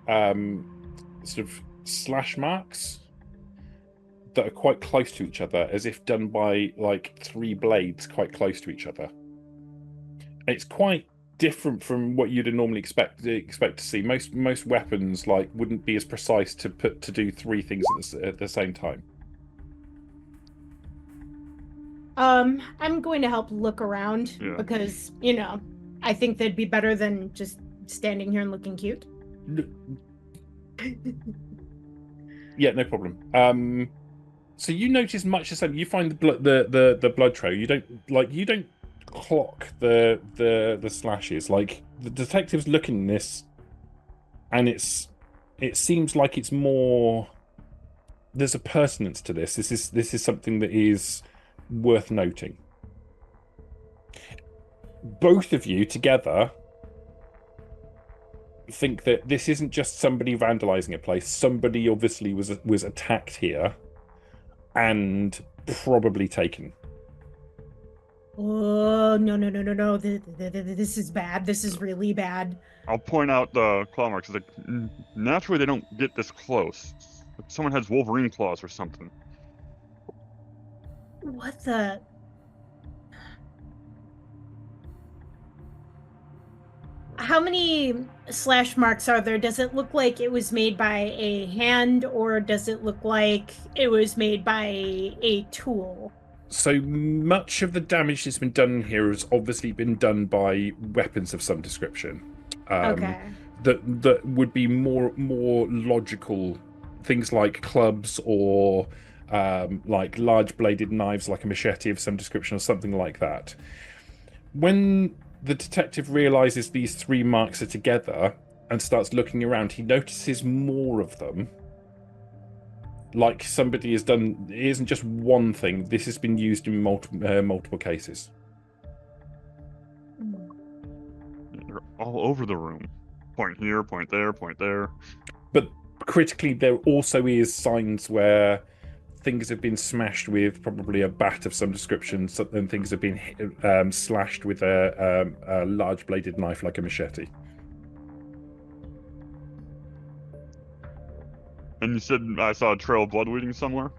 sort of slash marks that are quite close to each other, as if done by like 3 blades quite close to each other. It's quite different from what you'd normally expect to see. Most weapons wouldn't be as precise to do 3 things at the same time. I'm going to help look around because, I think that'd be better than just standing here and looking cute. Yeah, no problem. So you notice much the same. You find the blood trail. You don't clock the slashes. Like, the detective's looking at this, and it seems like it's more. There's a pertinence to this. This is something that is worth noting. Both of you together think that this isn't just somebody vandalizing a place. Somebody obviously was attacked here and probably taken. Oh, no. This is bad. This is really bad. I'll point out the claw marks. Like, naturally, they don't get this close. Someone has Wolverine claws or something. What the? How many slash marks are there? Does it look like it was made by a hand, or does it look like it was made by a tool? So much of the damage that's been done here has obviously been done by weapons of some description. Okay. That would be more logical, things like clubs or like large bladed knives, like a machete of some description or something like that. When the detective realizes these three marks are together and starts looking around, he notices more of them. Like somebody has done. It isn't just one thing. This has been used in multiple cases. They're all over the room. Point here, point there, point there. But critically, there also is signs where things have been smashed with probably a bat of some description, and things have been slashed with a large bladed knife like a machete. And you said I saw a trail of blood leading somewhere?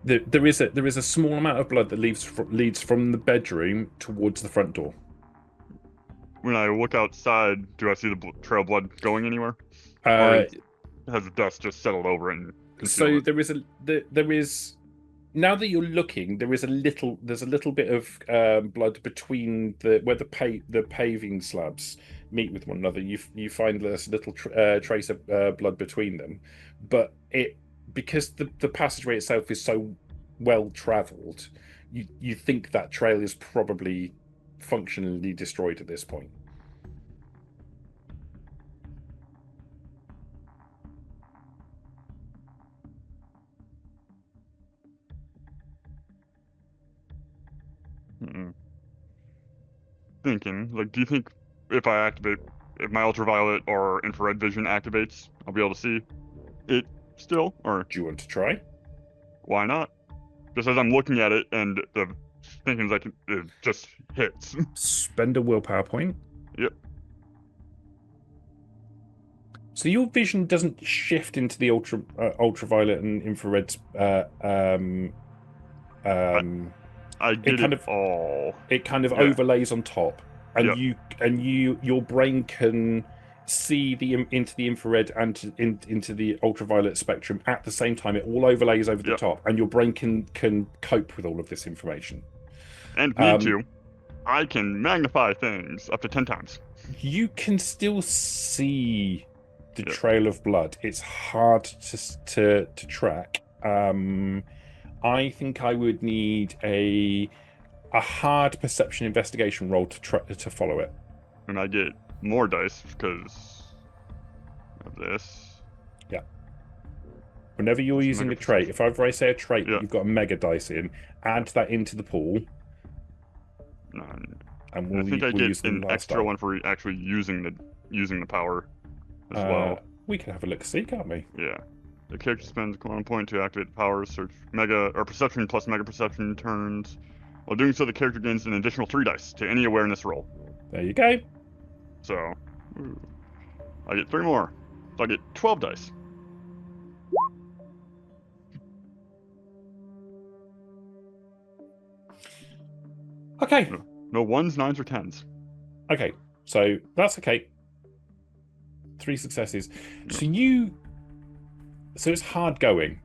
There is a small amount of blood that leads from the bedroom towards the front door. When I look outside, do I see the trail of blood going anywhere? Or has the dust just settled over it and concealed it? There is now that you're looking, there's a little bit of blood between where the paving slabs meet with one another. You find there's a little trace of blood between them, but because the passageway itself is so well travelled, you think that trail is probably functionally destroyed at this point. Thinking, like, do you think if my ultraviolet or infrared vision activates, I'll be able to see it still? Or Do you want to try? why not? Just as I'm looking at it and the thinking's like it just hits. Spend a willpower point. Yep. So your vision doesn't shift into the ultraviolet and infrared. I did it all. It kind of overlays on top, and your brain can see into the infrared and into the ultraviolet spectrum at the same time. It all overlays over the top, and your brain can cope with all of this information. And if need to, I can magnify things up to 10 times. You can still see the trail of blood. It's hard to track. I think I would need a hard perception investigation roll to follow it. And I get more dice because of this. Yeah. Whenever you're using a trait, if I say a trait, you've got a mega dice in, add that into the pool. None. And I think I get an extra one for actually using the power as well. We can have a look see, can't we? Yeah. The character spends 1 point to activate the power, search mega or perception plus mega perception turns. While doing so, the character gains an additional 3 dice to any awareness roll. There you go. So, I get 3 more. So I get 12 dice. Okay. No 1s, 9s, or 10s. Okay, so that's okay. 3 successes. So it's hard going.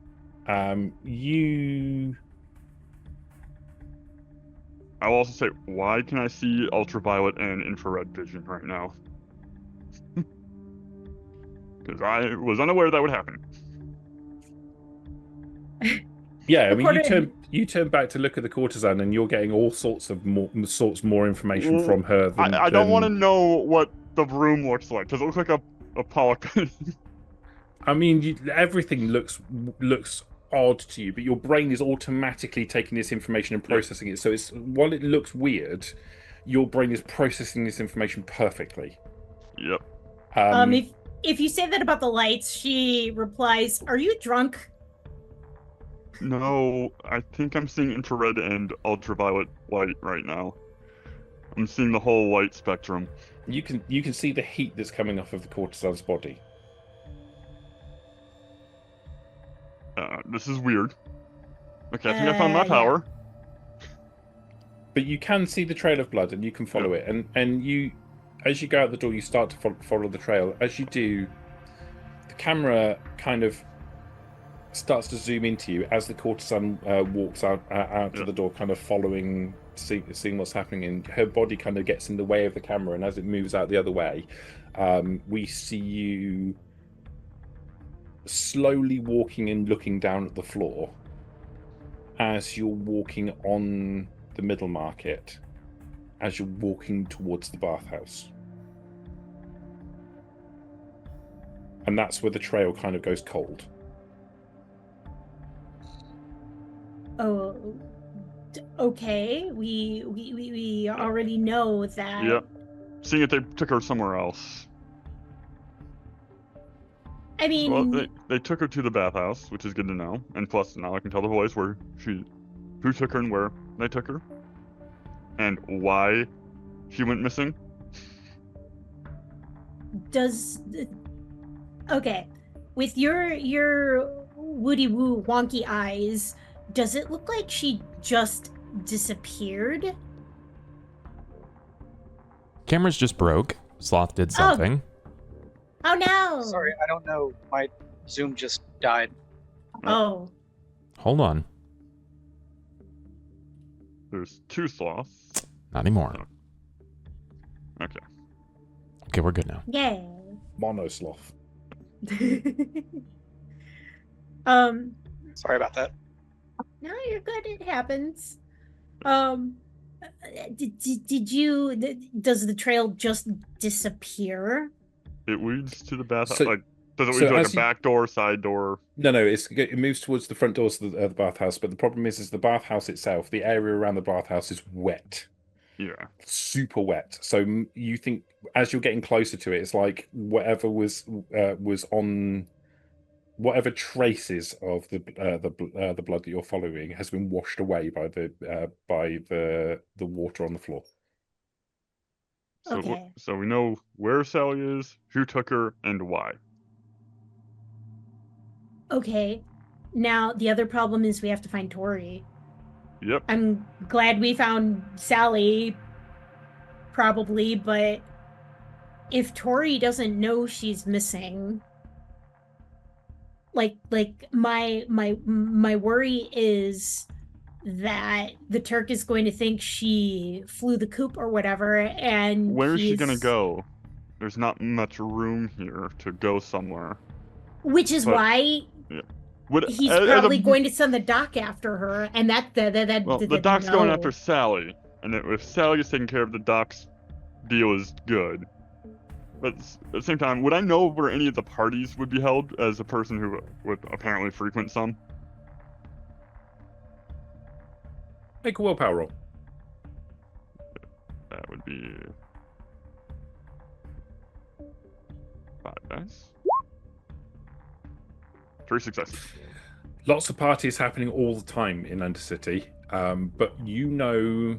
I'll also say, why can I see ultraviolet and infrared vision right now? Because I was unaware that would happen. Yeah, I mean, you turn back to look at the courtesan, and you're getting all sorts more information from her. I don't want to know what the room looks like. Does it look like a polygon? I mean, everything looks odd to you, but your brain is automatically taking this information and processing it. So while it looks weird, your brain is processing this information perfectly. Yep. If you say that about the lights, she replies, "Are you drunk?" No, I think I'm seeing infrared and ultraviolet light right now. I'm seeing the whole light spectrum. You can see the heat that's coming off of the courtesan's body. This is weird. Okay, I think I found my power. but you can see the trail of blood, and you can follow it. And you, as you go out the door, you start to follow the trail. As you do, the camera kind of starts to zoom into you as the courtesan walks out to the door, kind of following, seeing what's happening, and her body kind of gets in the way of the camera, and as it moves out the other way, we see you slowly walking and looking down at the floor as you're walking on the middle market, as you're walking towards the bathhouse. And that's where the trail kind of goes cold. Oh, okay. We already know that. Yep. Seeing if they took her somewhere else. I mean, Well, they took her to the bathhouse, which is good to know. And plus, now I can tell the boys who took her and where they took her, and why she went missing. Okay, with your woody woo wonky eyes, does it look like she just disappeared? Cameras just broke. Sloth did something. Oh no! Sorry, I don't know. My Zoom just died. Oh. Hold on. There's 2 sloths. Not anymore. Okay. Okay, we're good now. Yeah. Monosloth. Sorry about that. No, you're good. It happens. Does the trail just disappear? It leads to the bathhouse. So- does it so lead to as a back door, side door? No, it moves towards the front doors of the bathhouse, but the problem is the bathhouse itself, the area around the bathhouse is wet. Yeah. Super wet. So you think as you're getting closer to it, it's like whatever was on, whatever traces of the blood that you're following has been washed away by the water on the floor. So, Okay. so we know where Sally is, who took her, and why. Okay. Now the other problem is we have to find Tori. Yep. I'm glad we found Sally, probably, but if Tori doesn't know she's missing, like my worry is that the Turk is going to think she flew the coop or whatever, and Where is she gonna go? There's not much room here to go somewhere. Which is why he's probably going to send the doc after her, and the doc's going after Sally, and if Sally is taking care of, the doc's deal is good. But at the same time, would I know where any of the parties would be held as a person who would apparently frequent some? Make a willpower roll. That would be 5 dice. 3 successes. Lots of parties happening all the time in Undercity, but you know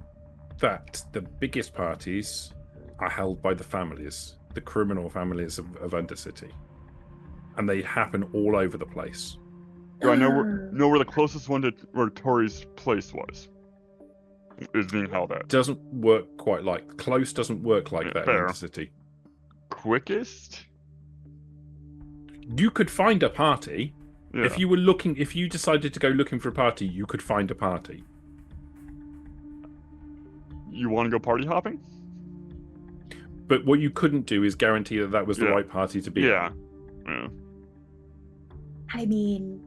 that the biggest parties are held by the families, the criminal families of Undercity, and they happen all over the place. Do I know where the closest one to where Tori's place was? Is being held at. Doesn't work quite like close. Doesn't work like that fair. in Undercity. Quickest? You could find a party. Yeah. If you decided to go looking for a party, you could find a party. You want to go party hopping? But what you couldn't do is guarantee that was the right party to be. Yeah. I mean,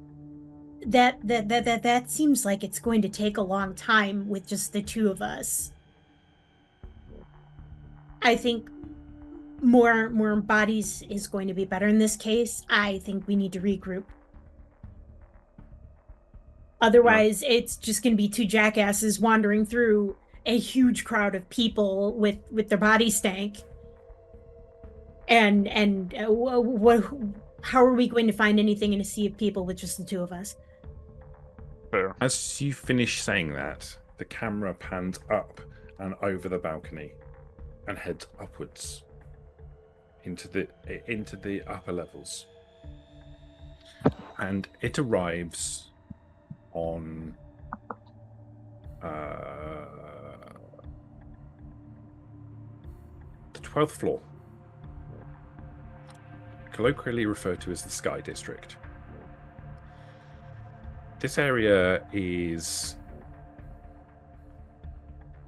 that seems like it's going to take a long time with just the 2 of us. I think more bodies is going to be better in this case. I think we need to regroup. Otherwise, it's just going to be 2 jackasses wandering through a huge crowd of people with their body stank. And how are we going to find anything in a sea of people with just the 2 of us? Fair. As you finish saying that, the camera pans up and over the balcony and heads upwards into the upper levels. And it arrives on 12th floor. Colloquially referred to as the Sky District. This area is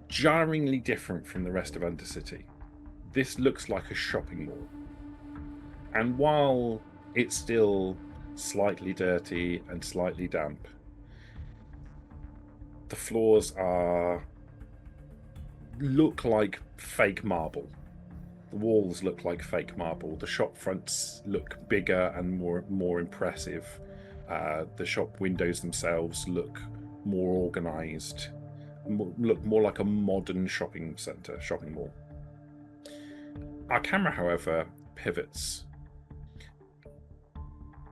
jarringly different from the rest of Undercity. This looks like a shopping mall. And while it's still slightly dirty and slightly damp, the floors look like fake marble. The walls look like fake marble. The shop fronts look bigger and more impressive. The shop windows themselves look more organized, look more like a modern shopping mall. Our camera, however, pivots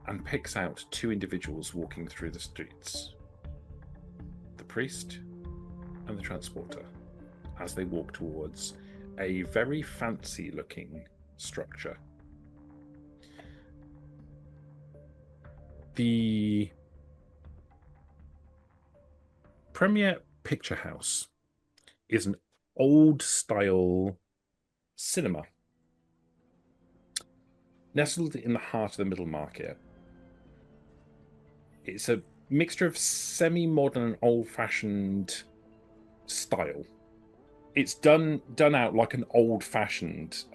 and picks out two individuals walking through the streets. The priest and the transporter, as they walk towards a very fancy-looking structure. The Premier Picture House is an old-style cinema nestled in the heart of the middle market. It's a mixture of semi-modern and old-fashioned style. It's done out like an old-fashioned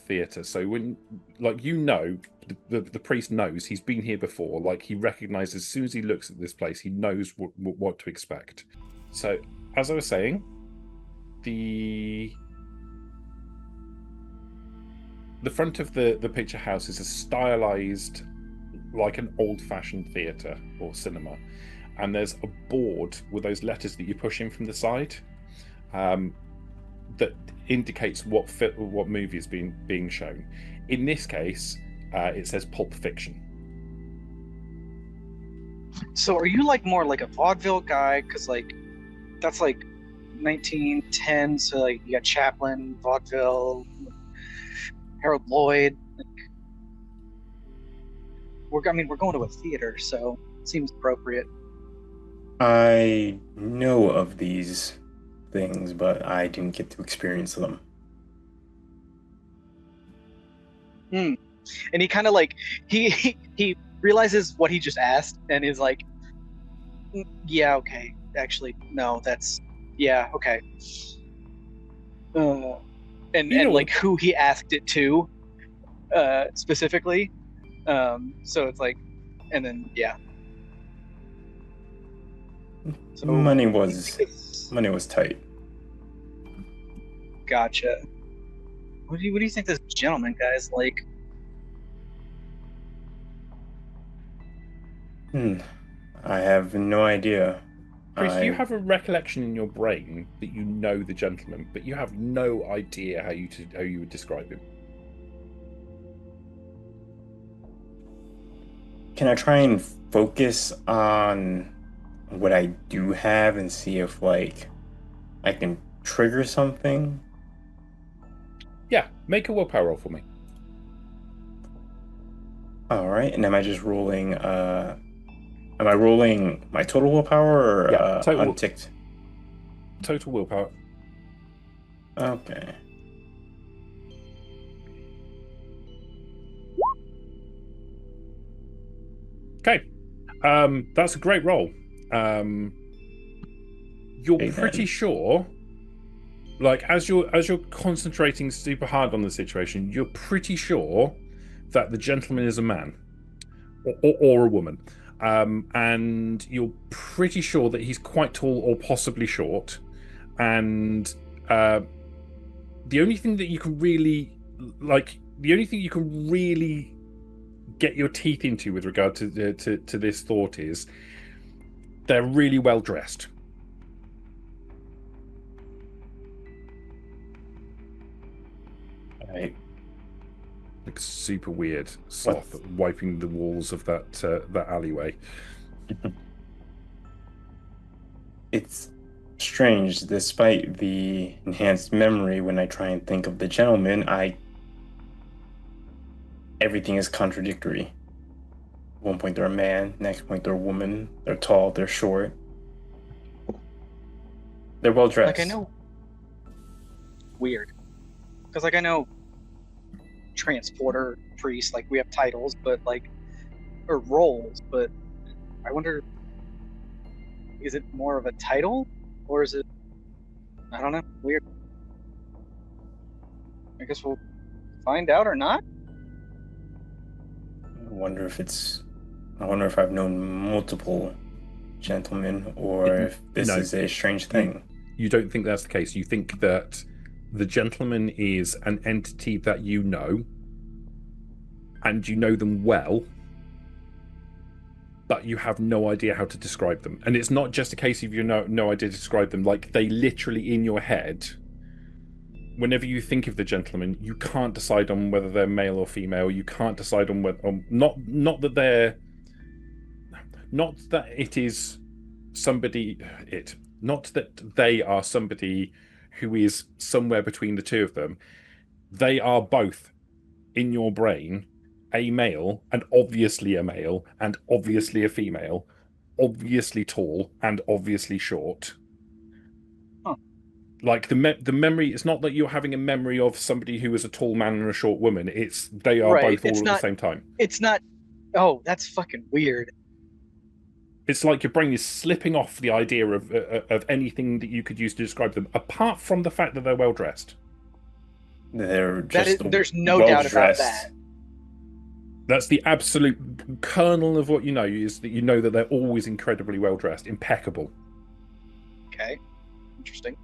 theatre. So when, like, the priest knows he's been here before. Like, he recognizes as soon as he looks at this place, he knows what to expect. So, as I was saying, the front of the picture house is a stylized, like an old-fashioned theatre or cinema, and there's a board with those letters that you push in from the side. That indicates what movie is being shown. In this case, it says Pulp Fiction. So are you like more like a vaudeville guy? Because like that's like 1910. So like you got Chaplin, vaudeville, Harold Lloyd. Like, we're going to a theater, so it seems appropriate. I know of these things, but I didn't get to experience them. And he kind of like he realizes what he just asked and is like, yeah, okay, actually, no, that's okay. And like who he asked it to, specifically. So it's like, and then So money was tight. Gotcha. What do you think this gentleman guy's like? I have no idea. Chris, you have a recollection in your brain that you know the gentleman, but you have no idea how you would describe him. Can I try and focus on what I do have and see if like I can trigger something? Yeah, make a willpower roll for me. All right, and am I just rolling? Am I rolling my total willpower or unticked? Total willpower. Okay. Okay, that's a great roll. You're pretty sure, like as you're concentrating super hard on the situation, you're pretty sure that the gentleman is a man or a woman, and you're pretty sure that he's quite tall or possibly short, and the only thing that you can really get your teeth into with regard to this thought is they're really well dressed. Right. Like super weird sloth wiping the walls of that alleyway. It's strange, despite the enhanced memory, when I try and think of the gentleman, everything is contradictory. One point they're a man, next point they're a woman, they're tall, they're short. They're well dressed. Like I know. Weird. Because like I know transporter priest. Like we have titles, but like or roles. But I wonder, is it more of a title or is it? I don't know. Weird. I guess we'll find out or not. I wonder if I've known multiple gentlemen or if this No. is a strange thing. You don't think that's the case. You think that the gentleman is an entity that you know, and you know them well, but you have no idea how to describe them. And it's not just a case of you no idea to describe them. Like, they literally in your head, whenever you think of the gentleman, you can't decide on whether they're male or female. You can't decide on whether not that it is somebody not that they are somebody who is somewhere between the two of them. They are both in your brain a male, and obviously a male, and obviously a female, obviously tall and obviously short. Like the memory, it's not that you're having a memory of somebody who is a tall man and a short woman. It's they are both all at the same time. It's not. Oh, that's fucking weird. It's like your brain is slipping off the idea of anything that you could use to describe them, apart from the fact that they're well dressed. There's no doubt about that. That's the absolute kernel of what you know, is that you know that they're always incredibly well dressed, impeccable. Okay, interesting.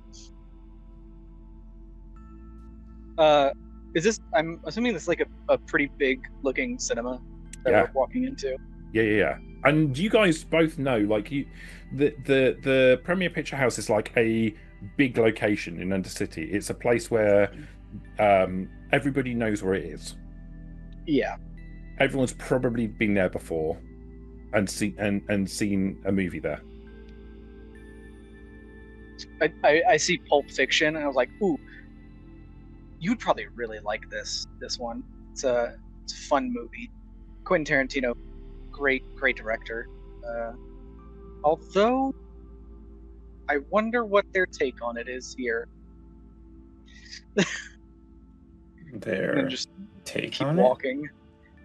Is this? I'm assuming this is like a pretty big looking cinema that we're walking into. Yeah. And you guys both know, like, the Premier Picture House is like a big location in Undercity. It's a place where everybody knows where it is. Yeah. Everyone's probably been there before and seen a movie there. I see Pulp Fiction and I was like, ooh, you'd probably really like this one. It's a fun movie. Quentin Tarantino, great director. Although I wonder what their take on it is here. Their just take keep on walking. it?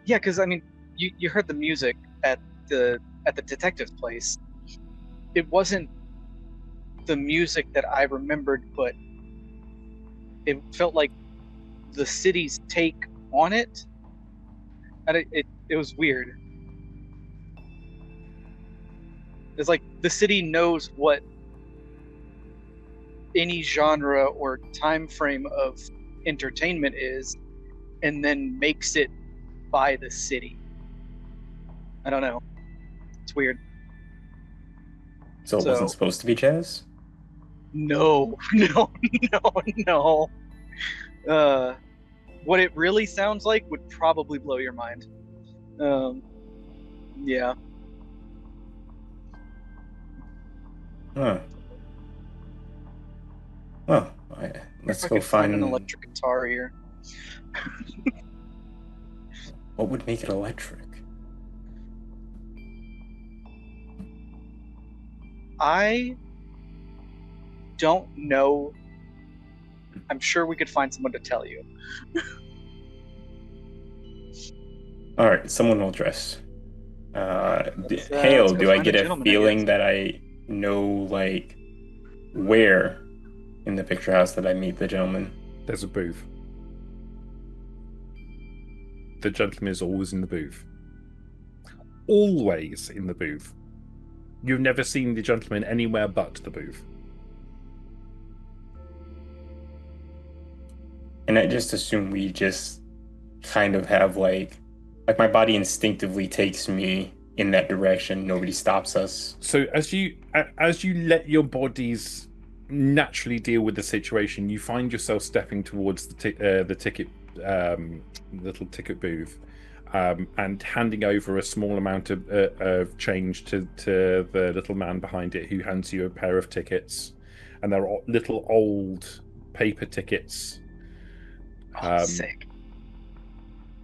Yeah, because I mean, you heard the music at the detective's place. It wasn't the music that I remembered, but it felt like the city's take on it, and it was weird. It's like the city knows what any genre or time frame of entertainment is, and then makes it by the city. I don't know. It's weird. So it wasn't supposed to be jazz? No. What it really sounds like would probably blow your mind. Yeah. Huh. Well, let's go find an electric guitar here. What would make it electric? I don't know. I'm sure we could find someone to tell you. All right, someone will dress. Let's do go I find get a a gentleman, feeling that I know, like, where in the picture house that I meet the gentleman? There's a booth. The gentleman is always in the booth. Always in the booth. You've never seen the gentleman anywhere but the booth. And I just assume we just kind of have like my body instinctively takes me in that direction. Nobody stops us. So as you let your bodies naturally deal with the situation, you find yourself stepping towards the ticket little ticket booth, and handing over a small amount of change to the little man behind it, who hands you a pair of tickets, and they're little old paper tickets. Sick.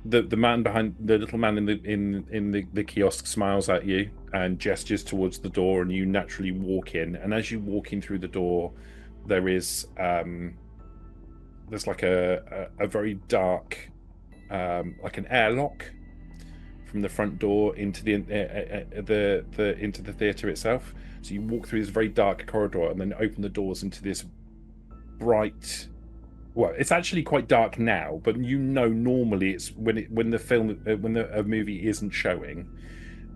The man behind the little man in the kiosk smiles at you and gestures towards the door, and you naturally walk in. And as you walk in through the door, there's like a very dark like an airlock from the front door into the into the theatre itself. So you walk through this very dark corridor and then open the doors into this bright. Well, it's actually quite dark now, but normally it's when a movie isn't showing,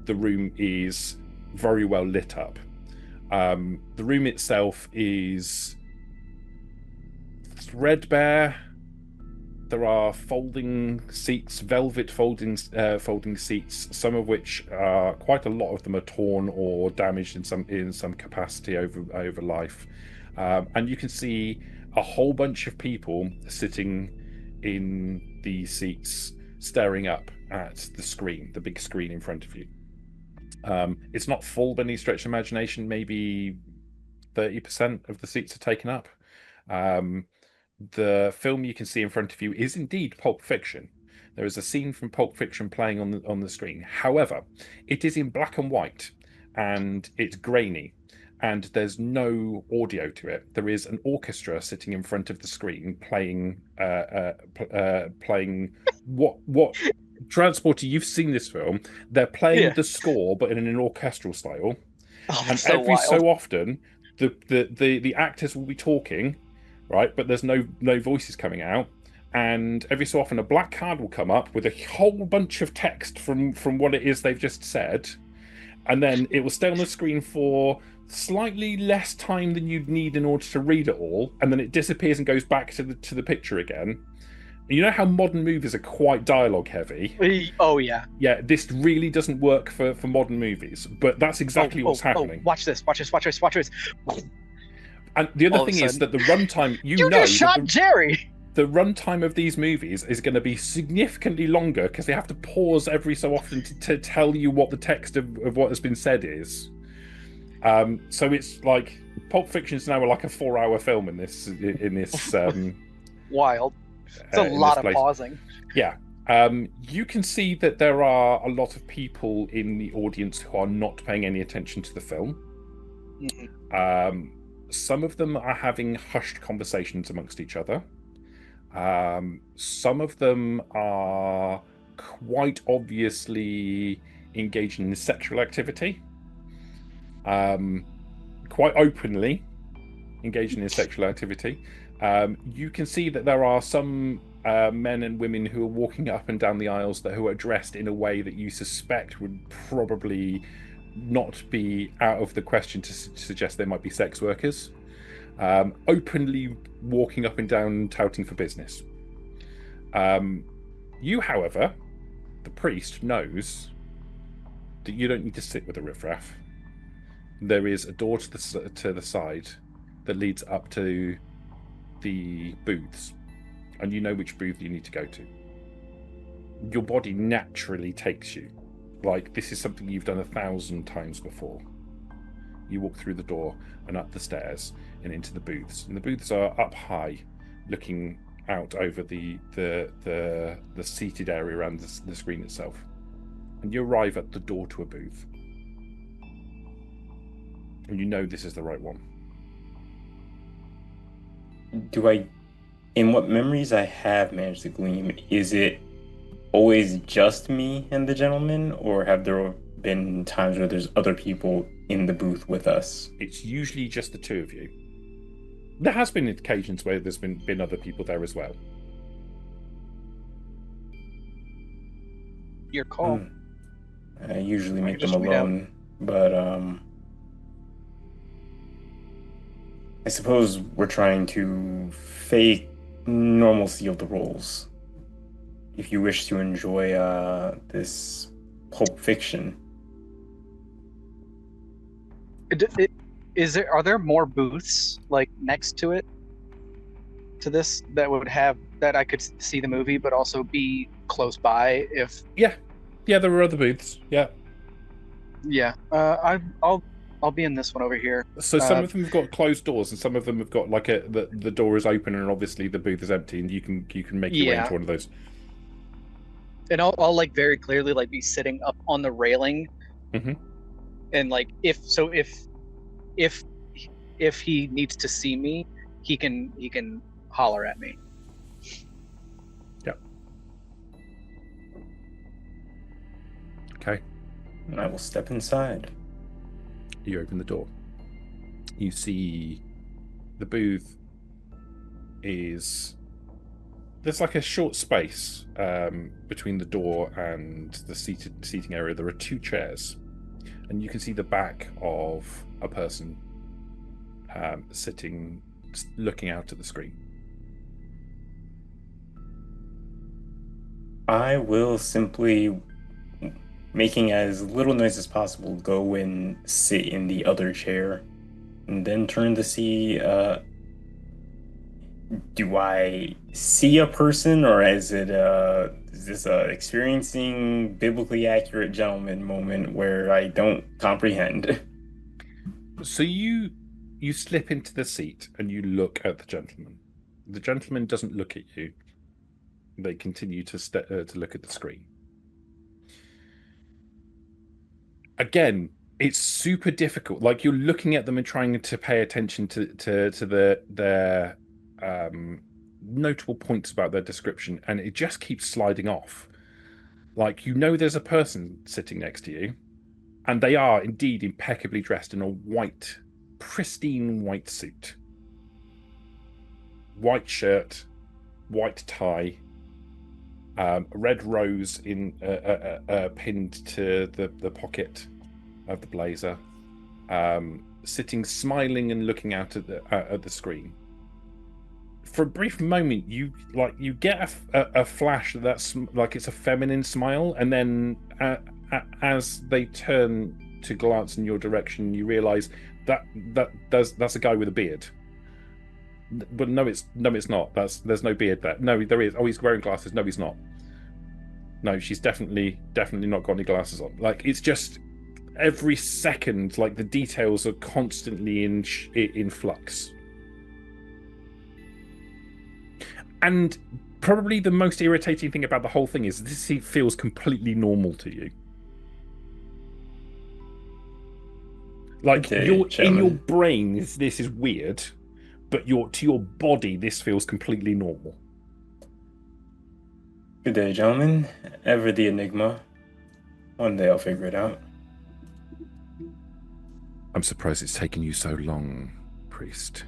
the room is very well lit up. The room itself is threadbare. There are folding seats, velvet folding seats, some of which are quite a lot of them are torn or damaged in some capacity over life, and you can see a whole bunch of people sitting in the seats, staring up at the screen, the big screen in front of you. It's not full by any stretch of imagination. Maybe 30% of the seats are taken up. The film you can see in front of you is indeed Pulp Fiction. There is a scene from Pulp Fiction playing on the screen. However, it is in black and white, and it's grainy, and there's no audio to it. There is an orchestra sitting in front of the screen playing what Transporter, you've seen this film. They're playing the score, but in an orchestral style. Oh, And so every wild. so often, the actors will be talking, right? But there's no voices coming out. And every so often, a black card will come up with a whole bunch of text from what it is they've just said, and then it will stay on the screen for slightly less time than you'd need in order to read it all, and then it disappears and goes back to the picture again. You know how modern movies are quite dialogue heavy? Oh yeah. Yeah, this really doesn't work for modern movies, but that's exactly what's happening. Watch this. And the other All of a thing is sudden, that the runtime, you know, just shot that Jerry. the runtime of these movies is going to be significantly longer because they have to pause every so often to tell you what the text of what has been said is. So it's like Pulp Fiction is now like a 4-hour film in this Wild. It's a lot of pausing. Yeah. You can see that there are a lot of people in the audience who are not paying any attention to the film. Mm-hmm. Some of them are having hushed conversations amongst each other. Some of them are quite obviously engaging in sexual activity. Quite openly engaging in sexual activity. You can see that there are some men and women who are walking up and down the aisles who are dressed in a way that you suspect would probably not be out of the question to suggest they might be sex workers. Openly walking up and down touting for business. You, however, the priest, knows that you don't need to sit with a riffraff. There is a door to the side that leads up to the booths, and you know which booth you need to go to. Your body naturally takes you. Like, this is something you've done 1,000 times before. You walk through the door and up the stairs and into the booths. And the booths are up high, looking out over the seated area around the screen itself. And you arrive at the door to a booth. And you know this is the right one. In what memories I have managed to glean, is it always just me and the gentleman, or have there been times where there's other people in the booth with us? It's usually just the two of you. There has been occasions where there's been other people there as well. Your call. I usually make them Just read out. alone, but I suppose we're trying to fake normalcy of the roles. If you wish to enjoy this Pulp Fiction. Are there more booths like next to it, to this, that would have that I could see the movie, but also be close by if? Yeah, there are other booths. Yeah. I'll be in this one over here. So some of them have got closed doors, and some of them have got like the door is open, and obviously the booth is empty, and you can make your way into one of those. And I'll like very clearly like be sitting up on the railing, Mm-hmm. and like if he needs to see me, he can holler at me. Yep. Okay. And I will step inside. You open the door. You see the booth is... There's like a short space between the door and the seating area. There are 2 chairs. And you can see the back of a person sitting, looking out at the screen. I will simply, making as little noise as possible, go and sit in the other chair, and then turn to see, do I see a person, or is this a experiencing biblically accurate gentleman moment where I don't comprehend? So you slip into the seat and you look at the gentleman. The gentleman doesn't look at you. They continue to look at the screen. Again, it's super difficult. Like, you're looking at them and trying to pay attention to their notable points about their description, and it just keeps sliding off. Like, there's a person sitting next to you, and they are indeed impeccably dressed in a white, pristine white suit, white shirt, white tie, a red rose in pinned to the pocket of the blazer, sitting smiling and looking out at the screen. For a brief moment, you get a flash that's like it's a feminine smile, and then as they turn to glance in your direction, you realise that's a guy with a beard. But no, it's not. There's no beard there. No, there is. Oh, he's wearing glasses. No, he's not. No, she's definitely not got any glasses on. Like, it's just every second, like, the details are constantly in flux. And probably the most irritating thing about the whole thing is this feels completely normal to you. Like, in your brain, this is weird, but to your body, this feels completely normal. Good day, gentlemen. Ever the enigma. One day I'll figure it out. I'm surprised it's taken you so long, priest.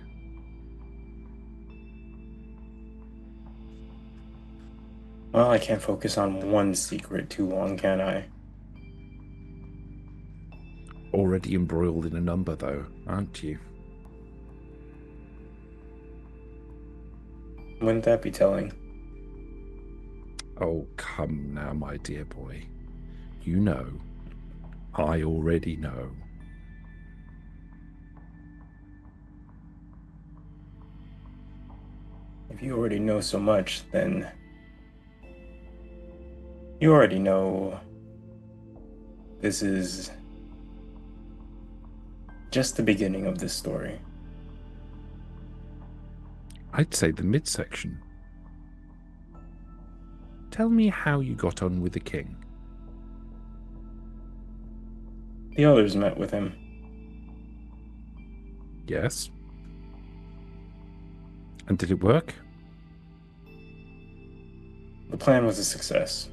Well, I can't focus on one secret too long, can I? Already embroiled in a number, though, aren't you? Wouldn't that be telling? Oh, come now, my dear boy. You know. I already know. If you already know so much, then you already know this is just the beginning of this story. I'd say the midsection. Tell me how you got on with the king. The others met with him. Yes. And did it work? The plan was a success.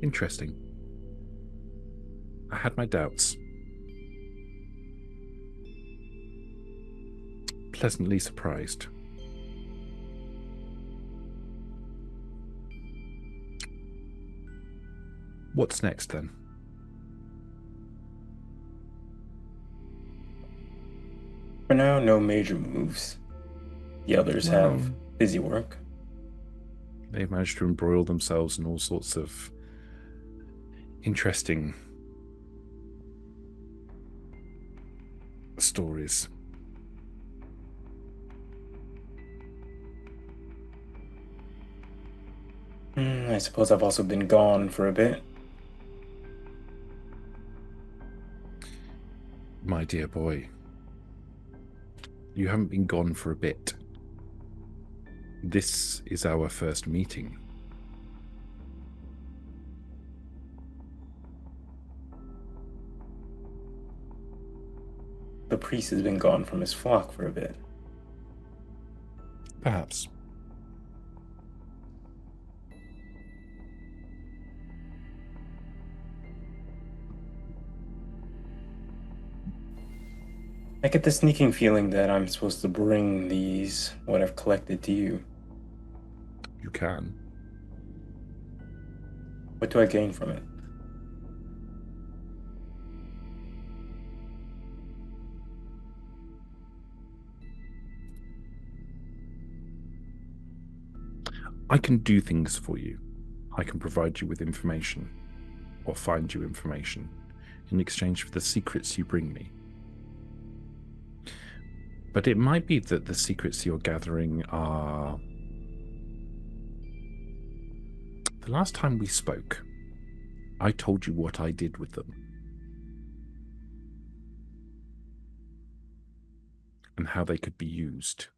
Interesting. I had my doubts. Pleasantly surprised. What's next, then? For now, no major moves. The others have busy work. They've managed to embroil themselves in all sorts of interesting stories. I suppose I've also been gone for a bit. My dear boy, you haven't been gone for a bit. This is our first meeting. The priest has been gone from his flock for a bit. Perhaps. I get the sneaking feeling that I'm supposed to bring what I've collected to you. You can. What do I gain from it? I can do things for you. I can provide you with information, or find you information, in exchange for the secrets you bring me. But it might be that the secrets you're gathering are... The last time we spoke, I told you what I did with them. And how they could be used.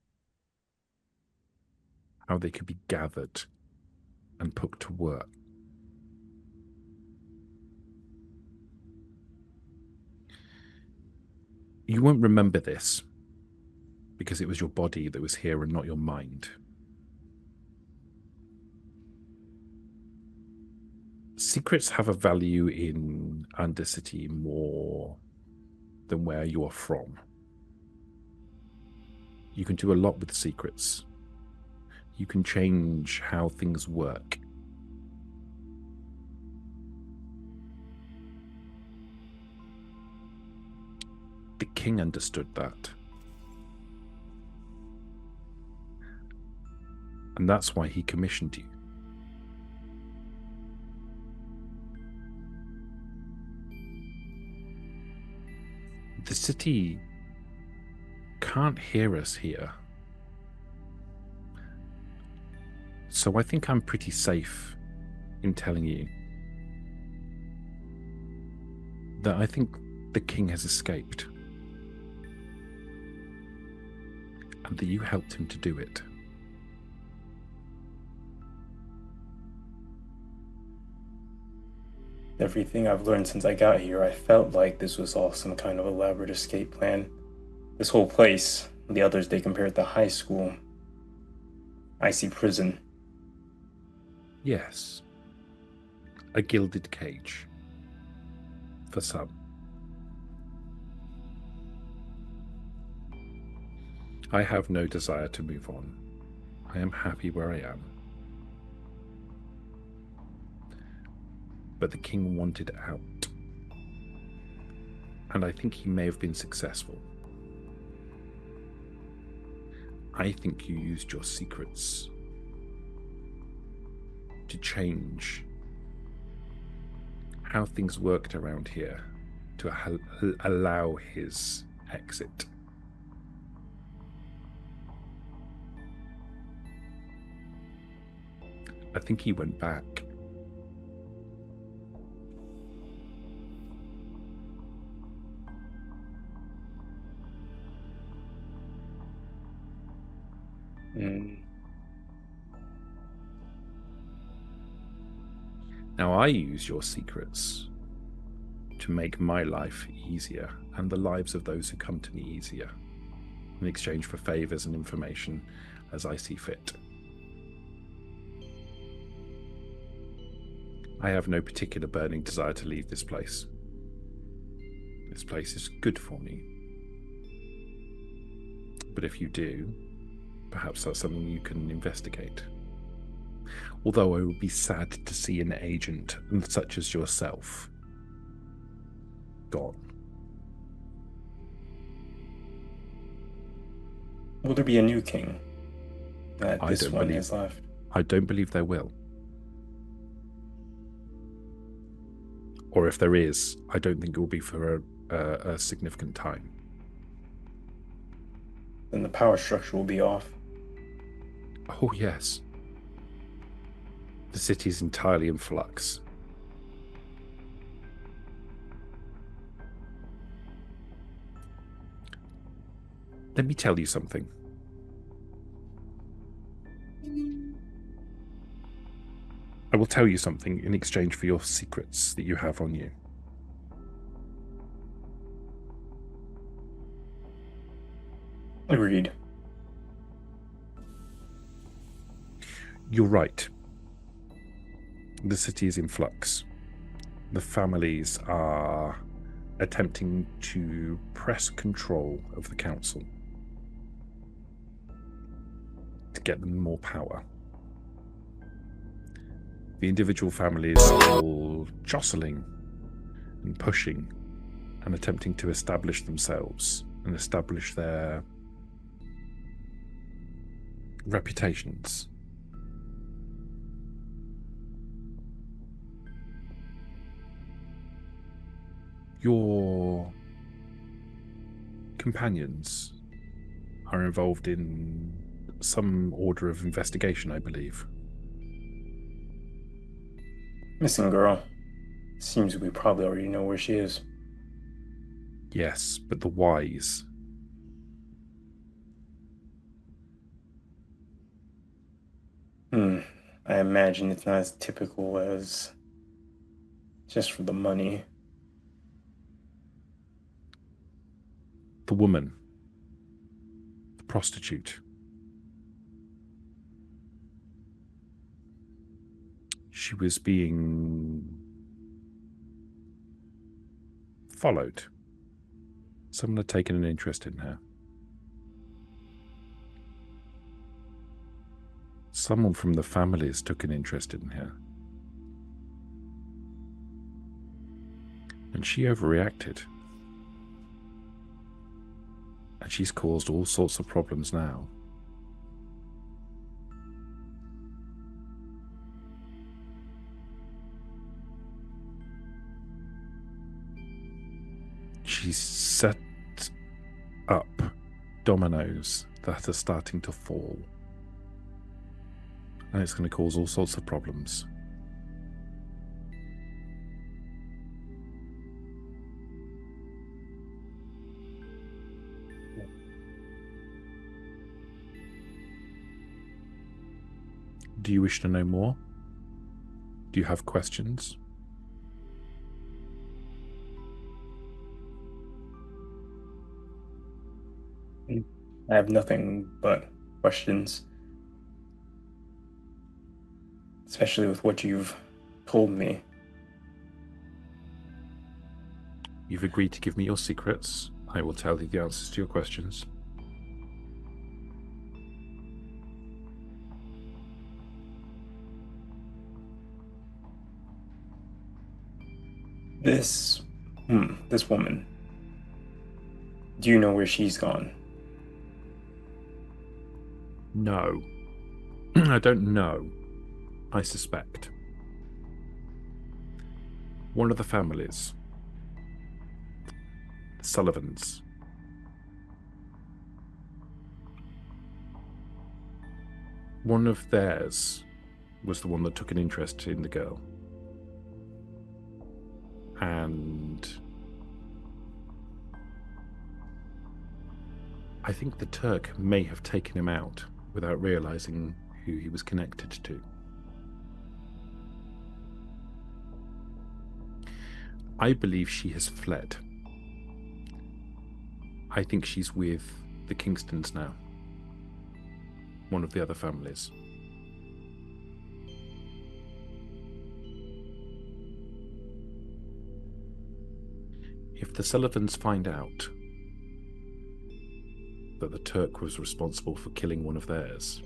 How they could be gathered and put to work. You won't remember this, because it was your body that was here and not your mind. Secrets have a value in Undercity more than where you're from. You can do a lot with secrets. You can change how things work. The king understood that. And that's why he commissioned you. The city can't hear us here. So I think I'm pretty safe in telling you that I think the king has escaped. And that you helped him to do it. Everything I've learned since I got here, I felt like this was all some kind of elaborate escape plan. This whole place, the others they compare it to high school. I see prison. Yes. A gilded cage. For some. I have no desire to move on. I am happy where I am. But the king wanted out. And I think he may have been successful. I think you used your secrets to change how things worked around here to allow his exit. I think he went back. Now I use your secrets to make my life easier and the lives of those who come to me easier in exchange for favors and information as I see fit. I have no particular burning desire to leave this place. This place is good for me. But if you do, perhaps that's something you can investigate. Although I would be sad to see an agent such as yourself gone. Will there be a new king? This one is left. I don't believe there will. Or if there is, I don't think it will be for a significant time. Then the power structure will be off. Oh, yes. The city is entirely in flux. Let me tell you something. I will tell you something in exchange for your secrets that you have on you. Agreed. You're right. The city is in flux. The families are attempting to press control of the council to get them more power. The individual families are all jostling and pushing and attempting to establish themselves and establish their reputations. Your companions are involved in some order of investigation, I believe. Missing girl. Seems we probably already know where she is. Yes, but the whys. I imagine it's not as typical as just for the money. The woman. The prostitute. She was being followed. Someone had taken an interest in her. Someone from the families took an interest in her. And she overreacted. And she's caused all sorts of problems now. She's set up dominoes that are starting to fall. And it's going to cause all sorts of problems. Do you wish to know more? Do you have questions? I have nothing but questions. Especially with what you've told me. You've agreed to give me your secrets. I will tell you the answers to your questions. This woman. Do you know where she's gone? No. I don't know. I suspect. One of the families, the Sullivans, one of theirs was the one that took an interest in the girl. And I think the Turk may have taken him out without realizing who he was connected to. I believe she has fled. I think she's with the Kingstons now. One of the other families. If the Sullivans find out that the Turk was responsible for killing one of theirs,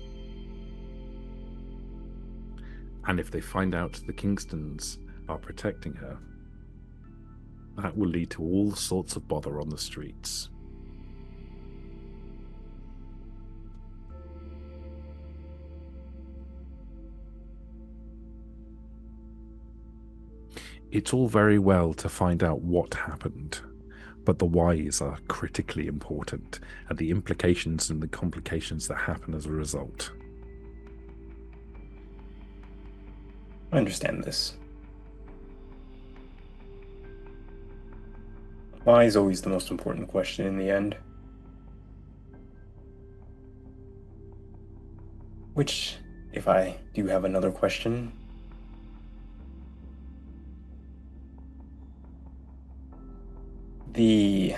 and if they find out the Kingstons are protecting her, that will lead to all sorts of bother on the streets. It's all very well to find out what happened, but the whys are critically important, and the implications and the complications that happen as a result. I understand this. Why is always the most important question in the end. Which, if I do have another question, the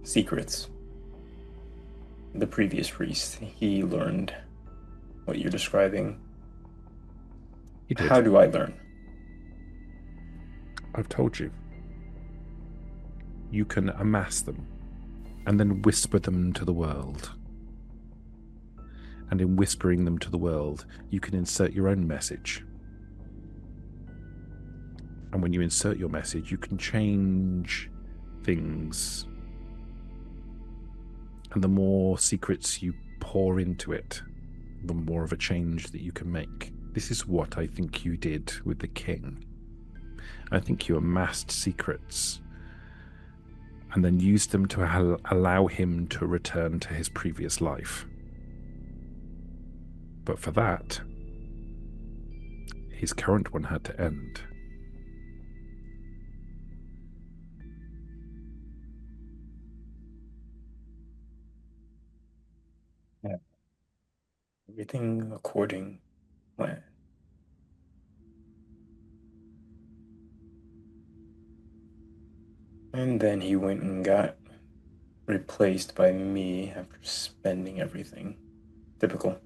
secrets. The previous priest, he learned what you're describing. He did. How do I learn? I've told you. you can amass them and then whisper them to the world. And in whispering them to the world, you can insert your own message. And when you insert your message, you can change things. And the more secrets you pour into it, the more of a change that you can make. This is what I think you did with the king. I think you amassed secrets and then used them to allow him to return to his previous life. But for that, his current one had to end. Yeah. Everything according to plan. And then he went and got replaced by me after spending everything. Typical.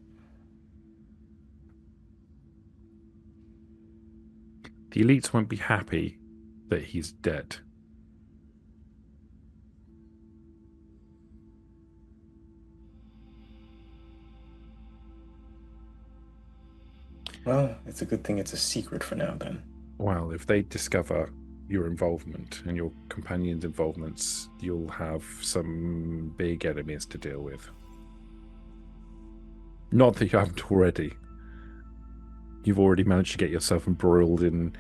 The elites won't be happy that he's dead. Well, it's a good thing it's a secret for now, then. Well, if they discover your involvement and your companion's involvements, you'll have some big enemies to deal with. Not that you haven't already. You've already managed to get yourself embroiled in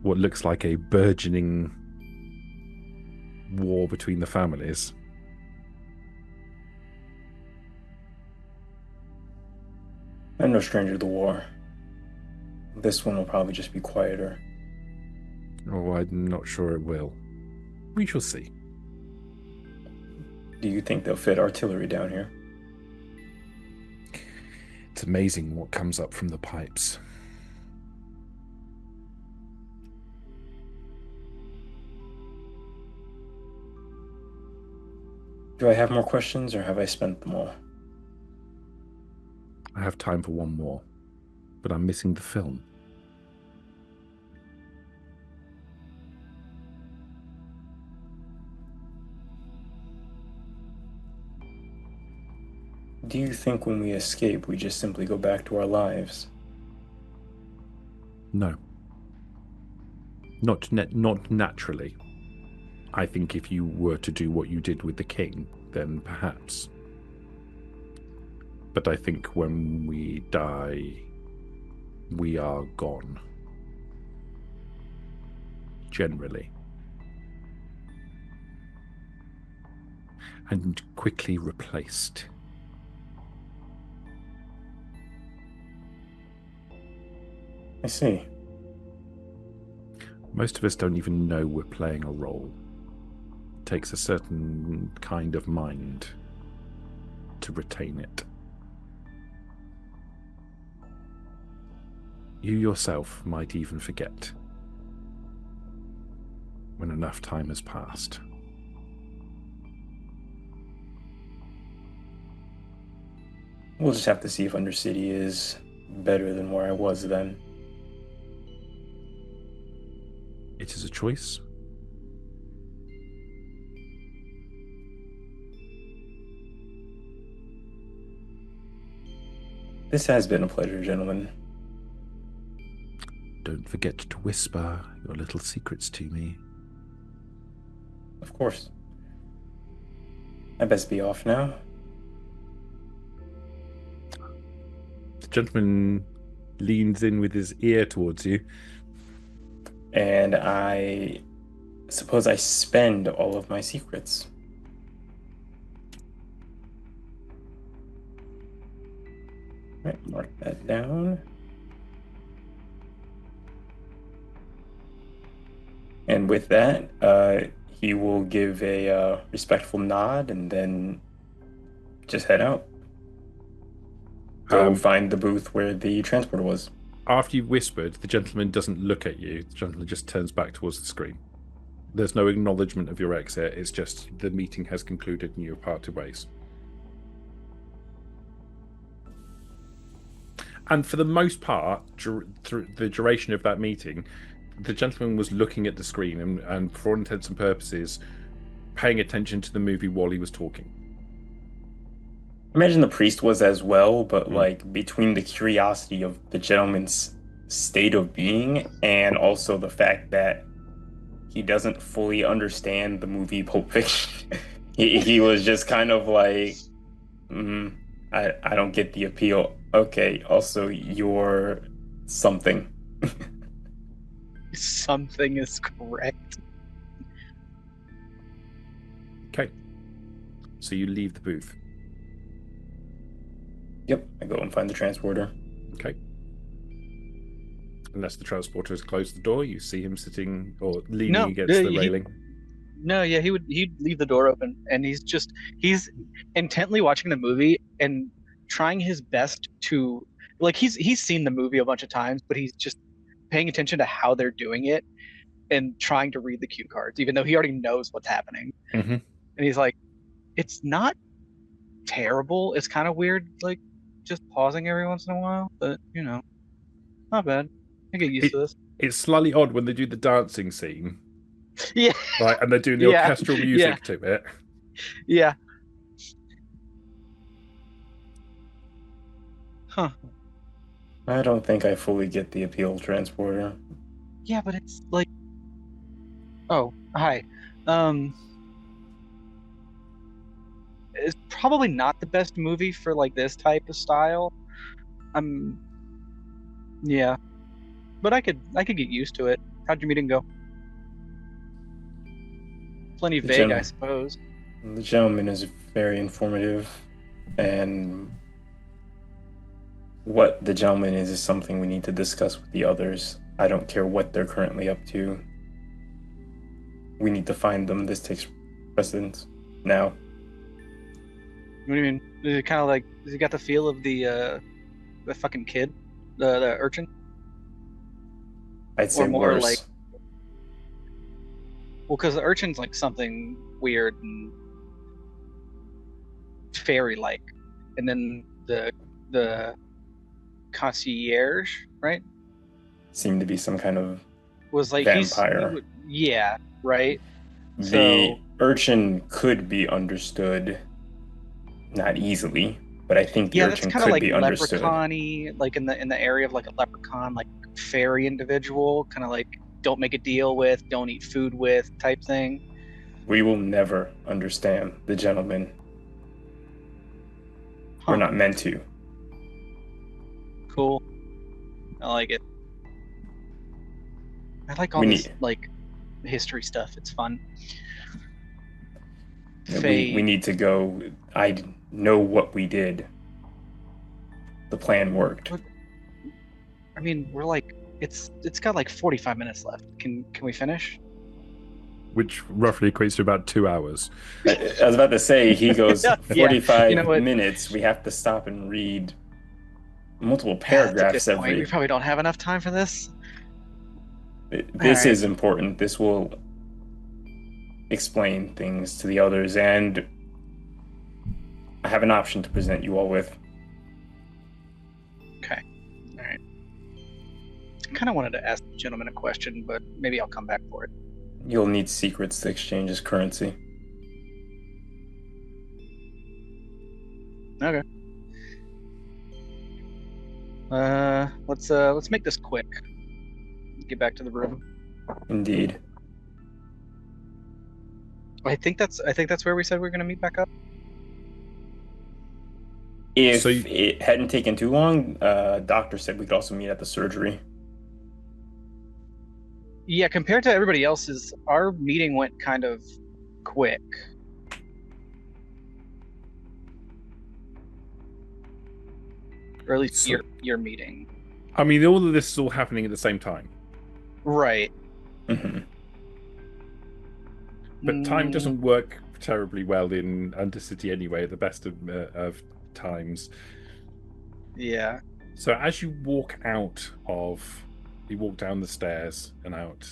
what looks like a burgeoning war between the families. I'm no stranger to the war. This one will probably just be quieter. Oh, I'm not sure it will. We shall see. Do you think they'll fit artillery down here? It's amazing what comes up from the pipes. Do I have more questions, or have I spent them all? I have time for one more, but I'm missing the film. Do you think when we escape, we just simply go back to our lives? No. Not naturally. I think if you were to do what you did with the king, then perhaps. But I think when we die, we are gone. Generally. And quickly replaced. I see. Most of us don't even know we're playing a role. It takes a certain kind of mind to retain it. You yourself might even forget when enough time has passed. We'll just have to see if Undercity is better than where I was then. It is a choice. This has been a pleasure, gentlemen. Don't forget to whisper your little secrets to me. Of course. I best be off now. The gentleman leans in with his ear towards you. And I suppose I spend all of my secrets. Right, mark that down. And with that, he will give a respectful nod and then just head out. Go find the booth where the transporter was. After you've whispered, the gentleman doesn't look at you. The gentleman just turns back towards the screen. There's no acknowledgement of your exit. It's just the meeting has concluded and you have parted ways. And for the most part, through the duration of that meeting, the gentleman was looking at the screen and for all intents and purposes, paying attention to the movie while he was talking. Imagine the priest was as well, but like between the curiosity of the gentleman's state of being and also the fact that he doesn't fully understand the movie Pulp Fiction, he was just kind of like, I don't get the appeal. Okay, also you're something. Something is correct. Okay. So you leave the booth. Yep, I go and find the transporter. Okay. Unless the transporter has closed the door, you see him sitting or leaning against the railing. No, yeah, he'd leave the door open, and he's intently watching the movie and trying his best to, like, he's seen the movie a bunch of times, but he's just paying attention to how they're doing it and trying to read the cue cards, even though he already knows what's happening. Mm-hmm. And he's like, it's not terrible. It's kind of weird, like just pausing every once in a while, but not bad. I get used to this. It's slightly odd when they do the dancing scene. Yeah. Right, and they're doing the orchestral music to it. Yeah. Huh. I don't think I fully get the appeal of transporter. Yeah, but it's like, oh, hi. It's probably not the best movie for like this type of style. Yeah, but I could get used to it. How'd your meeting go? Plenty vague, I suppose. The gentleman is very informative, and what the gentleman is something we need to discuss with the others. I don't care what they're currently up to. We need to find them. This takes precedence now. What do you mean? Is it kind of like, has he got the feel of the fucking kid, the urchin? I'd say or more worse. Like, well, because the urchin's like something weird and fairy-like, and then the concierge, right? Seemed to be some kind of Was like vampire. Yeah, right. The urchin could be understood, not easily, but I think the urchin could be understood. Leprechaun-y, like in the area of like a leprechaun, like fairy individual, kind of like don't make a deal with, don't eat food with type thing. We will never understand the gentleman. We're not meant to. Cool. I like it. I like all this like history stuff. It's fun. We need to go. I know what we did. The plan worked. I mean, we're like, it's got like 45 minutes left. Can we finish? Which roughly equates to about 2 hours. I was about to say, he goes 45 minutes. We have to stop and read multiple paragraphs every. We probably don't have enough time for this. This is important. This will explain things to the others, and I have an option to present you all with. Okay. All right. I kind of wanted to ask the gentleman a question, but maybe I'll come back for it. You'll need secrets to exchange as currency. Okay. Let's make this quick. Get back to the room. Indeed. I think that's where we said we are gonna meet back up. If it hadn't taken too long, doctor said we could also meet at the surgery. Yeah, compared to everybody else's, our meeting went kind of quick. Or at least your meeting. I mean, all of this is all happening at the same time. Right. Mm-hmm. But time doesn't work terribly well in Undercity anyway, at the best of times. Yeah. So as you walk you walk down the stairs and out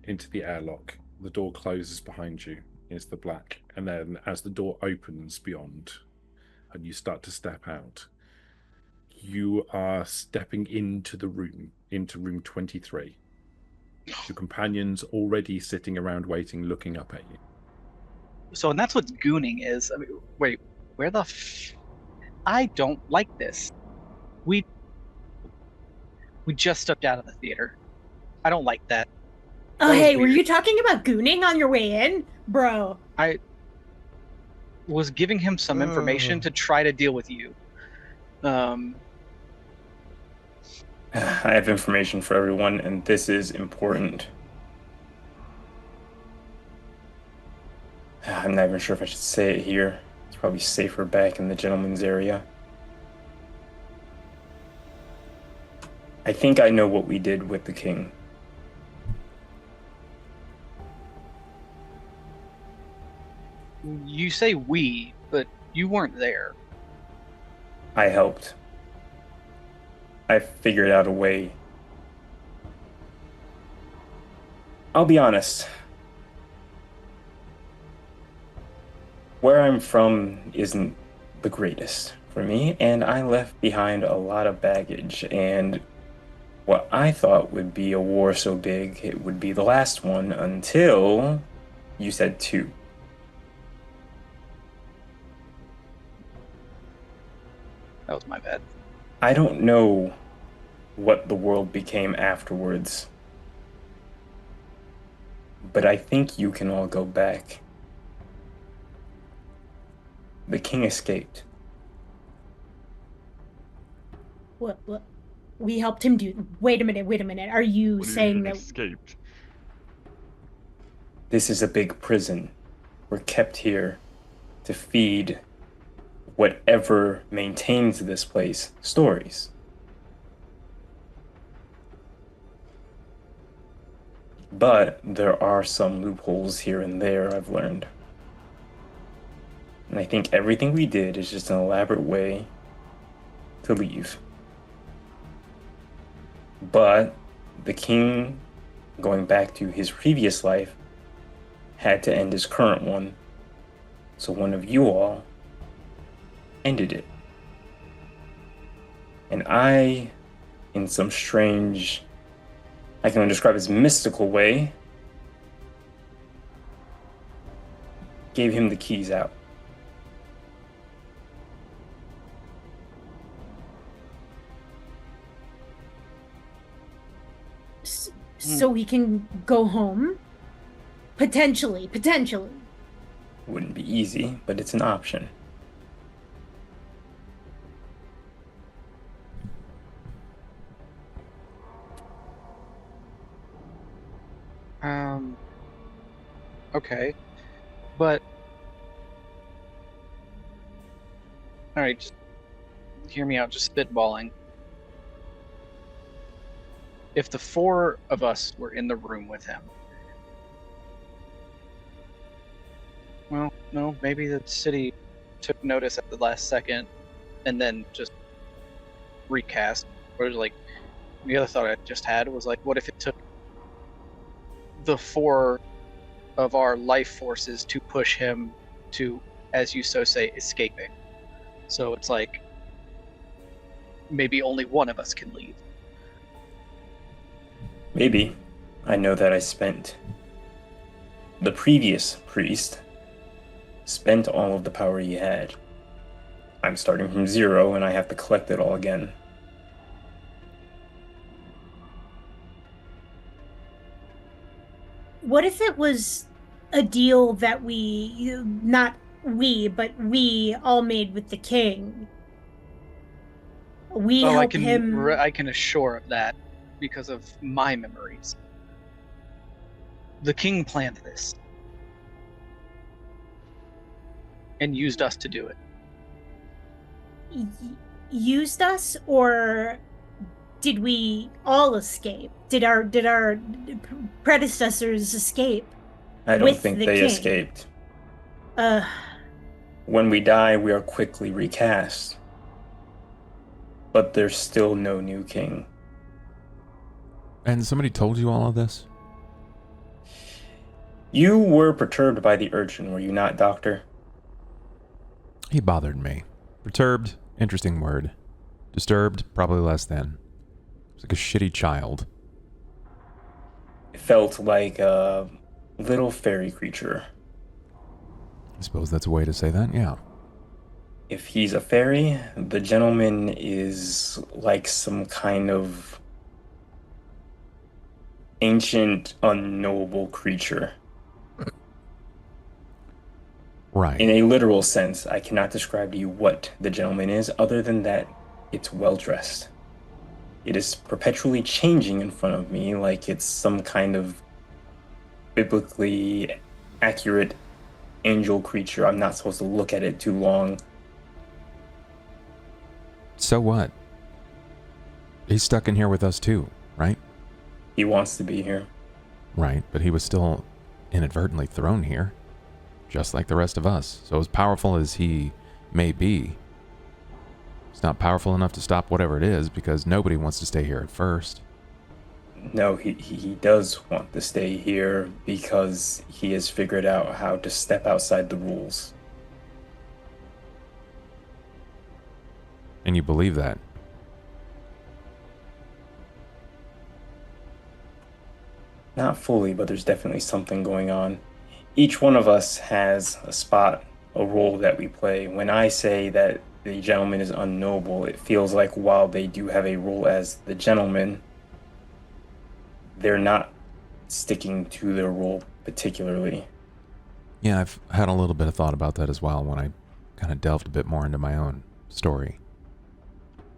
into the airlock, the door closes behind you into the black. And then as the door opens beyond and you start to step out, you are stepping into room 23. Your companions already sitting around waiting, looking up at you. So, and that's what gooning is. I mean, wait, where the I don't like this. We just stepped out of the theater. I don't like that. Oh, That was hey, were weird. you talking about gooning on your way in? Bro. I was giving him some information to try to deal with you. I have information for everyone, and this is important. I'm not even sure if I should say it here. It's probably safer back in the gentleman's area. I think I know what we did with the king. You say we, but you weren't there. I helped. I figured out a way. I'll be honest. Where I'm from isn't the greatest for me, and I left behind a lot of baggage, and what I thought would be a war so big it would be the last one until you said 2. That was my bad. I don't know what the world became afterwards, but I think you can all go back. The king escaped. What? We helped him do. Wait a minute. Are you What do you saying mean that? escaped? This is a big prison. We're kept here to feed whatever maintains this place stories. But there are some loopholes here and there, I've learned. And I think everything we did is just an elaborate way to leave. But the king, going back to his previous life, had to end his current one. So one of you all ended it. And I, in some strange, I can only describe as mystical way, gave him the keys out. So we can go home? Potentially. Wouldn't be easy, but it's an option. Okay. But all right, just hear me out, just spitballing. If the 4 of us were in the room with him, well, no, maybe the city took notice at the last second and then just recast. Or like, the other thought I just had was like, what if it took the 4 of our life forces to push him to, as you so say, escaping? So it's like, maybe only one of us can leave. Maybe. I know that the previous priest spent all of the power he had. I'm starting from 0 and I have to collect it all again. What if it was a deal that not we, but we all made with the king? We help him. I can assure of that because of my memories. The king planned this and used us to do it. Used us, or did we all escape? Did our predecessors escape? I don't With think the they king. escaped. Uh, When we die, we are quickly recast. But there's still no new king. And somebody told you all of this? You were perturbed by the urchin, were you not, Doctor? He bothered me. Perturbed, interesting word. Disturbed, probably less than. It's like a shitty child. It felt like a little fairy creature. I suppose that's a way to say that, yeah. If he's a fairy, the gentleman is like some kind of ancient, unknowable creature. Right. In a literal sense, I cannot describe to you what the gentleman is, other than that it's well dressed. It is perpetually changing in front of me like it's some kind of biblically accurate angel creature. I'm not supposed to look at it too long. So what? He's stuck in here with us too, right? He wants to be here. Right, but he was still inadvertently thrown here, just like the rest of us. So as powerful as he may be, he's not powerful enough to stop whatever it is, because nobody wants to stay here at first. No, he does want to stay here because he has figured out how to step outside the rules. And you believe that? Not fully, but there's definitely something going on. Each one of us has a spot, a role that we play. When I say that the gentleman is unknowable, it feels like while they do have a role as the gentleman, they're not sticking to their role particularly. Yeah, I've had a little bit of thought about that as well when I kind of delved a bit more into my own story.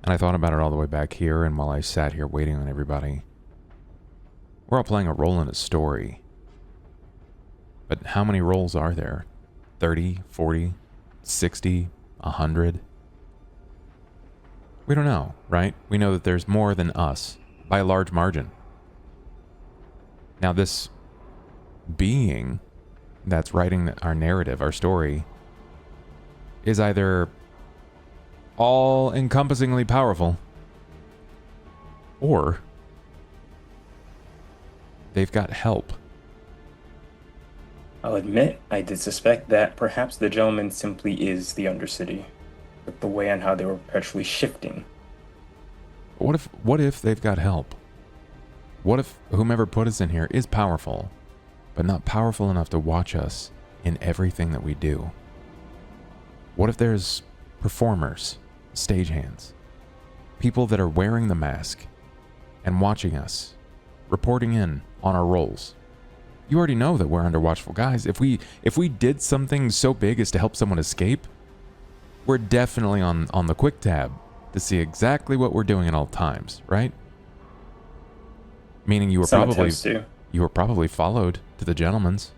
And I thought about it all the way back here, and while I sat here waiting on everybody, we're all playing a role in a story. But how many roles are there? 30, 40, 60, 100? We don't know, right? We know that there's more than us, by a large margin. Now this being that's writing our narrative, our story, is either all-encompassingly powerful, or they've got help. I'll admit, I did suspect that perhaps the gentleman simply is the Undercity, with the way on how they were perpetually shifting. What if they've got help? What if whomever put us in here is powerful, but not powerful enough to watch us in everything that we do? What if there's performers, stagehands, people that are wearing the mask and watching us, reporting in on our roles? You already know that we're under watchful guys. If we did something so big as to help someone escape, we're definitely on the quick tab to see exactly what we're doing at all times, right? Meaning you were probably followed to the gentleman's.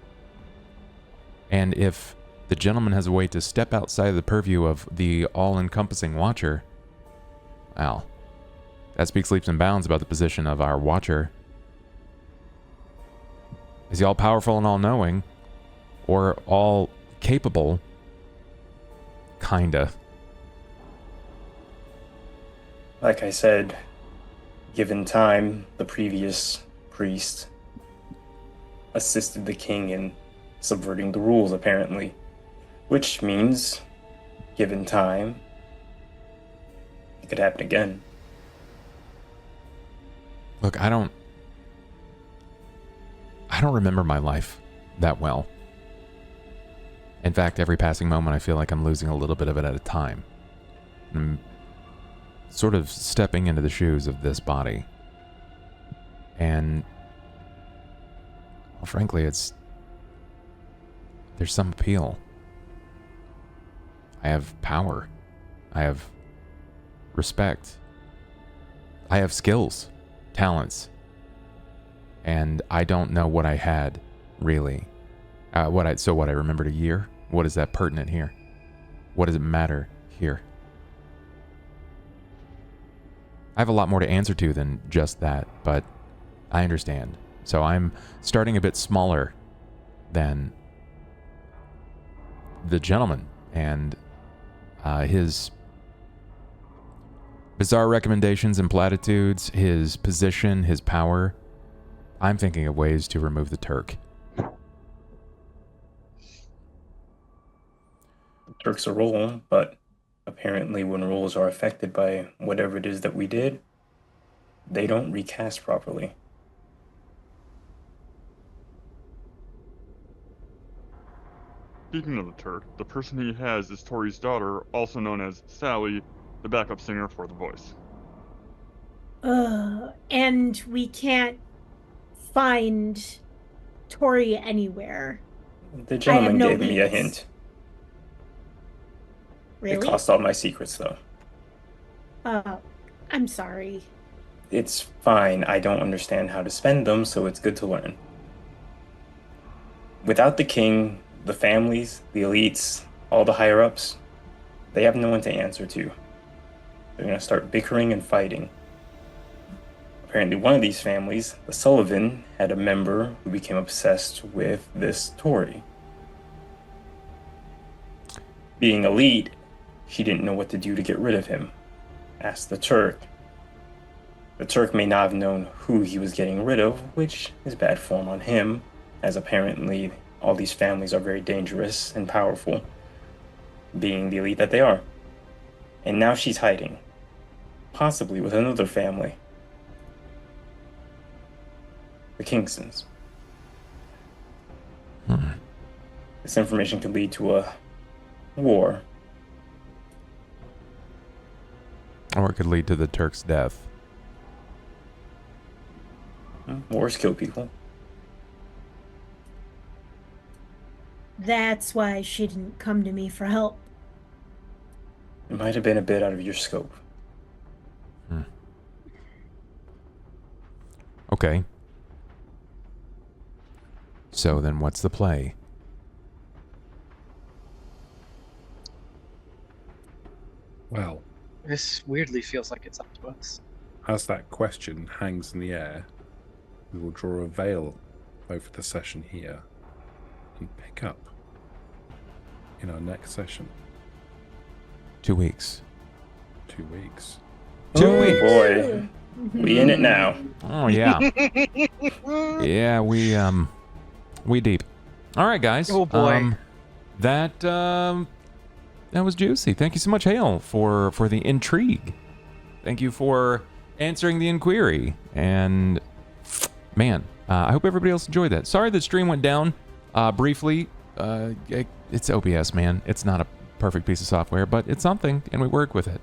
And if the gentleman has a way to step outside of the purview of the all-encompassing watcher, well, that speaks leaps and bounds about the position of our watcher. Is he all-powerful and all-knowing? Or all-capable? Kinda. Like I said, given time, the previous priest assisted the king in subverting the rules, apparently. Which means, given time, it could happen again. Look, I don't remember my life that well. In fact, every passing moment I feel like I'm losing a little bit of it at a time. I'm sort of stepping into the shoes of this body. And, well, frankly, there's some appeal. I have power. I have respect. I have skills, talents. And I don't know what I had, really. So what, I remembered a year? What is that pertinent here? What does it matter here? I have a lot more to answer to than just that, but I understand. So I'm starting a bit smaller than the gentleman and his bizarre recommendations and platitudes, his position, his power. I'm thinking of ways to remove the Turk. Turks a role, but apparently when roles are affected by whatever it is that we did, they don't recast properly. Speaking of the Turk, the person he has is Tori's daughter, also known as Sally, the backup singer for the voice. And we can't find Tori anywhere. The gentleman no gave me a leads. hint. Really? It cost all my secrets, though. I'm sorry. It's fine. I don't understand how to spend them, so it's good to learn. Without the king, the families, the elites, all the higher-ups, they have no one to answer to. They're going to start bickering and fighting. Apparently one of these families, the Sullivan, had a member who became obsessed with this Tory. Being elite, she didn't know what to do to get rid of him. Asked the Turk. The Turk may not have known who he was getting rid of, which is bad form on him, as apparently all these families are very dangerous and powerful, being the elite that they are. And now she's hiding, possibly with another family. The Kingstons. This information could lead to a war. Or it could lead to the Turk's death. Wars kill people. That's why she didn't come to me for help. It might have been a bit out of your scope. Okay. So then what's the play? Well, This weirdly feels like it's up to us. as that question hangs in the air, we will draw a veil over the session here and pick up in our next session. 2 weeks. 2 weeks. 2 weeks. Boy, we in it now. Oh yeah. Yeah, we deep. All right, guys. Oh, boy. That was juicy. Thank you so much, Hale, for the intrigue. Thank you for answering the inquiry. And man, I hope everybody else enjoyed that. Sorry the stream went down briefly. It's OBS, man. It's not a perfect piece of software, but it's something, and we work with it.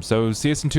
So see us in 2 weeks.